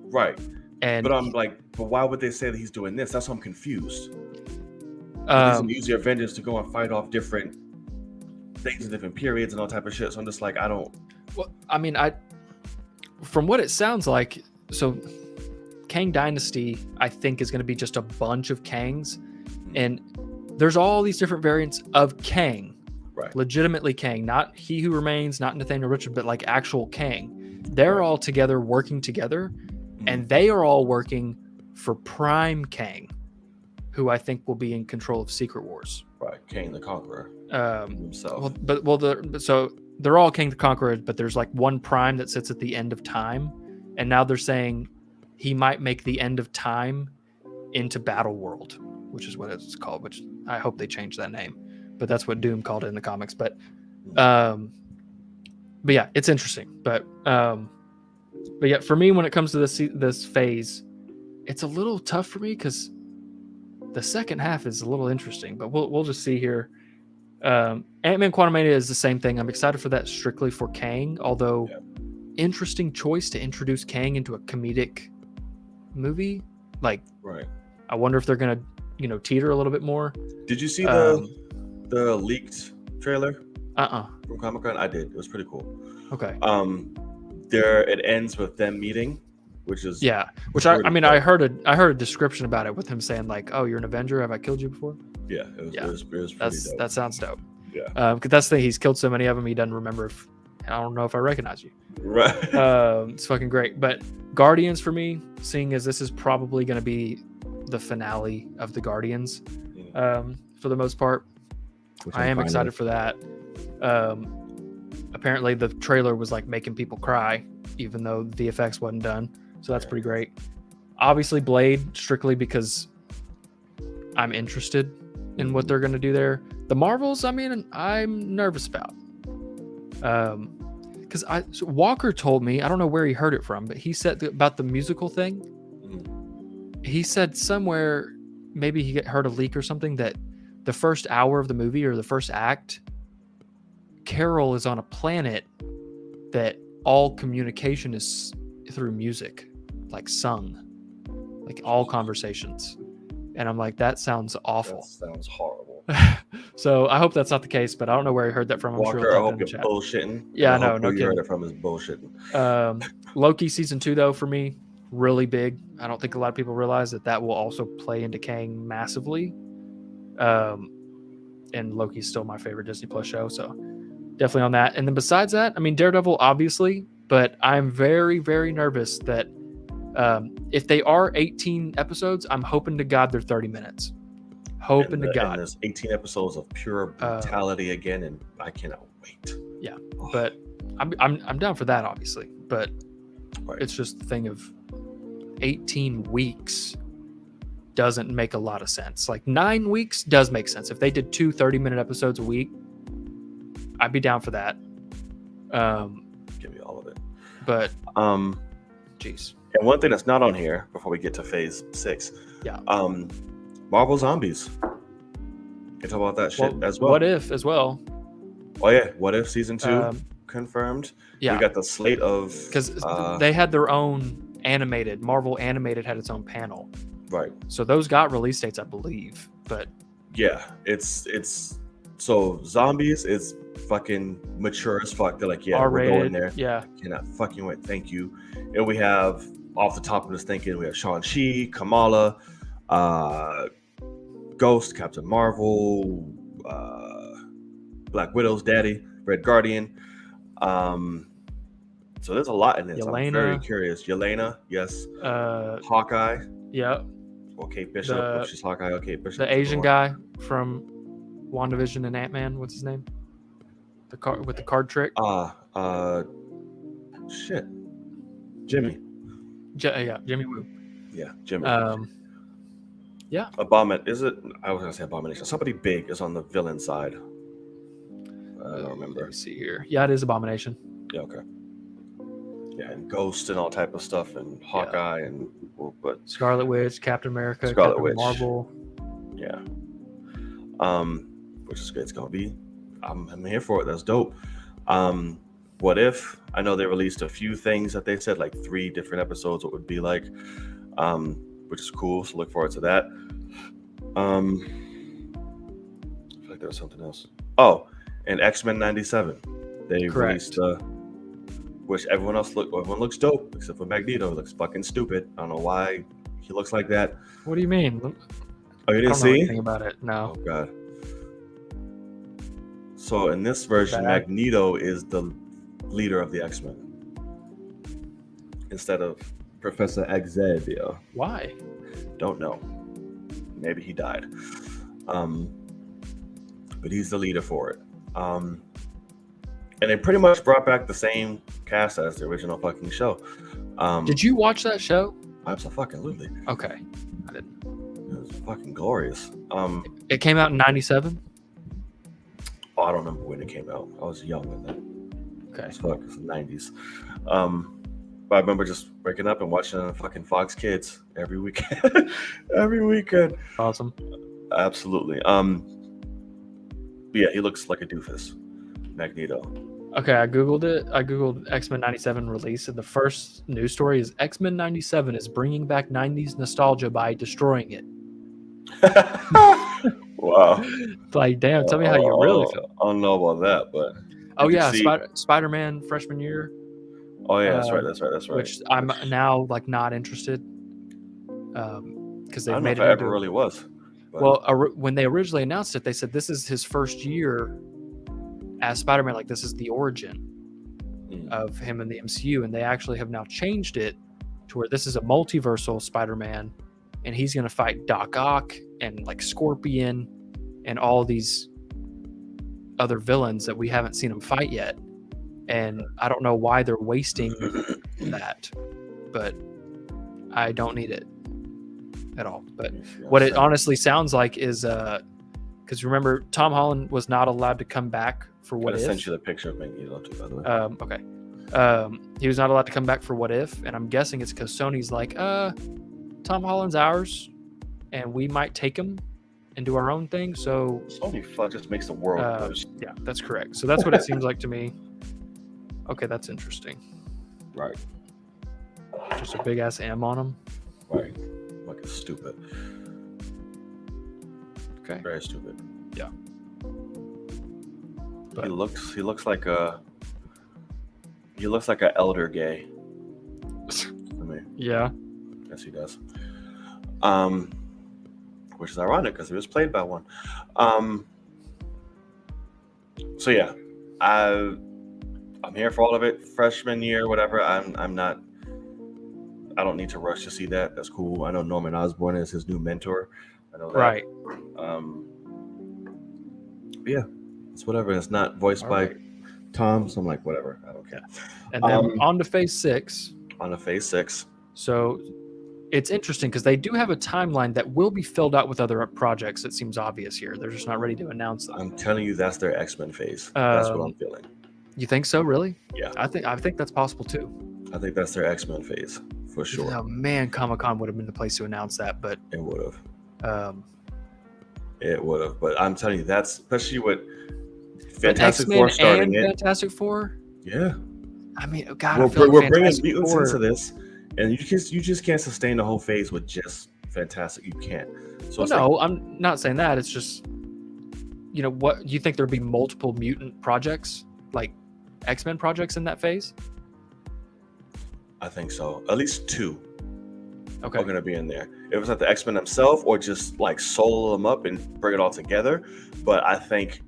[SPEAKER 1] Right.
[SPEAKER 2] And
[SPEAKER 1] but I'm like, but why would they say that he's doing this? That's why I'm confused. He's going to use the Avengers to go and fight off different things in different periods and all type of shit. So I'm just like, I don't.
[SPEAKER 2] Well, I mean, from what it sounds like, so Kang Dynasty, I think, is going to be just a bunch of Kangs, and there's all these different variants of Kang.
[SPEAKER 1] Right.
[SPEAKER 2] Legitimately Kang, not He Who Remains, not Nathaniel Richard, but like actual Kang. They're all together, working together, and they are all working for Prime Kang, who I think will be in control of Secret Wars.
[SPEAKER 1] Right, Kang the Conqueror himself.
[SPEAKER 2] So they're all Kang the Conqueror, but there's like one Prime that sits at the end of time, and now they're saying he might make the end of time into Battle World, which is what it's called. Which I hope they change that name, but that's what Doom called it in the comics. But yeah, it's interesting. But yeah, for me, when it comes to this phase, it's a little tough for me because the second half is a little interesting. But we'll just see here. Ant-Man Quantumania is the same thing. I'm excited for that strictly for Kang, although interesting choice to introduce Kang into a comedic movie. Like,
[SPEAKER 1] right.
[SPEAKER 2] I wonder if they're gonna, teeter a little bit more.
[SPEAKER 1] Did you see the leaked trailer?
[SPEAKER 2] From
[SPEAKER 1] Comic-Con? I did. It was pretty cool.
[SPEAKER 2] Okay.
[SPEAKER 1] It ends with them meeting, which is
[SPEAKER 2] Which I heard a description about it with him saying like, "Oh, you're an Avenger. Have I killed you before?"
[SPEAKER 1] Yeah, it was pretty dope.
[SPEAKER 2] That sounds dope.
[SPEAKER 1] Yeah.
[SPEAKER 2] Because that's the thing. He's killed so many of them. He doesn't remember I don't know if I recognize you.
[SPEAKER 1] Right.
[SPEAKER 2] It's fucking great. But Guardians for me, seeing as this is probably going to be the finale of the Guardians, for the most part, I am excited for that. Apparently the trailer was like making people cry, even though the VFX wasn't done. So that's pretty great. Obviously Blade, strictly because I'm interested in what they're going to do there. The Marvels, I mean, I'm nervous about. Because Walker told me, I don't know where he heard it from, but he said about the musical thing. He said somewhere, maybe he heard a leak or something, that the first hour of the movie or the first act, Carol is on a planet that all communication is through music, like sung, like all conversations. And I'm like, that sounds awful.
[SPEAKER 1] That sounds horrible.
[SPEAKER 2] So I hope that's not the case, but I don't know where he heard that from. I'm sure
[SPEAKER 1] Walker,
[SPEAKER 2] he'll
[SPEAKER 1] I
[SPEAKER 2] type it
[SPEAKER 1] hope
[SPEAKER 2] in the
[SPEAKER 1] you're
[SPEAKER 2] chat.
[SPEAKER 1] bullshitting.
[SPEAKER 2] Yeah,
[SPEAKER 1] and I
[SPEAKER 2] no,
[SPEAKER 1] hope
[SPEAKER 2] no
[SPEAKER 1] who you heard
[SPEAKER 2] kidding.
[SPEAKER 1] it from is bullshitting.
[SPEAKER 2] Loki season 2 though, for me, really big. I don't think a lot of people realize that will also play into Kang massively. And Loki's still my favorite Disney Plus show, so definitely on that. And then besides that, I mean, Daredevil, obviously, but I'm very, very nervous that if they are 18 episodes, I'm hoping to God they're 30 minutes. Hoping to God.
[SPEAKER 1] And there's 18 episodes of pure brutality again, and I cannot wait.
[SPEAKER 2] Yeah, but I'm down for that, obviously. But it's just the thing of 18 weeks doesn't make a lot of sense. Like 9 weeks does make sense. If they did 2 30-minute episodes a week, I'd be down for that.
[SPEAKER 1] Give me all of it.
[SPEAKER 2] But jeez.
[SPEAKER 1] And one thing that's not on here before we get to phase 6.
[SPEAKER 2] Yeah.
[SPEAKER 1] Marvel Zombies. Can talk about that shit as well.
[SPEAKER 2] What If as well.
[SPEAKER 1] Oh yeah, What If season 2 confirmed.
[SPEAKER 2] Yeah.
[SPEAKER 1] We got the slate of
[SPEAKER 2] because they had their own animated. Marvel Animated had its own panel.
[SPEAKER 1] Right.
[SPEAKER 2] So those got release dates, I believe. But
[SPEAKER 1] yeah, it's so Zombies is fucking mature as fuck. They're like, yeah,
[SPEAKER 2] R-rated,
[SPEAKER 1] we're going there.
[SPEAKER 2] Yeah.
[SPEAKER 1] I cannot fucking wait. Thank you. And we have off the top of this thinking, we have Shang-Chi, Kamala, Ghost, Captain Marvel, Black Widow's daddy, Red Guardian. So there's a lot in this.
[SPEAKER 2] Yelena.
[SPEAKER 1] I'm very curious. Yelena, yes. Hawkeye.
[SPEAKER 2] Yeah.
[SPEAKER 1] Or Kate Bishop. She's Hawkeye. Okay, Bishop.
[SPEAKER 2] The Asian guy from WandaVision and Ant-Man. What's his name? The card with the card trick.
[SPEAKER 1] Shit. Jimmy.
[SPEAKER 2] Jimmy Woo.
[SPEAKER 1] Yeah, Jimmy.
[SPEAKER 2] Yeah.
[SPEAKER 1] Is it? I was gonna say Abomination. Somebody big is on the villain side. I don't remember.
[SPEAKER 2] Let me see here. Yeah, it is Abomination.
[SPEAKER 1] Yeah. Okay. Yeah, and Ghost and all type of stuff, and Hawkeye, and but
[SPEAKER 2] Scarlet Witch, Captain America,
[SPEAKER 1] Scarlet
[SPEAKER 2] Captain
[SPEAKER 1] Witch.
[SPEAKER 2] Marvel.
[SPEAKER 1] Yeah. Which is good. It's gonna be. I'm here for it. That's dope. What If? I know they released a few things that they said, like 3 different episodes. What would be like, which is cool. So look forward to that. I feel like there was something else. Oh, and X-Men '97. They released. Which everyone looks dope except for Magneto. Looks fucking stupid. I don't know why he looks like that.
[SPEAKER 2] What do you mean?
[SPEAKER 1] Oh, you didn't see
[SPEAKER 2] anything about it? No.
[SPEAKER 1] Oh god. So in this version, Magneto is the leader of the X-Men instead of Professor Xavier.
[SPEAKER 2] Why?
[SPEAKER 1] Don't know. Maybe he died. But he's the leader for it. And they pretty much brought back the same cast as the original fucking show.
[SPEAKER 2] Did you watch that show?
[SPEAKER 1] Absolutely.
[SPEAKER 2] Okay. I didn't.
[SPEAKER 1] It was fucking glorious.
[SPEAKER 2] It came out in '97.
[SPEAKER 1] Oh, I don't remember when it came out. I was young when that.
[SPEAKER 2] Okay.
[SPEAKER 1] It's the '90s. But I remember just waking up and watching fucking Fox Kids every weekend. Every weekend.
[SPEAKER 2] Awesome.
[SPEAKER 1] Absolutely. But yeah, he looks like a doofus. Magneto.
[SPEAKER 2] Okay, I googled it. I googled X-Men '97 release, and the first news story is X-Men '97 is bringing back '90s nostalgia by destroying it.
[SPEAKER 1] Wow.
[SPEAKER 2] Like, damn, tell me how you really feel.
[SPEAKER 1] I don't know about that, but
[SPEAKER 2] Spider-Man freshman year.
[SPEAKER 1] Oh yeah, that's right.
[SPEAKER 2] Which I'm now like not interested, because they made it.
[SPEAKER 1] I ever really was.
[SPEAKER 2] But. Well, when they originally announced it, they said this is his first year as Spider-Man. Like, this is the origin of him in the MCU, and they actually have now changed it to where this is a multiversal Spider-Man, and he's going to fight Doc Ock and like Scorpion and all these other villains that we haven't seen him fight yet. And I don't know why they're wasting that, but I don't need it at all. But what it honestly sounds like is, because remember, Tom Holland was not allowed to come back for What If. I
[SPEAKER 1] sent you the picture of Magneto too, by the way.
[SPEAKER 2] Okay. He was not allowed to come back for What If, and I'm guessing it's because Sony's like, Tom Holland's ours, and we might take him and do our own thing. So
[SPEAKER 1] Sony just makes the world worse.
[SPEAKER 2] Yeah, that's correct. So that's what it seems like to me. Okay, that's interesting.
[SPEAKER 1] Right.
[SPEAKER 2] Just a big ass M on him.
[SPEAKER 1] Right. Fucking stupid.
[SPEAKER 2] Okay.
[SPEAKER 1] Very stupid.
[SPEAKER 2] Yeah.
[SPEAKER 1] But he looks like a elder gay. I mean,
[SPEAKER 2] yeah.
[SPEAKER 1] Yes, he does. Which is ironic because he was played by one. So yeah, I'm here for all of it. Freshman year, whatever. I'm not. I don't need to rush to see that. That's cool. I know Norman Osborn is his new mentor. I know that.
[SPEAKER 2] Right.
[SPEAKER 1] Yeah, it's whatever. It's not voiced by Tom, so I'm like, whatever. I don't care.
[SPEAKER 2] And then on to Phase 6.
[SPEAKER 1] On to Phase 6.
[SPEAKER 2] So it's interesting because they do have a timeline that will be filled out with other projects. It seems obvious here. They're just not ready to announce them.
[SPEAKER 1] I'm telling you, that's their X-Men phase. That's what I'm feeling.
[SPEAKER 2] You think so? Really?
[SPEAKER 1] Yeah.
[SPEAKER 2] I think that's possible too.
[SPEAKER 1] I think that's their X-Men phase for sure.
[SPEAKER 2] Oh man, Comic-Con would have been the place to announce that, but
[SPEAKER 1] it would have.
[SPEAKER 2] It
[SPEAKER 1] would have, but I'm telling you, that's especially with Fantastic Four starting it.
[SPEAKER 2] Fantastic Four.
[SPEAKER 1] Yeah.
[SPEAKER 2] I mean, God,
[SPEAKER 1] we're bringing mutants into this, and you just can't sustain the whole phase with just Fantastic. You can't. So
[SPEAKER 2] I'm not saying that. It's just, what you think there'd be multiple mutant projects, like X-Men projects in that phase?
[SPEAKER 1] I think so. At least 2.
[SPEAKER 2] Okay.
[SPEAKER 1] Are going to be in there. If it's not the X-Men themselves or just like solo them up and bring it all together, but I think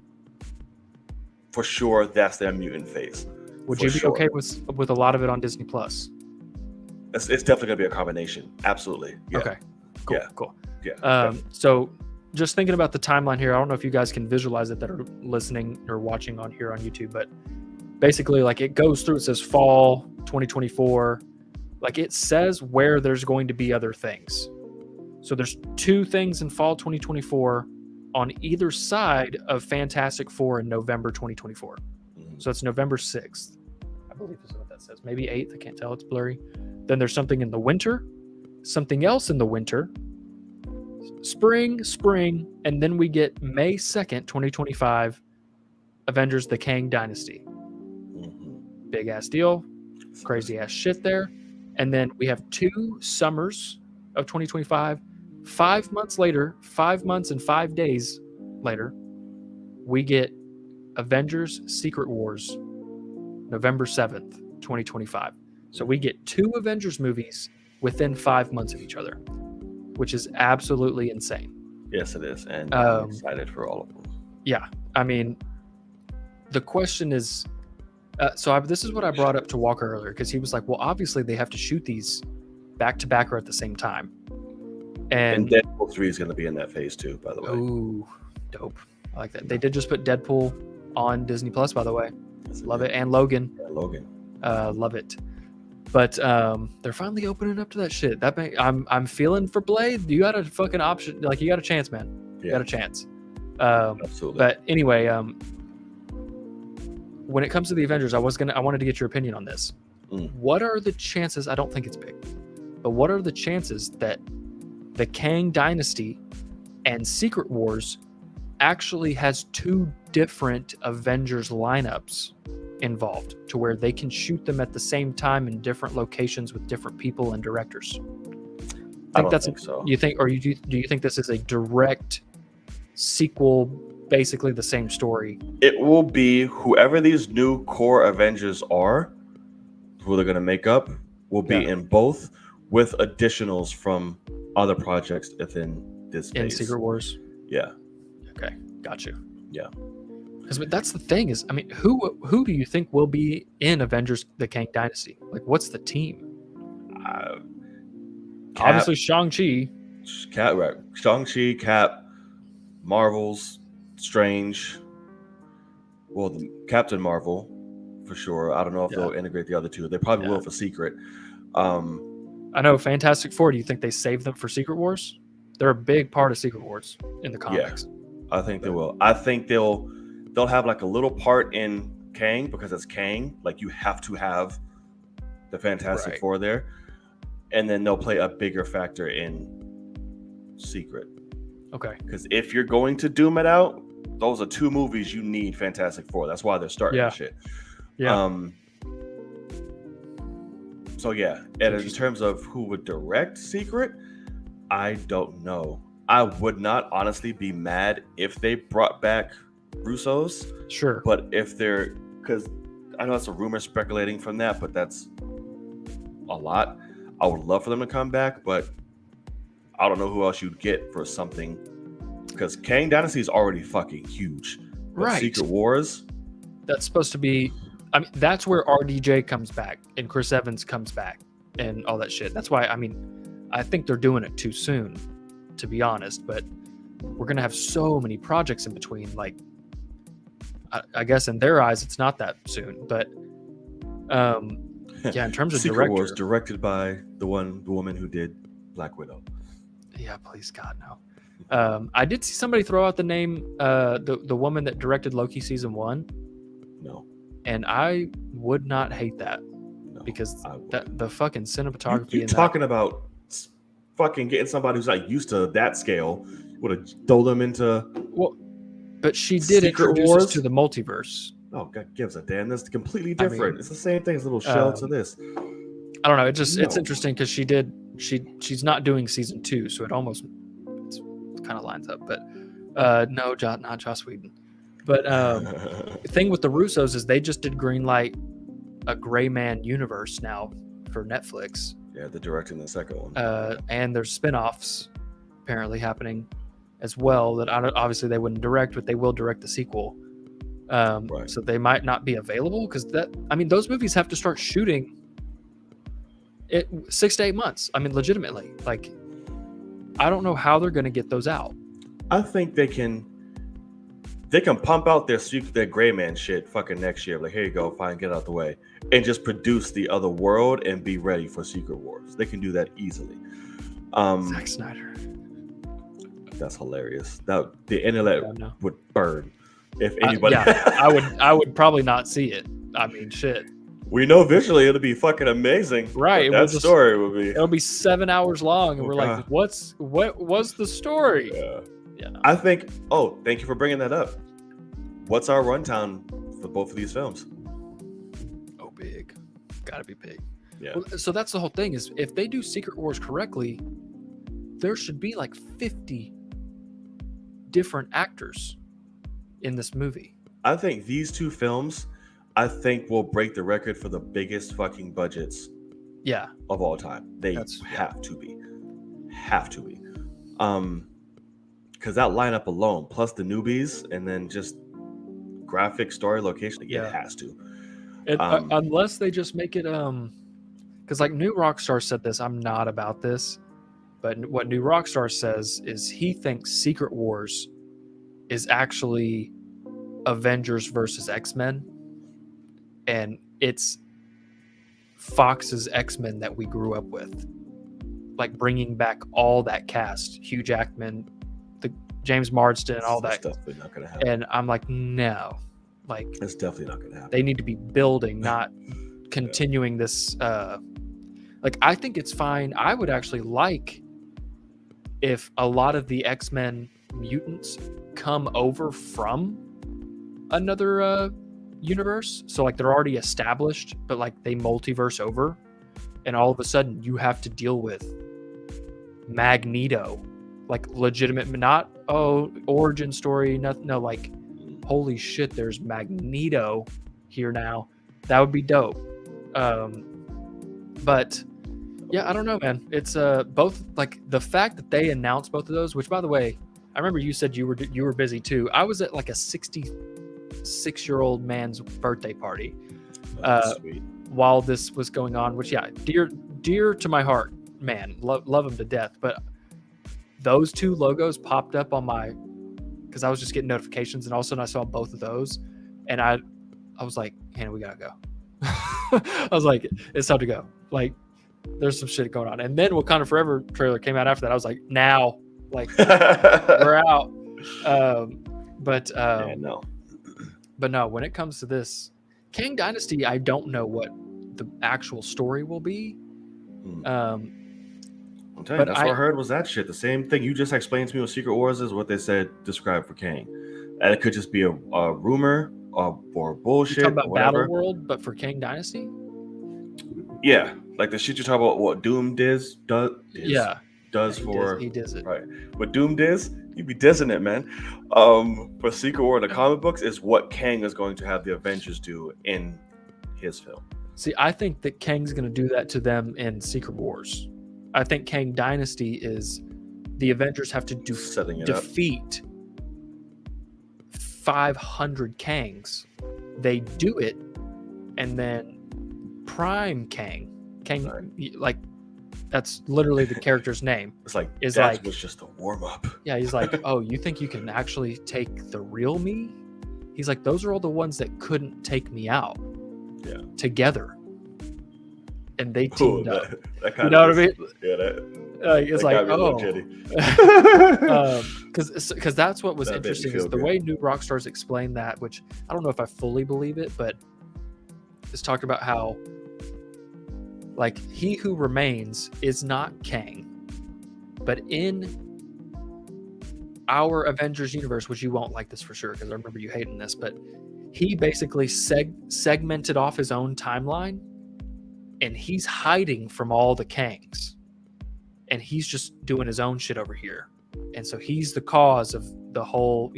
[SPEAKER 1] for sure that's their mutant phase.
[SPEAKER 2] Would you be okay with a lot of it on Disney Plus?
[SPEAKER 1] It's definitely going to be a combination. Absolutely. Yeah.
[SPEAKER 2] Okay. Cool.
[SPEAKER 1] Yeah.
[SPEAKER 2] Cool.
[SPEAKER 1] Yeah.
[SPEAKER 2] So just thinking about the timeline here, I don't know if you guys can visualize it that are listening or watching on here on YouTube, but basically like it goes through, it says fall 2024. Like it says where there's going to be other things. So there's 2 things in fall 2024 on either side of Fantastic Four in November 2024. So it's November 6th. I believe is what that says. Maybe 8th. I can't tell. It's blurry. Then there's something in the winter, something else in the winter, spring, and then we get May 2nd, 2025, Avengers The Kang Dynasty. Big ass deal. Crazy ass shit there. And then we have 2 summers of 2025. 5 months later, 5 months and 5 days later, we get Avengers Secret Wars, November 7th, 2025. So we get 2 Avengers movies within 5 months of each other, which is absolutely insane.
[SPEAKER 1] Yes, it is. And I'm excited for all of them.
[SPEAKER 2] Yeah. I mean, the question is, this is what I brought up to Walker earlier, because he was like, well, obviously they have to shoot these back to back or at the same time. And
[SPEAKER 1] Deadpool 3 is going to be in that phase too, by the way.
[SPEAKER 2] Ooh, dope. I like that. They did just put Deadpool on Disney Plus, by the way. Love it. And Logan.
[SPEAKER 1] Yeah, Logan.
[SPEAKER 2] Love it. But they're finally opening up to that shit. I'm feeling for Blade. You got a fucking option. Like, you got a chance, man. You got a chance.
[SPEAKER 1] Absolutely.
[SPEAKER 2] But anyway, when it comes to the Avengers, I wanted to get your opinion on this. What are the chances? I don't think it's big, but what are the chances that the Kang Dynasty and Secret Wars actually has 2 different Avengers lineups involved, to where they can shoot them at the same time in different locations with different people and directors?
[SPEAKER 1] I don't think so.
[SPEAKER 2] You think, or do you think this is a direct sequel, basically the same story?
[SPEAKER 1] It will be whoever these new core Avengers are, who they're going to make up, will be in both, with additionals from other projects within this phase.
[SPEAKER 2] In Secret Wars?
[SPEAKER 1] Yeah.
[SPEAKER 2] Okay, got you.
[SPEAKER 1] Yeah.
[SPEAKER 2] Because that's the thing is, I mean, who do you think will be in Avengers The Kang Dynasty? Like, what's the team? Obviously, Shang-Chi.
[SPEAKER 1] Right. Shang-Chi, Cap, Marvel's, Strange. Well, the Captain Marvel, for sure. I don't know if they'll integrate the other 2. They probably will for Secret.
[SPEAKER 2] I know Fantastic Four. Do you think they save them for Secret Wars? They're a big part of Secret Wars in the comics.
[SPEAKER 1] Yeah, I think they will. I think they'll have like a little part in Kang, because it's Kang. Like, you have to have the Fantastic Four there, and then they'll play a bigger factor in Secret.
[SPEAKER 2] Okay.
[SPEAKER 1] Because if you're going to doom it out, those are 2 movies you need Fantastic Four. That's why they're starting this shit.
[SPEAKER 2] Yeah.
[SPEAKER 1] So yeah, and in terms of who would direct Secret, I don't know. I would not honestly be mad if they brought back Russo's.
[SPEAKER 2] Sure.
[SPEAKER 1] But if they're, because I know that's a rumor speculating from that, but that's a lot. I would love for them to come back, but I don't know who else you'd get for something. Because Kang Dynasty is already fucking huge. But
[SPEAKER 2] Right.
[SPEAKER 1] Secret Wars.
[SPEAKER 2] That's supposed to be. I mean, that's where RDJ comes back and Chris Evans comes back and all that shit. That's why, I mean, I think they're doing it too soon, to be honest. But we're going to have so many projects in between. Like, I guess in their eyes, it's not that soon. But yeah, in terms of
[SPEAKER 1] Secret
[SPEAKER 2] director.
[SPEAKER 1] Wars, directed by the woman who did Black Widow.
[SPEAKER 2] Yeah, please, God, no. I did see somebody throw out the name, the woman that directed Loki season 1.
[SPEAKER 1] No.
[SPEAKER 2] And I would not hate that.
[SPEAKER 1] No,
[SPEAKER 2] because the fucking cinematography.
[SPEAKER 1] You talking about fucking getting somebody who's not used to that scale would have dove them into.
[SPEAKER 2] Well, but she did introduce us to the multiverse.
[SPEAKER 1] Oh, God gives a damn. That's completely different. I mean, it's the same thing as a little shell to this.
[SPEAKER 2] I don't know. It's interesting because she's not doing season 2, so it kind of lines up. But no, not Joss Whedon. But the thing with the Russos is they just did greenlight a Gray Man universe now for Netflix.
[SPEAKER 1] Yeah, they're directing the second one.
[SPEAKER 2] And there's spin-offs apparently happening as well that obviously they wouldn't direct, but they will direct the sequel. Right. So they might not be available because those movies have to start shooting it 6 to 8 months. I mean, legitimately, like, I don't know how they're going to get those out.
[SPEAKER 1] I think they can pump out their Gray Man shit fucking next year. Like, here you go, fine, get out the way, and just produce the other world and be ready for Secret Wars. They can do that easily.
[SPEAKER 2] Zack Snyder.
[SPEAKER 1] That's hilarious. The internet would burn if anybody.
[SPEAKER 2] I would probably not see it. I mean, shit.
[SPEAKER 1] We know visually it'll be fucking amazing.
[SPEAKER 2] Right.
[SPEAKER 1] That story will be.
[SPEAKER 2] It'll be 7 hours long, and we're like, what was the story?
[SPEAKER 1] Yeah. I think. Oh, thank you for bringing that up. What's our runtime for both of these films?
[SPEAKER 2] Oh, big. Gotta be big.
[SPEAKER 1] Yeah.
[SPEAKER 2] Well, so that's the whole thing. Is if they do Secret Wars correctly, there should be like 50 different actors in this movie.
[SPEAKER 1] I think these two films, will break the record for the biggest fucking budgets.
[SPEAKER 2] Yeah.
[SPEAKER 1] Of all time. They have to be. Because that lineup alone, plus the newbies, and then just graphic, story, location, it has to.
[SPEAKER 2] Unless they just make it, because like New Rockstar said this, I'm not about this, but what New Rockstar says is he thinks Secret Wars is actually Avengers versus X-Men, and it's Fox's X-Men that we grew up with, like bringing back all that cast, Hugh Jackman, the James Marsden, and all that.
[SPEAKER 1] That's definitely not gonna happen.
[SPEAKER 2] And I'm like, no, like
[SPEAKER 1] it's definitely not gonna happen.
[SPEAKER 2] They need to be building, not continuing this. Like, I think it's fine. I would actually like if a lot of the X-Men mutants come over from another universe. So like they're already established, but like they multiverse over, and all of a sudden you have to deal with Magneto, like legitimate, not origin story, nothing. No, like holy shit, there's Magneto here now. That would be dope. But yeah, I don't know, man. It's both, like the fact that they announced both of those, which by the way, I remember you said you were busy too. I was at like a 66-year-old man's birthday party while this was going on, which dear to my heart, man, love him to death. But those two logos popped up on my, because I was just getting notifications, and all of a sudden I saw both of those, and I was like, Hannah, we gotta go. I was like, it's time to go. Like, there's some shit going on. And then Wakanda Forever trailer came out after that. I was like, now, like, we're out. But no, when it comes to this Kang Dynasty, I don't know what the actual story will be.
[SPEAKER 1] I'm telling you, that's what I heard was that shit. The same thing you just explained to me with Secret Wars is what they said described for Kang. And it could just be a rumor or bullshit.
[SPEAKER 2] You're talking about
[SPEAKER 1] or whatever.
[SPEAKER 2] Battle World, but for Kang Dynasty?
[SPEAKER 1] Yeah, like the shit you talk about, what Doom does.
[SPEAKER 2] Yeah.
[SPEAKER 1] does
[SPEAKER 2] he does it.
[SPEAKER 1] Right. What Doom does, he be dissing it, man. For Secret War in the comic books is what Kang is going to have the Avengers do in his film.
[SPEAKER 2] See, I think that Kang's going to do that to them in Secret Wars. I think Kang Dynasty is the Avengers have to defeat 500 Kangs. They do it, and then Prime Kang, like that's literally the character's name.
[SPEAKER 1] It's like that was just a warm up.
[SPEAKER 2] Yeah, he's like, oh, you think you can actually take the real me? He's like, those are all the ones that couldn't take me out.
[SPEAKER 1] Yeah.
[SPEAKER 2] Together, and they teamed up.
[SPEAKER 1] That kind
[SPEAKER 2] you know what I mean?
[SPEAKER 1] Yeah,
[SPEAKER 2] it's like, because that's what was interesting is the way New Rockstars explained that, which I don't know if I fully believe it, but it's talked about how, like, he who remains is not Kang, but in our Avengers universe, which you won't like this for sure because I remember you hating this, but he basically segmented off his own timeline, and he's hiding from all the Kangs, and he's just doing his own shit over here. And so he's the cause of the whole,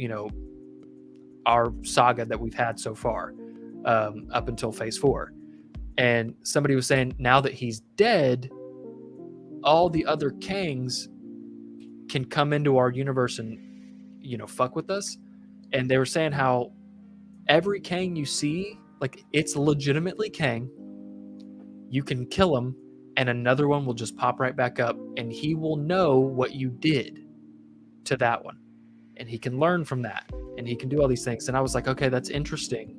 [SPEAKER 2] our saga that we've had so far, up until Phase 4. And somebody was saying now that he's dead, all the other Kangs can come into our universe and, fuck with us. And they were saying how every Kang you see, like, it's legitimately Kang. You can kill him, and another one will just pop right back up, and he will know what you did to that one. And he can learn from that, and he can do all these things. And I was like, okay, that's interesting.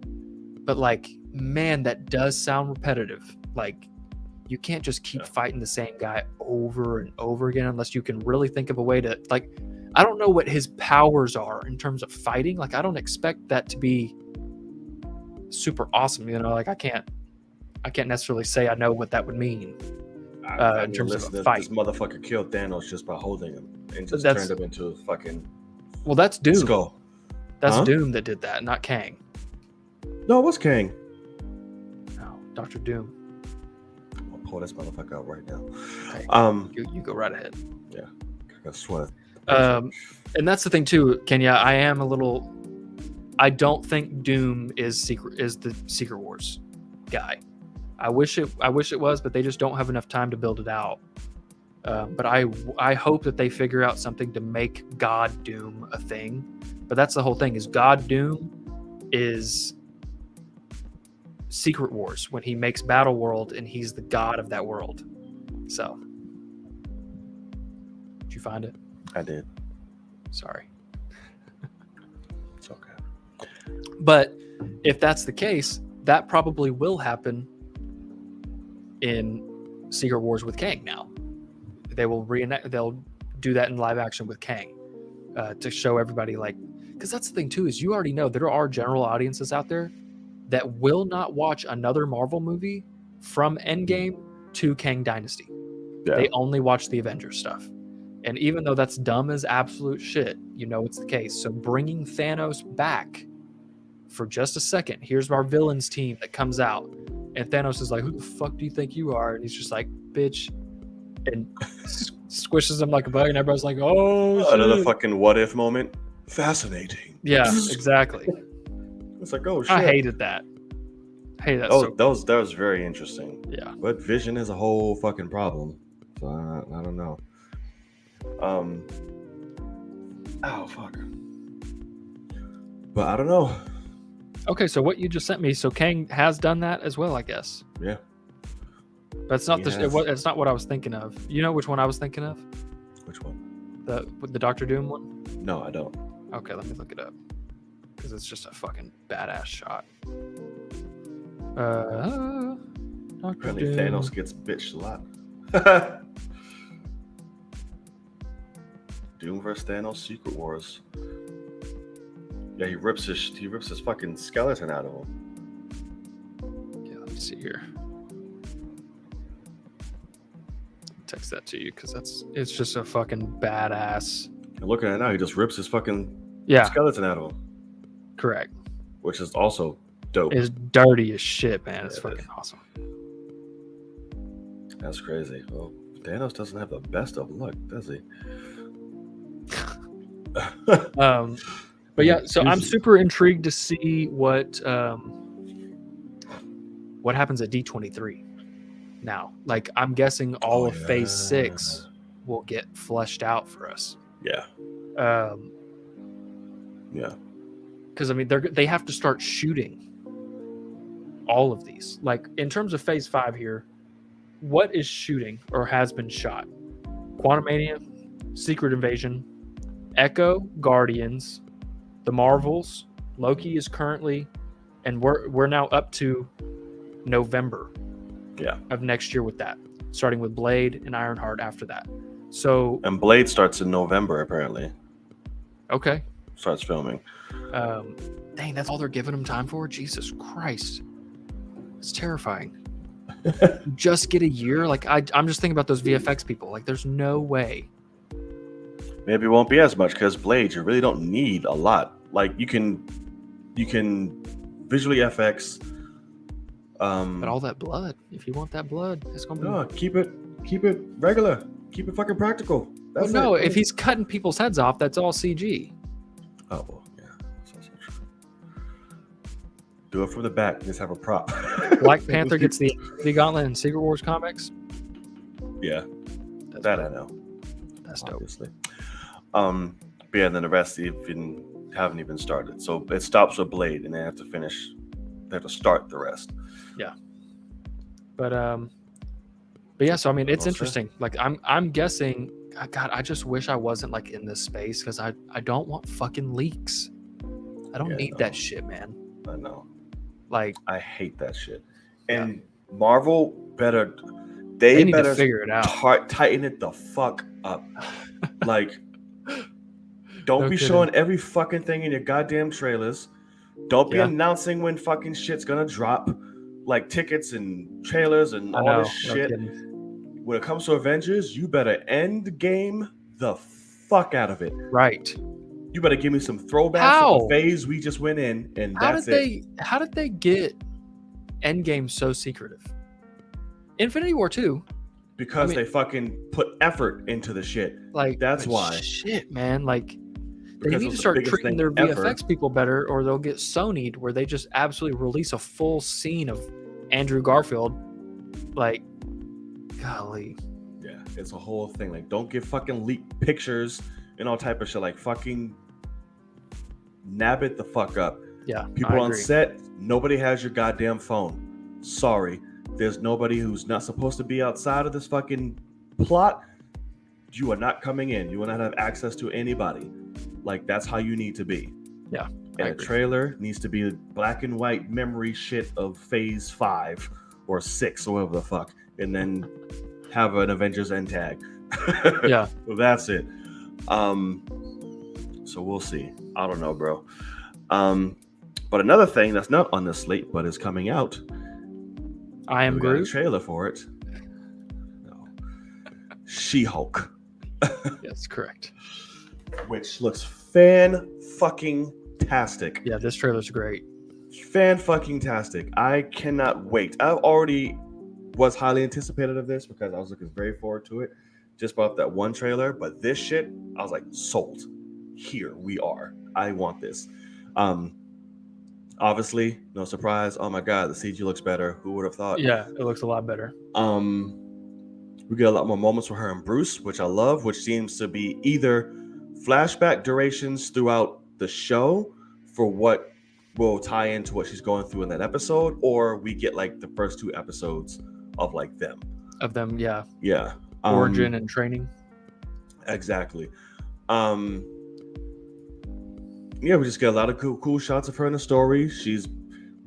[SPEAKER 2] But, like, man, that does sound repetitive. Like, you can't just keep fighting the same guy over and over again unless you can really think of a way to, like, I don't know what his powers are in terms of fighting. Like, I don't expect that to be super awesome. Like, I can't necessarily say I know what that would mean in terms of a fight.
[SPEAKER 1] This motherfucker killed Thanos just by holding him and just turned him into a fucking.
[SPEAKER 2] Well, that's Doom.
[SPEAKER 1] Skull.
[SPEAKER 2] That's Doom that did that, not Kang.
[SPEAKER 1] No, it was Kang.
[SPEAKER 2] No, Dr. Doom.
[SPEAKER 1] I'll pull this motherfucker out right now.
[SPEAKER 2] Okay. You go right ahead.
[SPEAKER 1] Yeah, I swear.
[SPEAKER 2] And that's the thing too, Kenya. I don't think Doom is the Secret Wars guy. I wish it was, but they just don't have enough time to build it out. But I hope that they figure out something to make God Doom a thing. But that's the whole thing, is God Doom is Secret Wars when he makes Battle World and he's the god of that world. So, did you find it?
[SPEAKER 1] I did.
[SPEAKER 2] Sorry.
[SPEAKER 1] It's okay.
[SPEAKER 2] But if that's the case, that probably will happen in Secret Wars with Kang now. They'll do that in live action with Kang to show everybody, like, because that's the thing too, is you already know there are general audiences out there that will not watch another Marvel movie from Endgame to Kang Dynasty. Yeah. They only watch the Avengers stuff. And even though that's dumb as absolute shit, it's the case. So bringing Thanos back for just a second, here's our villains team that comes out, and Thanos is like, who the fuck do you think you are? And he's just like, bitch, and squishes him like a bug, and everybody's like, oh shit.
[SPEAKER 1] Another fucking what if moment. Fascinating.
[SPEAKER 2] Yeah, exactly.
[SPEAKER 1] It's like, oh shit.
[SPEAKER 2] I hated that.
[SPEAKER 1] That was very interesting.
[SPEAKER 2] Yeah.
[SPEAKER 1] But Vision is a whole fucking problem. So I don't know. Oh fuck. But I don't know.
[SPEAKER 2] Okay, so what you just sent me, so Kang has done that as well, I guess.
[SPEAKER 1] Yeah.
[SPEAKER 2] But it's not it's not what I was thinking of. You know which one I was thinking of?
[SPEAKER 1] Which one?
[SPEAKER 2] The Dr. Doom one?
[SPEAKER 1] No, I don't.
[SPEAKER 2] Okay, let me look it up. Because it's just a fucking badass shot.
[SPEAKER 1] Apparently Thanos gets bitched a lot. Doom vs Thanos Secret Wars. Yeah, he rips his fucking skeleton out of him.
[SPEAKER 2] Yeah, let me see here. Text that to you because it's just a fucking badass.
[SPEAKER 1] And looking at it now, he just rips his fucking skeleton out of him.
[SPEAKER 2] Correct.
[SPEAKER 1] Which is also dope.
[SPEAKER 2] It's dirty as shit, man. It's fucking awesome.
[SPEAKER 1] That's crazy. Well, Thanos doesn't have the best of luck, does he?
[SPEAKER 2] But yeah, so I'm super intrigued to see what happens at D23 now. Like, I'm guessing all of Phase 6 will get fleshed out for us.
[SPEAKER 1] Yeah. Yeah.
[SPEAKER 2] Because I mean, they have to start shooting all of these. Like, in terms of Phase 5 here, what is shooting or has been shot? Quantumania, Secret Invasion, Echo, Guardians, the Marvels, Loki is currently, and we're now up to November of next year with that, starting with Blade and Ironheart after that. So,
[SPEAKER 1] and Blade starts in November apparently.
[SPEAKER 2] Okay.
[SPEAKER 1] Starts filming.
[SPEAKER 2] Dang, that's all they're giving him time for? Jesus Christ. It's terrifying. Just get a year? Like, I'm just thinking about those VFX people. Like, there's no way.
[SPEAKER 1] Maybe it won't be as much because Blade, you really don't need a lot. Like, you can visually FX.
[SPEAKER 2] But all that blood, if you want that blood, it's gonna be.
[SPEAKER 1] No, keep it regular. Keep it fucking practical.
[SPEAKER 2] That's no, if he's cutting people's heads off, that's all CG.
[SPEAKER 1] Oh well, yeah. That's also true. Do it from the back. Just have a prop.
[SPEAKER 2] Black Panther gets the Gauntlet in Secret Wars comics.
[SPEAKER 1] Yeah, that I know.
[SPEAKER 2] That's dope.
[SPEAKER 1] Obviously. But yeah, then the rest haven't even started. So it stops with Blade, and they have to finish. They have to start the rest.
[SPEAKER 2] Yeah. But yeah. So I mean, it's interesting. Like, I'm guessing. God, I just wish I wasn't like in this space because I don't want fucking leaks. I don't need that shit, man.
[SPEAKER 1] I know.
[SPEAKER 2] Like,
[SPEAKER 1] I hate that shit. And Marvel better. They
[SPEAKER 2] need
[SPEAKER 1] better
[SPEAKER 2] to figure it out.
[SPEAKER 1] Tighten it the fuck up. Like, don't be
[SPEAKER 2] kidding.
[SPEAKER 1] showing every fucking thing in your goddamn trailers. Don't be announcing when fucking shit's gonna drop, like tickets and trailers and all this shit. When it comes to Avengers, you better end game the fuck out of it.
[SPEAKER 2] Right.
[SPEAKER 1] You better give me some throwbacks to the phase we just went in, and that's it.
[SPEAKER 2] How did they get Endgame so secretive? Infinity War 2.
[SPEAKER 1] Because they fucking put effort into the shit.
[SPEAKER 2] Like,
[SPEAKER 1] that's why.
[SPEAKER 2] Shit, man. Like, they
[SPEAKER 1] Because
[SPEAKER 2] need to start treating their VFX people better, or they'll get Sony'd, where they just absolutely release a full scene of Andrew Garfield. Like, golly.
[SPEAKER 1] Yeah, it's a whole thing. Like, don't give fucking leaked pictures and all type of shit. Like, fucking nab it the fuck up.
[SPEAKER 2] Yeah,
[SPEAKER 1] people on set, nobody has your goddamn phone. Sorry. There's nobody who's not supposed to be outside of this fucking plot. You are not coming in. You will not have access to anybody. Like, that's how you need to be.
[SPEAKER 2] Yeah.
[SPEAKER 1] And a trailer needs to be black and white memory shit of phase 5 or 6 or whatever the fuck. And then have an Avengers end tag.
[SPEAKER 2] Yeah.
[SPEAKER 1] So that's it. So we'll see. I don't know, bro. But another thing that's not on the slate but is coming out.
[SPEAKER 2] I Am Groot.
[SPEAKER 1] A trailer for it. No. She-Hulk.
[SPEAKER 2] Yes, correct.
[SPEAKER 1] Which looks fan-fucking-tastic.
[SPEAKER 2] Yeah, this trailer's great.
[SPEAKER 1] Fan-fucking-tastic. I cannot wait. I already was highly anticipated of this because I was looking very forward to it just about that one trailer. But this shit, I was like, sold. Here we are. I want this. Obviously, no surprise. Oh my god, the CG looks better. Who would have thought?
[SPEAKER 2] Yeah, it looks a lot better.
[SPEAKER 1] We get a lot more moments with her and Bruce, which I love, which seems to be either flashback durations throughout the show for what will tie into what she's going through in that episode, or we get like the first 2 episodes of like them.
[SPEAKER 2] Of them, yeah.
[SPEAKER 1] Yeah.
[SPEAKER 2] Origin and training.
[SPEAKER 1] Exactly. Yeah, we just get a lot of cool shots of her in the story. She's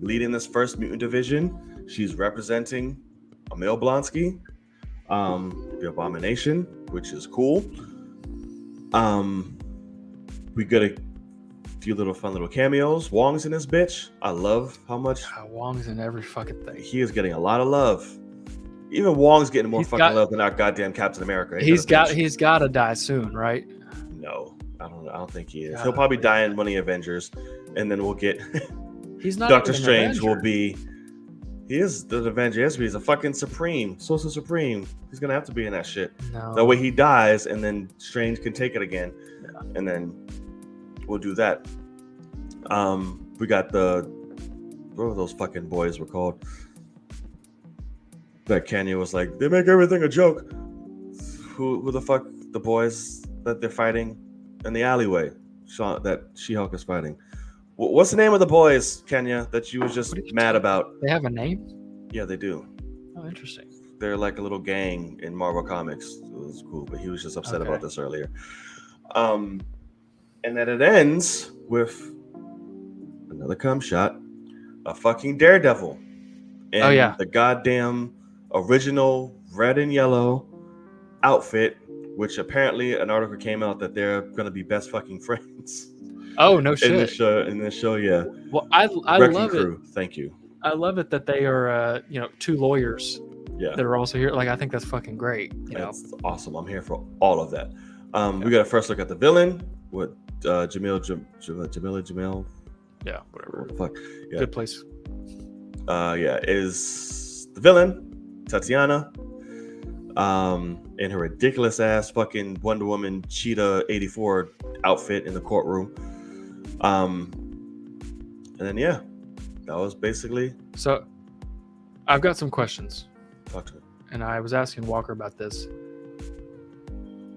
[SPEAKER 1] leading this first mutant division. She's representing Emil Blonsky, the Abomination, which is cool. We get a few fun little cameos. Wong's in this bitch. I love how much
[SPEAKER 2] Wong's in every fucking thing.
[SPEAKER 1] He is getting a lot of love. Even Wong's getting more love than our goddamn Captain America.
[SPEAKER 2] He's got to die soon, right?
[SPEAKER 1] No. I don't think he is. He'll probably die in one of the Avengers, and then we'll get
[SPEAKER 2] he's not
[SPEAKER 1] Doctor Strange will be He is the Avenger. He's a fucking Supreme. Sorcerer Supreme. He's gonna have to be in that shit.
[SPEAKER 2] No.
[SPEAKER 1] That way he dies, and then Strange can take it again,
[SPEAKER 2] Yeah.
[SPEAKER 1] and then we'll do that. We got what were those fucking boys were called? That Kenya was like, they make everything a joke. Who the fuck the boys that they're fighting in the alleyway? That She-Hulk is fighting. What's the name of the boys, Kenya, that you was just mad about?
[SPEAKER 2] They have a name?
[SPEAKER 1] Yeah, they do.
[SPEAKER 2] Oh, interesting.
[SPEAKER 1] They're like a little gang in Marvel Comics. It was cool, but he was just upset about this earlier. And then it ends with another cum shot, a fucking Daredevil. And the goddamn original red and yellow outfit, which apparently an article came out that they're gonna be best fucking friends.
[SPEAKER 2] Oh, no shit.
[SPEAKER 1] In this show, yeah.
[SPEAKER 2] Well, I love
[SPEAKER 1] Crew.
[SPEAKER 2] it.
[SPEAKER 1] Thank you.
[SPEAKER 2] I love it that they are, two lawyers.
[SPEAKER 1] Yeah.
[SPEAKER 2] That are also here. Like, I think that's fucking great.
[SPEAKER 1] That's awesome. I'm here for all of that. We got to first look at the villain with Jamil.
[SPEAKER 2] Yeah, whatever.
[SPEAKER 1] Fuck. Yeah.
[SPEAKER 2] Good place.
[SPEAKER 1] Is the villain Tatiana in her ridiculous ass fucking Wonder Woman Cheetah 84 outfit in the courtroom. And then that was basically.
[SPEAKER 2] So I've got some questions.
[SPEAKER 1] Talk to me.
[SPEAKER 2] And I was asking Walker about this.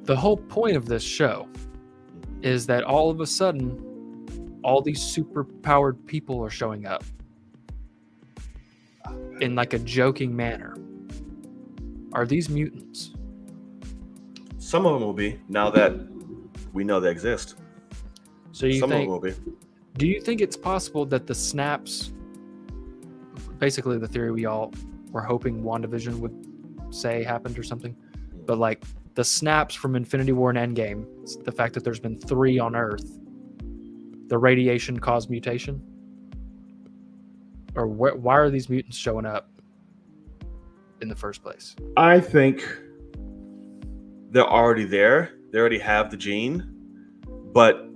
[SPEAKER 2] The whole point of this show is that all of a sudden, all these super powered people are showing up in like a joking manner. Are these mutants?
[SPEAKER 1] Some of them will be, now that we know they exist.
[SPEAKER 2] So you
[SPEAKER 1] Some
[SPEAKER 2] think,
[SPEAKER 1] of them will be.
[SPEAKER 2] Do you think it's possible that the snaps, basically the theory we all were hoping WandaVision would say happened or something, but like the snaps from Infinity War and Endgame, the fact that there's been 3 on Earth, the radiation caused mutation? Or why are these mutants showing up in the first place?
[SPEAKER 1] I think they're already there. They already have the gene, but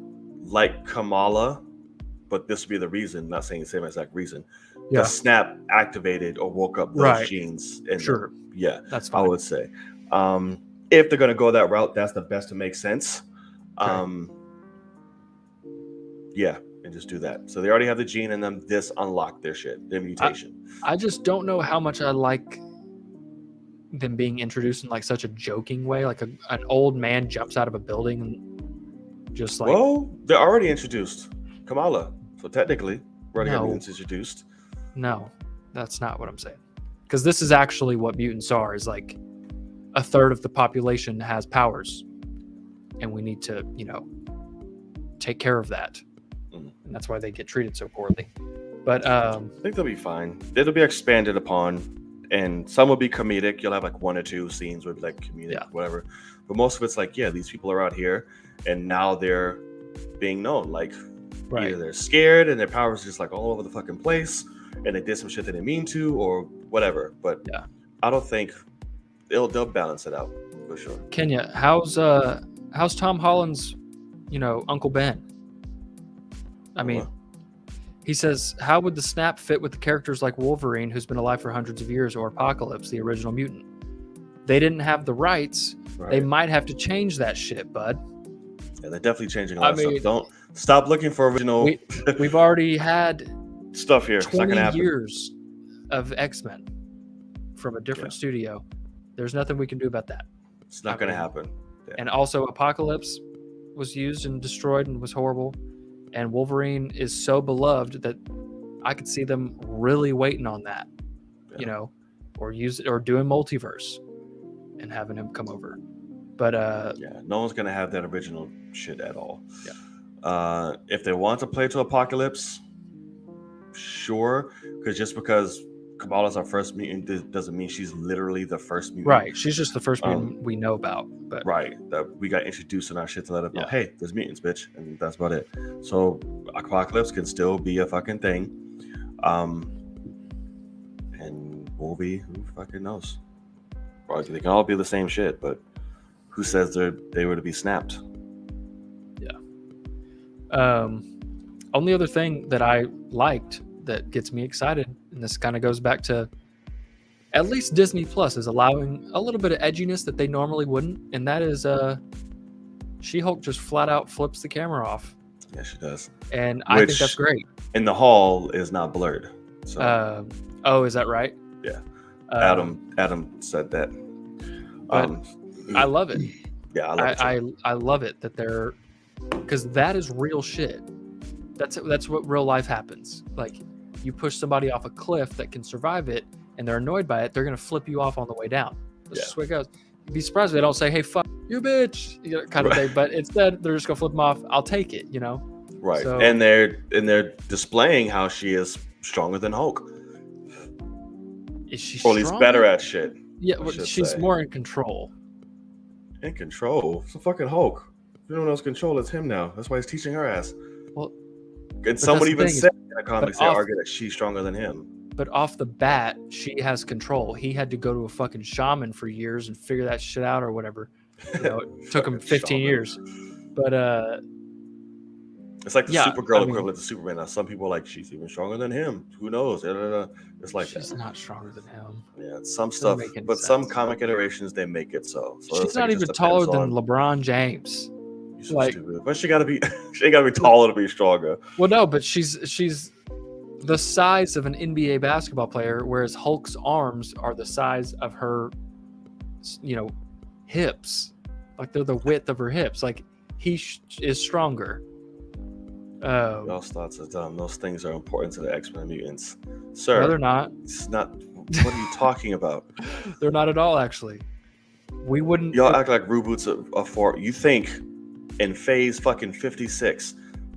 [SPEAKER 1] like Kamala, but this would be the reason, not saying the same exact reason. The snap activated or woke up those genes. And
[SPEAKER 2] sure. That's fine.
[SPEAKER 1] I would say. If they're going to go that route, that's the best to make sense. And just do that. So they already have the gene in them. This unlocked their shit, their mutation.
[SPEAKER 2] I just don't know how much I like them being introduced in like such a joking way. Like an old man jumps out of a building and just like.
[SPEAKER 1] Well, they're already introduced. Kamala. So technically, we're already introduced.
[SPEAKER 2] No, that's not what I'm saying. Because this is actually what mutants are, is like a third of the population has powers. And we need to, take care of that. And that's why they get treated so poorly. But
[SPEAKER 1] I think they'll be fine. It'll be expanded upon, and some will be comedic. You'll have like 1 or 2 scenes where it'll be like comedic, whatever. But most of it's like, these people are out here, and now they're being known. Like, either they're scared and their powers are just like all over the fucking place, and they did some shit they didn't mean to, or whatever. But I don't think they'll balance it out for sure.
[SPEAKER 2] Kenya, how's Tom Holland's, Uncle Ben? I mean, he says, how would the snap fit with the characters like Wolverine, who's been alive for hundreds of years, or Apocalypse, the original mutant? They didn't have the rights. They might have to change that shit, bud.
[SPEAKER 1] Yeah, they're definitely changing a lot of stuff. Don't stop looking for original.
[SPEAKER 2] We've already had
[SPEAKER 1] stuff here.
[SPEAKER 2] 20 years of X-Men from a different studio. There's nothing we can do about that.
[SPEAKER 1] It's not going to happen. Yeah.
[SPEAKER 2] And also, Apocalypse was used and destroyed and was horrible. And Wolverine is so beloved that I could see them really waiting on that, or use it or doing multiverse and having him come over. But
[SPEAKER 1] no one's gonna have that original shit at all. If they want to play to Apocalypse, sure, because Kamala's our first mutant doesn't mean she's literally the first mutant.
[SPEAKER 2] Right, she's just the first mutant we know about. But
[SPEAKER 1] that we got introduced in our shit to let us know, hey, there's mutants, bitch, and that's about it. So Apocalypse can still be a fucking thing, and will be, who fucking knows? Probably they can all be the same shit, but who says they were to be snapped?
[SPEAKER 2] Only other thing that I liked that gets me excited, and this kind of goes back to at least Disney Plus is allowing a little bit of edginess that they normally wouldn't, and that is She-Hulk just flat out flips the camera off.
[SPEAKER 1] Yeah, she does.
[SPEAKER 2] And I think that's great.
[SPEAKER 1] And the hall is not blurred. So.
[SPEAKER 2] Oh, is that right?
[SPEAKER 1] Yeah. Adam said that.
[SPEAKER 2] I love it.
[SPEAKER 1] Yeah, I love it too.
[SPEAKER 2] I love it that they're, because that is real shit. That's what real life happens. Like, you push somebody off a cliff that can survive it, and they're annoyed by it, they're gonna flip you off on the way down. That's just the way it goes. You'd be surprised if they don't say, "Hey, fuck you, bitch," kind of thing. But instead, they're just gonna flip them off. I'll take it,
[SPEAKER 1] Right.
[SPEAKER 2] So,
[SPEAKER 1] and they're displaying how she is stronger than Hulk.
[SPEAKER 2] Is she?
[SPEAKER 1] Or at least better at shit.
[SPEAKER 2] Yeah, she's more in control.
[SPEAKER 1] In control? It's a fucking Hulk. If anyone else control, it's him now. That's why he's teaching her ass.
[SPEAKER 2] Well,
[SPEAKER 1] and someone even said in the comics they argue that she's stronger than him.
[SPEAKER 2] But off the bat, she has control. He had to go to a fucking shaman for years and figure that shit out or whatever. It took him 15 years. But
[SPEAKER 1] it's like the Supergirl equivalent to Superman. Now some people are like, she's even stronger than him. Who knows? It's like
[SPEAKER 2] she's not stronger than him.
[SPEAKER 1] Yeah, some stuff, but some comic iterations they make it so.
[SPEAKER 2] She's not even taller than LeBron James.
[SPEAKER 1] So stupid. But she gotta be taller to be stronger.
[SPEAKER 2] Well, no, but she's the size of an NBA basketball player, whereas Hulk's arms are the size of her, hips. Like, they're the width of her hips. Like, he is stronger.
[SPEAKER 1] Y'all's thoughts are dumb. Those things are important to the X-Men mutants, sir.
[SPEAKER 2] No, they're not.
[SPEAKER 1] It's not. What are you talking about?
[SPEAKER 2] They're not at all, actually. We wouldn't.
[SPEAKER 1] Y'all act like reboots are for. You think in phase fucking 56,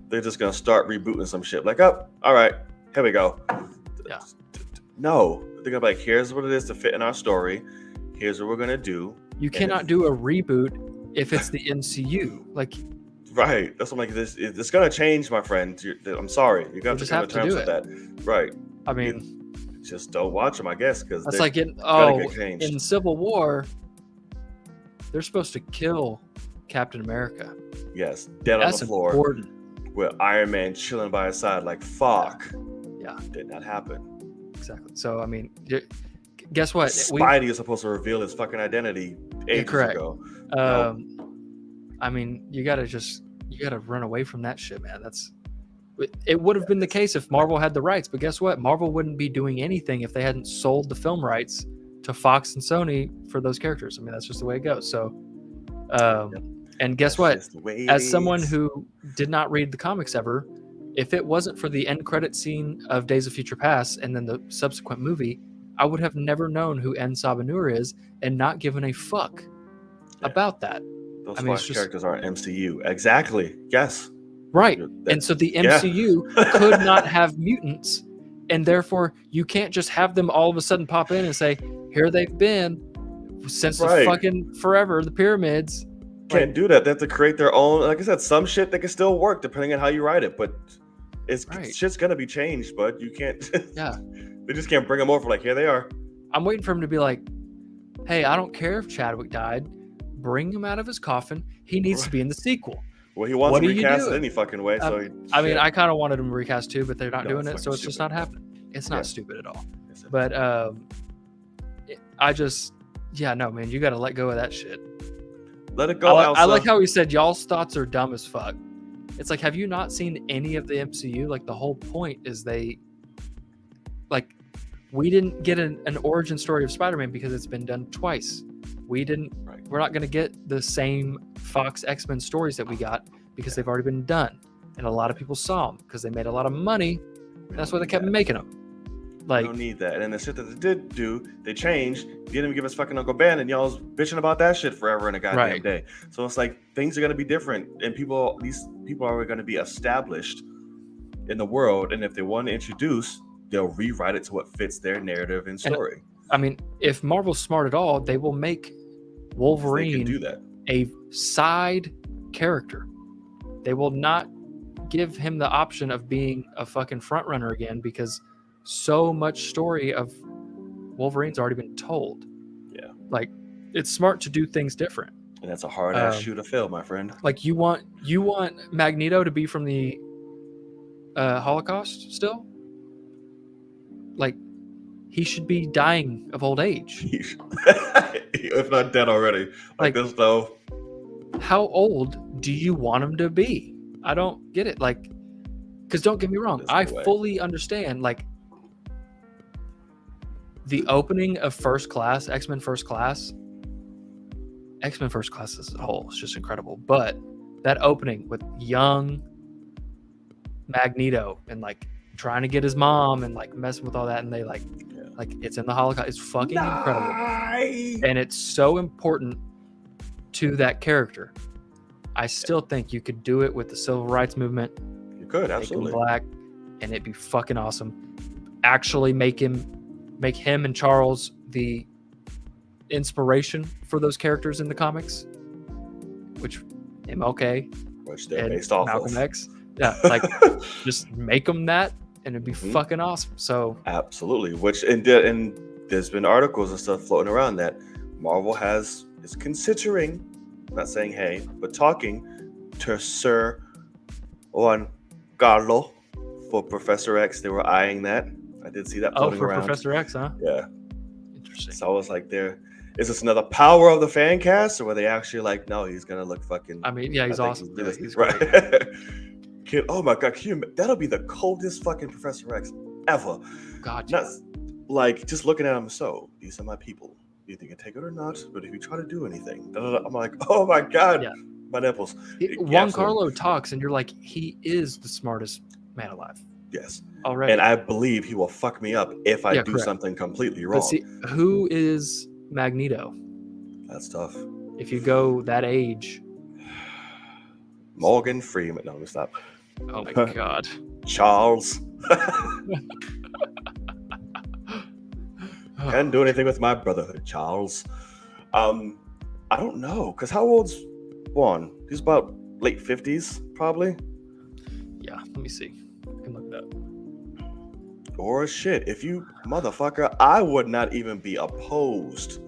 [SPEAKER 1] they're just gonna start rebooting some shit? Like, all right, here we go.
[SPEAKER 2] Yeah.
[SPEAKER 1] No, they're gonna be like, here's what it is to fit in our story. Here's what we're gonna do.
[SPEAKER 2] You cannot do a reboot if it's the MCU. Like.
[SPEAKER 1] Right. That's what I'm like. It's gonna change, my friend. I'm sorry. You got to come to terms with that. Right.
[SPEAKER 2] I mean,
[SPEAKER 1] just don't watch them, I guess, because
[SPEAKER 2] that's like in Civil War, they're supposed to kill Captain America.
[SPEAKER 1] Yes, dead on the floor.
[SPEAKER 2] Important.
[SPEAKER 1] With Iron Man chilling by his side, like fuck.
[SPEAKER 2] Yeah.
[SPEAKER 1] Did not happen.
[SPEAKER 2] Exactly. So I mean, guess what?
[SPEAKER 1] Spidey is supposed to reveal his fucking identity ages ago.
[SPEAKER 2] I mean, you gotta run away from that shit, man. It would have been the case if Marvel had the rights, but guess what? Marvel wouldn't be doing anything if they hadn't sold the film rights to Fox and Sony for those characters. I mean, that's just the way it goes. So, and guess what? As someone who did not read the comics ever, if it wasn't for the end credit scene of Days of Future Past and then the subsequent movie, I would have never known who En Sabah is and not given a fuck about that.
[SPEAKER 1] Those Flash characters are MCU. Exactly. Yes.
[SPEAKER 2] Right. And so the MCU could not have mutants, and therefore you can't just have them all of a sudden pop in and say, here they've been since the fucking forever, the pyramids.
[SPEAKER 1] Can't do that. They have to create their own. Like I said, some shit that can still work depending on how you write it, but shit's gonna be changed, but you can't. They just can't bring them over like, here they are.
[SPEAKER 2] I'm waiting for him to be like, hey, I don't care if Chadwick died. Bring him out of his coffin. He needs to be in the sequel.
[SPEAKER 1] Well, he wants to recast it any fucking way. So
[SPEAKER 2] I mean, I kind of wanted him to recast too, but they're not doing it, so it's just not happening. It's not stupid at all. But man, you got to let go of that shit.
[SPEAKER 1] Let it go.
[SPEAKER 2] I like how he said y'all's thoughts are dumb as fuck. It's like, have you not seen any of the MCU? Like, the whole point is we didn't get an origin story of Spider-Man because it's been done twice. We're not going to get the same Fox X-Men stories that we got because they've already been done. And a lot of people saw them because they made a lot of money. That's why they kept making them. Like,
[SPEAKER 1] we don't need that. And the shit that they did do, they changed. You didn't even give us fucking Uncle Ben, and y'all's bitching about that shit forever in a goddamn day. So it's like, things are going to be different. And these people are going to be established in the world. And if they want to introduce, they'll rewrite it to what fits their narrative and story.
[SPEAKER 2] I mean, if Marvel's smart at all, they will make Wolverine a side character. They will not give him the option of being a fucking front runner again because so much story of Wolverine's already been told. Yeah. Like, it's smart to do things different.
[SPEAKER 1] And that's a hard ass shoe to fill, my friend.
[SPEAKER 2] Like, you want Magneto to be from the Holocaust still? like he should be dying of old age.
[SPEAKER 1] If not dead already. Like this though.
[SPEAKER 2] How old do you want him to be? I don't get it. Like, because don't get me wrong, I fully understand. Like, the opening of First Class, X-Men First Class as a whole is just incredible. But that opening with young Magneto and like trying to get his mom and like messing with all that, and they like it's in the Holocaust. It's fucking incredible, and it's so important to that character. I still think you could do it with the civil rights movement.
[SPEAKER 1] You could, absolutely.
[SPEAKER 2] Make him black, and it'd be fucking awesome. Actually, make him and Charles the inspiration for those characters in the comics, which MLK,
[SPEAKER 1] which they're based off
[SPEAKER 2] Malcolm
[SPEAKER 1] of.
[SPEAKER 2] X. Yeah, like just make them that, and it'd be fucking awesome. So
[SPEAKER 1] absolutely, which and there's been articles and stuff floating around that Marvel is considering, not saying hey, but talking to Sir Juan Carlo for Professor X. They were eyeing that. I did see that floating around.
[SPEAKER 2] Professor X, huh?
[SPEAKER 1] Yeah.
[SPEAKER 2] Interesting.
[SPEAKER 1] So I was like, is this another power of the fan cast, or were they actually like, no, he's gonna look fucking?
[SPEAKER 2] I mean, yeah, he's awesome. He's
[SPEAKER 1] right. Oh my god, that'll be the coldest fucking Professor X ever.
[SPEAKER 2] God,
[SPEAKER 1] not like just looking at him. So these are my people. Do you think you can take it or not? But if you try to do anything, I'm like, oh my god, my nipples.
[SPEAKER 2] Juan Carlo talks, and you're like, he is the smartest man alive.
[SPEAKER 1] Yes,
[SPEAKER 2] already.
[SPEAKER 1] And I believe he will fuck me up if I do something completely wrong.
[SPEAKER 2] But see, who is Magneto?
[SPEAKER 1] That's tough.
[SPEAKER 2] If you go that age,
[SPEAKER 1] Morgan Freeman. No, let me stop.
[SPEAKER 2] Oh my god,
[SPEAKER 1] Charles. Can't do anything with my brotherhood, Charles. I don't know, because how old's Juan? He's about late 50s, probably.
[SPEAKER 2] Yeah, let me see. I can look it up.
[SPEAKER 1] Or shit, if you motherfucker, I would not even be opposed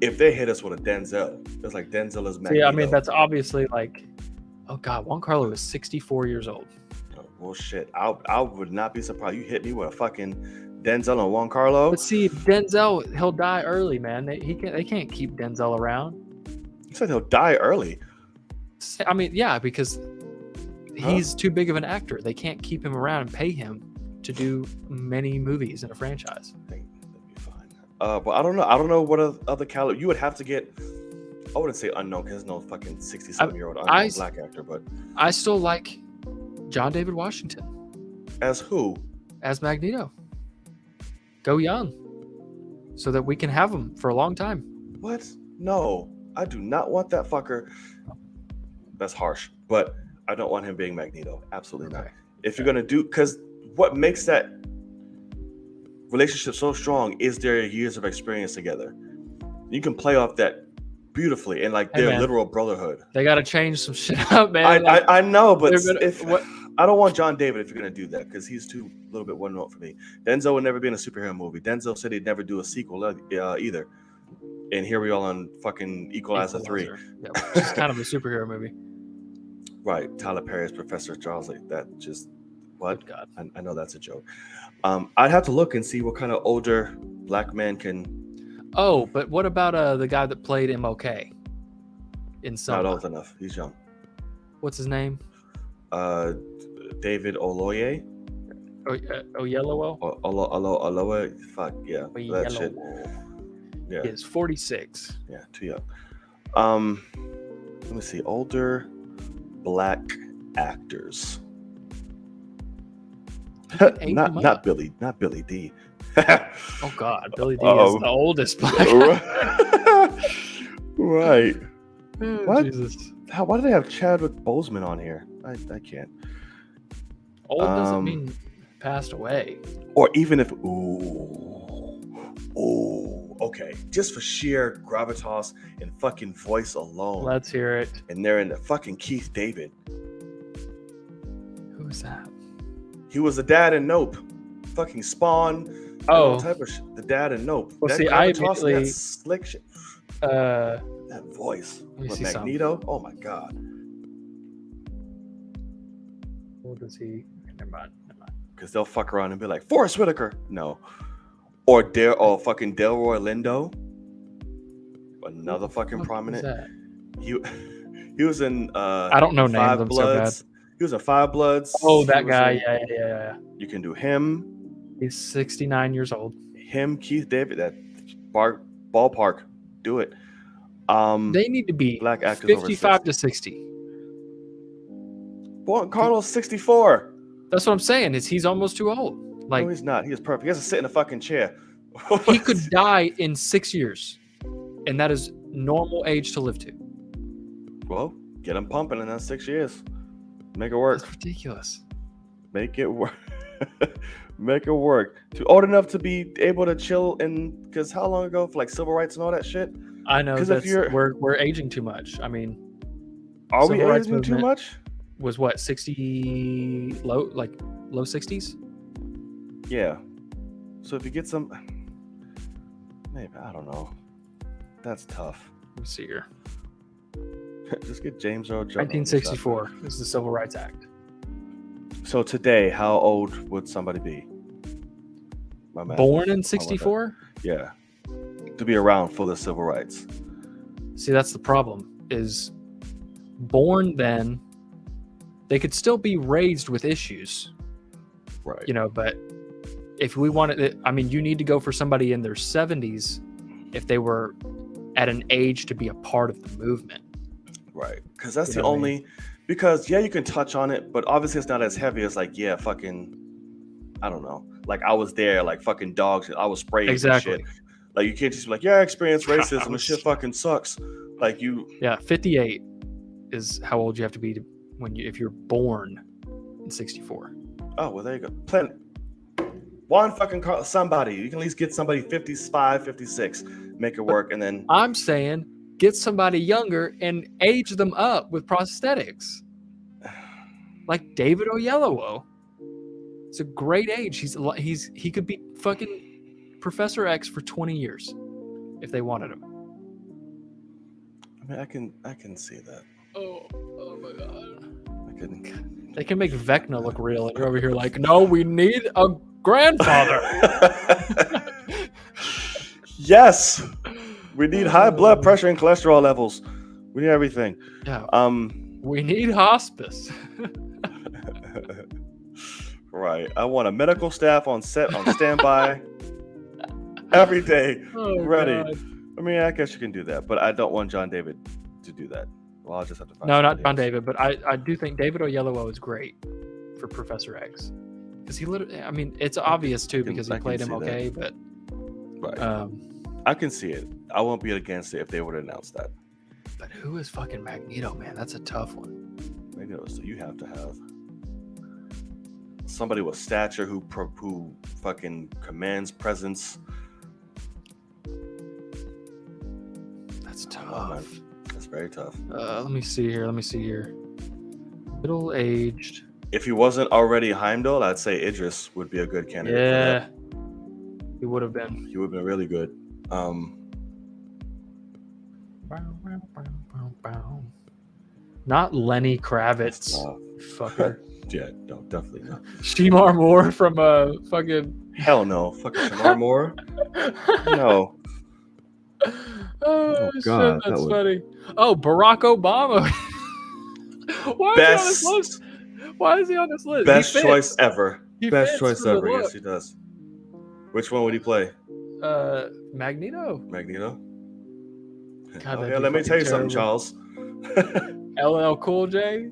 [SPEAKER 1] if they hit us with a Denzel. It's like Denzel is Magneto.
[SPEAKER 2] Yeah, I mean that's obviously like, oh god, Juan Carlo is 64 years old.
[SPEAKER 1] Oh, well, shit, I would not be surprised. You hit me with a fucking Denzel and Juan Carlo.
[SPEAKER 2] But see, Denzel, he'll die early, man. They can't keep Denzel around.
[SPEAKER 1] You said he'll die early.
[SPEAKER 2] I mean, yeah, because he's too big of an actor. They can't keep him around and pay him to do many movies in a franchise.
[SPEAKER 1] I think that'd be fine. But I don't know what other caliber. You would have to get, I wouldn't say unknown, because there's no fucking 67-year-old unknown black actor, but
[SPEAKER 2] I still like John David Washington.
[SPEAKER 1] As who?
[SPEAKER 2] As Magneto. Go young, so that we can have him for a long time.
[SPEAKER 1] What? No, I do not want that fucker. That's harsh, but I don't want him being Magneto. Absolutely not. If you're gonna do, because what makes that relationship so strong is their years of experience together. You can play off that beautifully and like their literal brotherhood.
[SPEAKER 2] They got to change some shit up, man.
[SPEAKER 1] I know, but I don't want John David if you're gonna do that, because he's too little bit one note for me. Denzel would never be in a superhero movie. Denzel said he'd never do a sequel either. And here we are on fucking Equalizer 3.
[SPEAKER 2] Yeah, which is kind of a superhero movie.
[SPEAKER 1] Right. Tyler Perry's Professor Charles. Like that just what?
[SPEAKER 2] God.
[SPEAKER 1] I know that's a joke. I'd have to look and see what kind of older black man can.
[SPEAKER 2] Oh, but what about the guy that played MLK in some?
[SPEAKER 1] Not old enough. He's young.
[SPEAKER 2] What's his name?
[SPEAKER 1] David Oloye.
[SPEAKER 2] Oyelowo?
[SPEAKER 1] Oloye. Fuck yeah. That shit. Yeah.
[SPEAKER 2] He is 46.
[SPEAKER 1] Yeah, too young. Let me see. Older black actors. Not Billy D.
[SPEAKER 2] Oh God, Billy D is the oldest black actor.
[SPEAKER 1] Right.
[SPEAKER 2] Oh,
[SPEAKER 1] what?
[SPEAKER 2] Jesus.
[SPEAKER 1] Why do they have Chadwick Boseman on here? I can't.
[SPEAKER 2] Old doesn't mean passed away.
[SPEAKER 1] Or even if okay, just for sheer gravitas and fucking voice alone.
[SPEAKER 2] Let's hear it.
[SPEAKER 1] And they're in the fucking Keith David.
[SPEAKER 2] Who is that?
[SPEAKER 1] He was the dad in Nope. Fucking Spawn.
[SPEAKER 2] Oh,
[SPEAKER 1] type of the dad in Nope.
[SPEAKER 2] Well,
[SPEAKER 1] that
[SPEAKER 2] see, I immediately
[SPEAKER 1] that slick shit.
[SPEAKER 2] That
[SPEAKER 1] voice with Magneto. Oh my God.
[SPEAKER 2] What does he? Never mind.
[SPEAKER 1] because they'll fuck around and be like, Forrest Whitaker. No. Or fucking Delroy Lindo. Another fucking prominent. He was in
[SPEAKER 2] I don't know names. I'm so bad.
[SPEAKER 1] He was in Five Bloods.
[SPEAKER 2] Oh, that guy. Yeah.
[SPEAKER 1] You can do him.
[SPEAKER 2] He's 69 years old.
[SPEAKER 1] Him, Keith David, that ballpark. Do it.
[SPEAKER 2] They need to be
[SPEAKER 1] black actors
[SPEAKER 2] 55 to 60.
[SPEAKER 1] Boy, Carlos 64.
[SPEAKER 2] That's what I'm saying. He's almost too old. Like,
[SPEAKER 1] no, he's not. He is perfect. He has to sit in a fucking chair.
[SPEAKER 2] He could die in 6 years, and that is normal age to live to.
[SPEAKER 1] Well, get him pumping in that 6 years. Make it work.
[SPEAKER 2] That's ridiculous.
[SPEAKER 1] Make it work. Make it work. Too old enough to be able to chill because how long ago for like civil rights and all that shit?
[SPEAKER 2] I know that we're aging too much. I mean,
[SPEAKER 1] are we aging too much?
[SPEAKER 2] Was what 60 low 60s?
[SPEAKER 1] Yeah. So if you get some, maybe I don't know. That's tough.
[SPEAKER 2] Let me see here.
[SPEAKER 1] Just get James Earl Jones.
[SPEAKER 2] 1964 is the Civil Rights Act.
[SPEAKER 1] So today, how old would somebody be?
[SPEAKER 2] Born in 64?
[SPEAKER 1] Yeah. To be around for the civil rights.
[SPEAKER 2] See, that's the problem. Is born then, they could still be raised with issues.
[SPEAKER 1] Right.
[SPEAKER 2] But if we wanted it, I mean, you need to go for somebody in their 70s if they were at an age to be a part of the movement.
[SPEAKER 1] Right. Because that's the only... Because, yeah, you can touch on it, but obviously it's not as heavy as, like, yeah, fucking... I don't know. Like, I was there, like, fucking dogs. I was sprayed and shit. Like, you can't just be like, yeah, I experienced racism and shit fucking sucks. Like, you...
[SPEAKER 2] Yeah, 58 is how old you have to be if you're born in 64.
[SPEAKER 1] Oh, well, there you go. One fucking somebody. You can at least get somebody 55, 56. Make it work, and then...
[SPEAKER 2] I'm saying... Get somebody younger and age them up with prosthetics, like David Oyelowo. It's a great age. He could be fucking Professor X for 20 years if they wanted him.
[SPEAKER 1] I mean, I can see that.
[SPEAKER 2] Oh my god!
[SPEAKER 1] I
[SPEAKER 2] They can make Vecna look real, and you're over here like, no, we need a grandfather.
[SPEAKER 1] Yes. We need high blood pressure and cholesterol levels. We need everything.
[SPEAKER 2] Yeah. We need hospice.
[SPEAKER 1] Right. I want a medical staff on set, on standby, every day, ready. God. I mean, I guess you can do that, but I don't want John David to do that. Well, I'll just have to find.
[SPEAKER 2] No, not John David, but I do think David Oyelowo is great for Professor X because he literally. I mean, it's obvious too because he played him okay, but.
[SPEAKER 1] Right. I can see it. I won't be against it if they would announce that.
[SPEAKER 2] But who is fucking Magneto, man? That's a tough one.
[SPEAKER 1] Magneto, so you have to have somebody with stature who fucking commands presence.
[SPEAKER 2] That's tough.
[SPEAKER 1] That's very tough.
[SPEAKER 2] Let me see here. Middle-aged.
[SPEAKER 1] If he wasn't already Heimdall, I'd say Idris would be a good candidate.
[SPEAKER 2] Yeah. He would have been.
[SPEAKER 1] He would have been really good.
[SPEAKER 2] Not Lenny Kravitz, fucker.
[SPEAKER 1] Yeah, no, definitely not.
[SPEAKER 2] Shemar Moore from fucking.
[SPEAKER 1] Hell no, fucking Shemar Moore. No.
[SPEAKER 2] Oh God, shit, that's funny. Oh, Barack Obama. Why is he on this list?
[SPEAKER 1] Best choice ever. Best choice ever. Yes, he does. Which one would he play?
[SPEAKER 2] Magneto.
[SPEAKER 1] God, let me tell you something, Charles.
[SPEAKER 2] LL Cool J.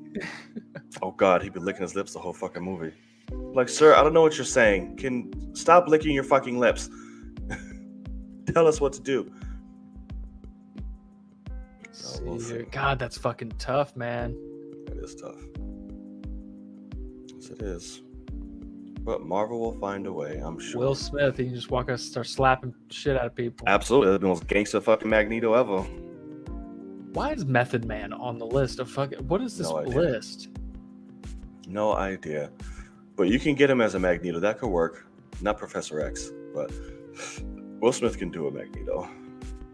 [SPEAKER 1] Oh God, he'd be licking his lips the whole fucking movie. Like, sir, I don't know what you're saying. Can stop licking your fucking lips. Tell us what to do.
[SPEAKER 2] God, that's fucking tough, man.
[SPEAKER 1] It is tough. Yes, it is. But Marvel will find a way, I'm sure.
[SPEAKER 2] Will Smith, he can just walk us, start slapping shit out of people.
[SPEAKER 1] Absolutely, that's the most gangster fucking Magneto ever.
[SPEAKER 2] Why is Method Man on the list of fucking? What is this list?
[SPEAKER 1] No idea. But you can get him as a Magneto. That could work. Not Professor X, but Will Smith can do a Magneto.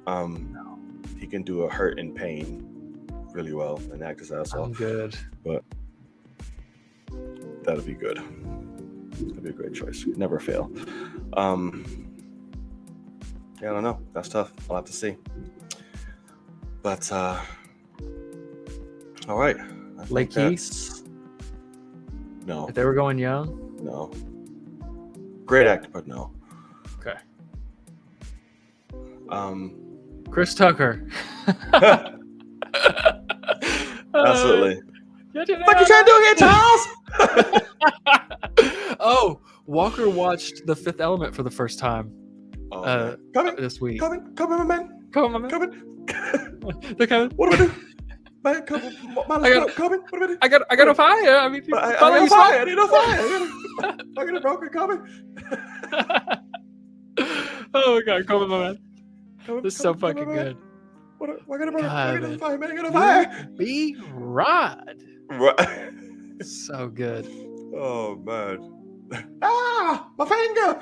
[SPEAKER 2] No.
[SPEAKER 1] He can do a hurt and pain really well and act his ass off.
[SPEAKER 2] I'm good.
[SPEAKER 1] But that'll be good. That'd be a great choice. Never fail. Yeah, I don't know. That's tough. I'll have to see. But all right.
[SPEAKER 2] Lake Keith?
[SPEAKER 1] No.
[SPEAKER 2] If they were going young?
[SPEAKER 1] No. Great actor, but no.
[SPEAKER 2] Okay.
[SPEAKER 1] Chris
[SPEAKER 2] Tucker.
[SPEAKER 1] Absolutely.
[SPEAKER 2] What you
[SPEAKER 1] trying to do here, Charles?
[SPEAKER 2] Oh, Walker watched The Fifth Element for the first time this week.
[SPEAKER 1] Come in, my man.
[SPEAKER 2] Come on, my man.
[SPEAKER 1] Come in.
[SPEAKER 2] They're coming.
[SPEAKER 1] What do I do? Man, come in. What do I do?
[SPEAKER 2] I got a fire. I mean,
[SPEAKER 1] I got a fire. I need a fire. I got a broken coming.
[SPEAKER 2] Oh my God, come on, my man. This is so fucking good.
[SPEAKER 1] Why got a fire, man? I got a fire.
[SPEAKER 2] Be Rod.
[SPEAKER 1] Right.
[SPEAKER 2] So good.
[SPEAKER 1] Oh man. My finger.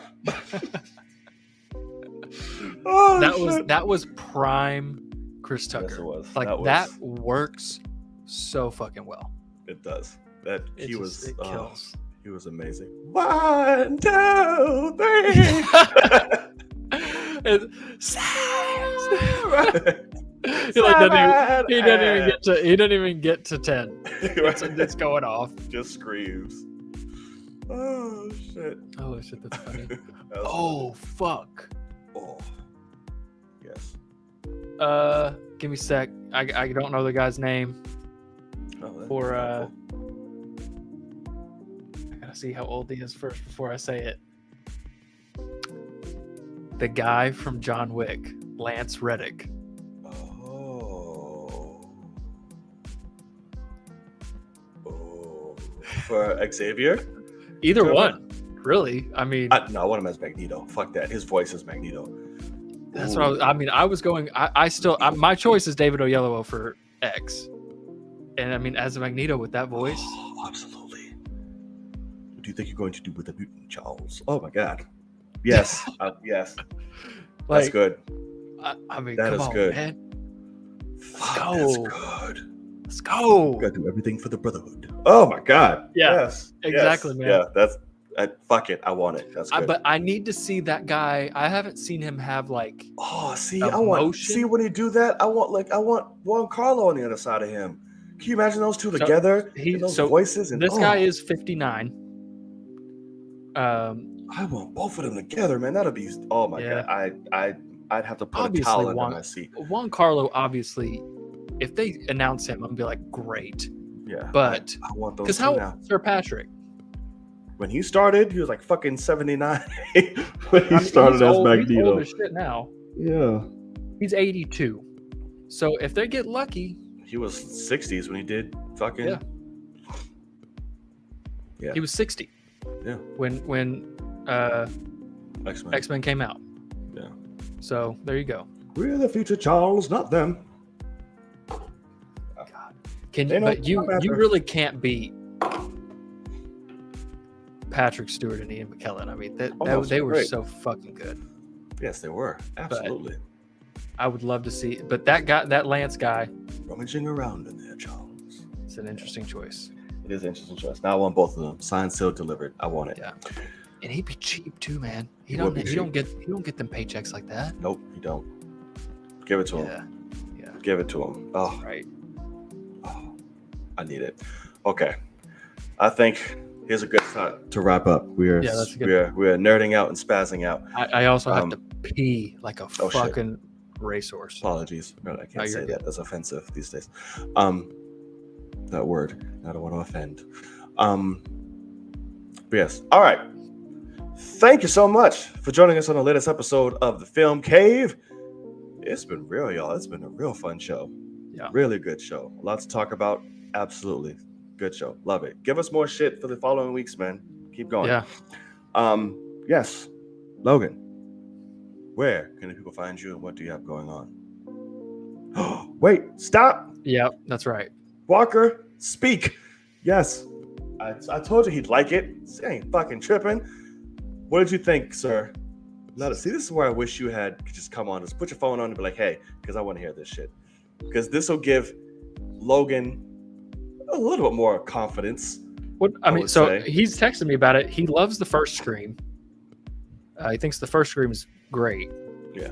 [SPEAKER 1] Oh,
[SPEAKER 2] that was prime Chris Tucker.
[SPEAKER 1] Yes, it was.
[SPEAKER 2] Like that works so fucking well.
[SPEAKER 1] It does. It kills. He was amazing. 1, 2, 3.
[SPEAKER 2] He doesn't even get to 10. It's going off.
[SPEAKER 1] Just screams. Oh shit.
[SPEAKER 2] Oh shit, that's funny. Oh fuck.
[SPEAKER 1] Oh. Yes.
[SPEAKER 2] Give me a sec. I don't know the guy's name. Or I gotta see how old he is first before I say it. The guy from John Wick, Lance Reddick.
[SPEAKER 1] For Xavier?
[SPEAKER 2] Either one, really. I mean,
[SPEAKER 1] no, I want him as Magneto. Fuck that. His voice is Magneto.
[SPEAKER 2] That's what I was going. I still my choice is David Oyelowo for X, and I mean as a Magneto with that voice.
[SPEAKER 1] Oh, absolutely. What do you think you're going to do with the mutant, Charles? Oh my God. Yes. Yes. That's good.
[SPEAKER 2] I mean,
[SPEAKER 1] that
[SPEAKER 2] come
[SPEAKER 1] is
[SPEAKER 2] on,
[SPEAKER 1] good.
[SPEAKER 2] Man.
[SPEAKER 1] Let's go. That's good.
[SPEAKER 2] Let's go.
[SPEAKER 1] We gotta do everything for the Brotherhood. Oh my God.
[SPEAKER 2] Yeah.
[SPEAKER 1] Yes.
[SPEAKER 2] Exactly,
[SPEAKER 1] yes.
[SPEAKER 2] man.
[SPEAKER 1] Yeah. That's. Fuck it. I want it. That's good.
[SPEAKER 2] But I need to see that guy. I haven't seen him have like.
[SPEAKER 1] Oh, see, I want. See when he do that. I want Juan Carlo on the other side of him. Can you imagine those two together? Those voices. And
[SPEAKER 2] this guy is 59.
[SPEAKER 1] I want both of them together, man. That'll be. Oh my God. I'd have to put a towel under my seat.
[SPEAKER 2] Juan Carlo, obviously, if they announce him, I'm gonna be like, great.
[SPEAKER 1] Yeah.
[SPEAKER 2] But
[SPEAKER 1] I want those.
[SPEAKER 2] Because how old is Sir Patrick?
[SPEAKER 1] When he started, he was like fucking 79 when he started as Magneto.
[SPEAKER 2] He's old as shit now.
[SPEAKER 1] Yeah.
[SPEAKER 2] He's 82. So if they get lucky.
[SPEAKER 1] He was 60s when he did fucking. Yeah.
[SPEAKER 2] He was 60.
[SPEAKER 1] Yeah.
[SPEAKER 2] When X-Men came out.
[SPEAKER 1] Yeah.
[SPEAKER 2] So there you go.
[SPEAKER 1] We're the future, Charles, not them.
[SPEAKER 2] God. But you really can't beat Patrick Stewart and Ian McKellen. I mean, they were so fucking good.
[SPEAKER 1] Yes, they were. Absolutely.
[SPEAKER 2] But I would love to see. But that Lance guy.
[SPEAKER 1] Rummaging around in there, Charles.
[SPEAKER 2] It's an interesting choice.
[SPEAKER 1] It is an interesting choice. Now I want both of them. Signed, sealed, delivered. I want it.
[SPEAKER 2] Yeah. And he'd be cheap too, man. He don't get them paychecks like that.
[SPEAKER 1] Nope, you don't. Give it to him.
[SPEAKER 2] Yeah.
[SPEAKER 1] Give it to him. Oh.
[SPEAKER 2] Right.
[SPEAKER 1] Oh, I need it. Okay. I think here's a good spot to wrap up. We're nerding out and spazzing out.
[SPEAKER 2] I also have to pee like a fucking racehorse.
[SPEAKER 1] Apologies. No, I can't say that. That's offensive these days. That word. I don't want to offend. But yes. All right. Thank you so much for joining us on the latest episode of the Film Cave. It's been real, y'all. It's been a real fun show.
[SPEAKER 2] Yeah.
[SPEAKER 1] Really good show. A lot to talk about. Absolutely. Good show. Love it. Give us more shit for the following weeks, man. Keep going.
[SPEAKER 2] Yeah.
[SPEAKER 1] Yes. Logan, where can the people find you and what do you have going on? Wait, stop.
[SPEAKER 2] Yeah, that's right.
[SPEAKER 1] Walker, speak. Yes. I told you he'd like it. He ain't fucking tripping. What did you think, sir? See, this is where I wish you could just come on. Just put your phone on and be like, hey, because I want to hear this shit. Because this will give Logan a little bit more confidence
[SPEAKER 2] What I mean, so he's texted me about it. He loves the first Scream. He thinks the first Scream is great.
[SPEAKER 1] Yeah.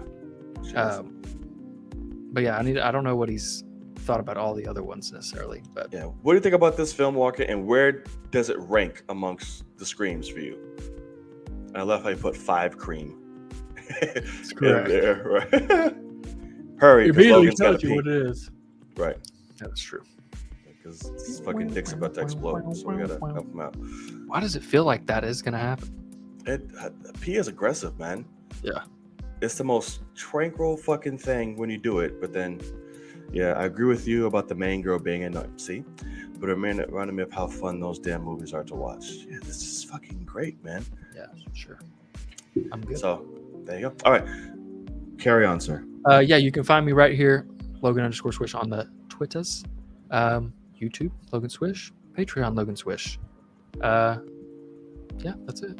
[SPEAKER 2] But yeah, I don't know what he's thought about all the other ones necessarily. But
[SPEAKER 1] yeah, what do you think about this film, Walker? And where does it rank amongst the Screams for you? I love how you put 5 cream.
[SPEAKER 2] That's correct.
[SPEAKER 1] In there, right? Hurry, because Logan's got to pee.
[SPEAKER 2] What it is.
[SPEAKER 1] Right.
[SPEAKER 2] That's true.
[SPEAKER 1] Because his fucking dick's about to explode, so we gotta help him out.
[SPEAKER 2] Why does it feel like that is gonna happen?
[SPEAKER 1] Pee is aggressive, man.
[SPEAKER 2] Yeah.
[SPEAKER 1] It's the most tranquil fucking thing when you do it, but then, yeah, I agree with you about the main girl being annoying. See? But it reminded me of how fun those damn movies are to watch. Yeah, this is fucking great, man.
[SPEAKER 2] Yeah, sure. I'm good.
[SPEAKER 1] So, there you go. All right. Carry on, sir.
[SPEAKER 2] Yeah, you can find me right here, Logan_Swish on the Twitters. YouTube, Logan Swish. Patreon, Logan Swish. Yeah, that's it.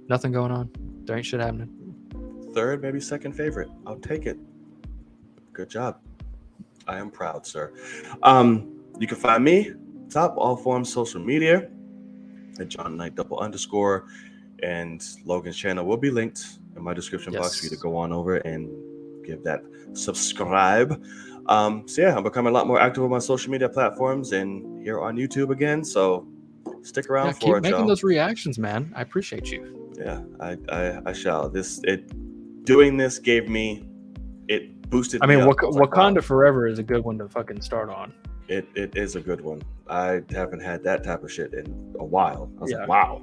[SPEAKER 2] Nothing going on. There ain't shit happening.
[SPEAKER 1] Third, maybe second favorite. I'll take it. Good job. I am proud, sir. You can find me top all forms social media at JohnKnight_. And Logan's channel will be linked in my description box for you to go on over and give that subscribe. So yeah, I'm becoming a lot more active on my social media platforms and here on YouTube again. So stick around for it,
[SPEAKER 2] keep making those reactions, man. I appreciate you.
[SPEAKER 1] Yeah, I shall. Doing this gave me, it boosted.
[SPEAKER 2] I mean, Wakanda Forever is a good one to fucking start on.
[SPEAKER 1] It is a good one. I haven't had that type of shit in a while. I was like, wow.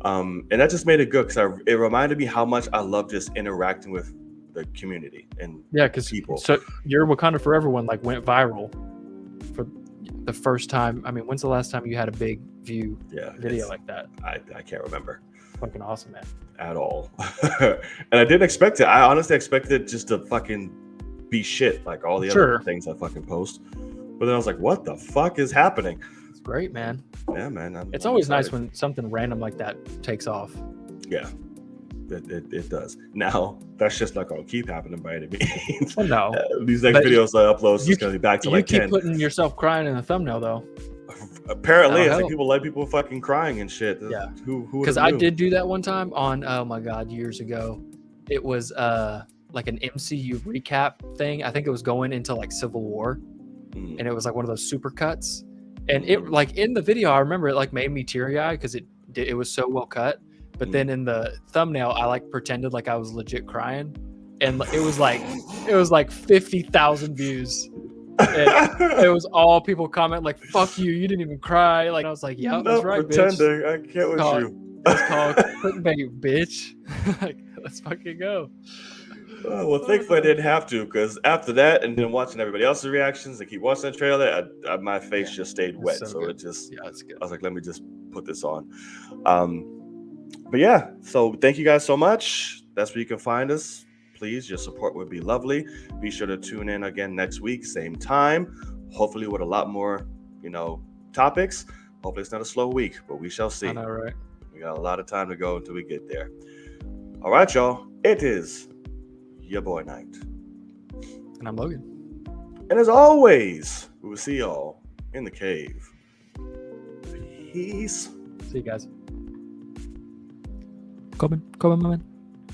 [SPEAKER 1] And that just made it good because it reminded me how much I love just interacting with the community and
[SPEAKER 2] because
[SPEAKER 1] people.
[SPEAKER 2] So your Wakanda Forever one like went viral for the first time. I mean, when's the last time you had a big view video like that?
[SPEAKER 1] I can't remember.
[SPEAKER 2] Fucking awesome, man.
[SPEAKER 1] At all. And I didn't expect it. I honestly expected it just to fucking be shit like all the other things I fucking post. But then I was like, what the fuck is happening?
[SPEAKER 2] It's great, man.
[SPEAKER 1] Yeah, man.
[SPEAKER 2] It's always nice when something random like that takes off.
[SPEAKER 1] Yeah. It does. Now, that's just not going to keep happening by any means.
[SPEAKER 2] Well, no.
[SPEAKER 1] These next videos I upload is going to be back to like 10.
[SPEAKER 2] You keep putting yourself crying in the thumbnail, though.
[SPEAKER 1] Apparently, it's like people like people fucking crying and shit.
[SPEAKER 2] Yeah.
[SPEAKER 1] Who?
[SPEAKER 2] Because I did do that one time on, oh my God, years ago. It was like an MCU recap thing. I think it was going into like Civil War. And it was like one of those super cuts. And it like in the video, I remember it like made me teary eyed because it was so well cut. But then in the thumbnail, I like pretended like I was legit crying, and it was like 50,000 views. And it was all people comment like "fuck you," you didn't even cry. Like I was like, "Yeah, that's right,
[SPEAKER 1] pretending.
[SPEAKER 2] Bitch.
[SPEAKER 1] I can't with you."
[SPEAKER 2] It's called clickbait, bitch. Like, let's fucking go.
[SPEAKER 1] Well, thankfully I didn't have to, because after that, and then watching everybody else's reactions and keep watching the trailer, my face just stayed wet. So it just,
[SPEAKER 2] it's good.
[SPEAKER 1] I was like, let me just put this on. But yeah, so thank you guys so much. That's where you can find us. Please, your support would be lovely. Be sure to tune in again next week, same time. Hopefully with a lot more, topics. Hopefully it's not a slow week, but we shall see.
[SPEAKER 2] I know, right?
[SPEAKER 1] We got a lot of time to go until we get there. All right, y'all. It is your boy Knight.
[SPEAKER 2] And I'm Logan.
[SPEAKER 1] And as always, we will see y'all in the cave. Peace.
[SPEAKER 2] See you guys. Come on, my man.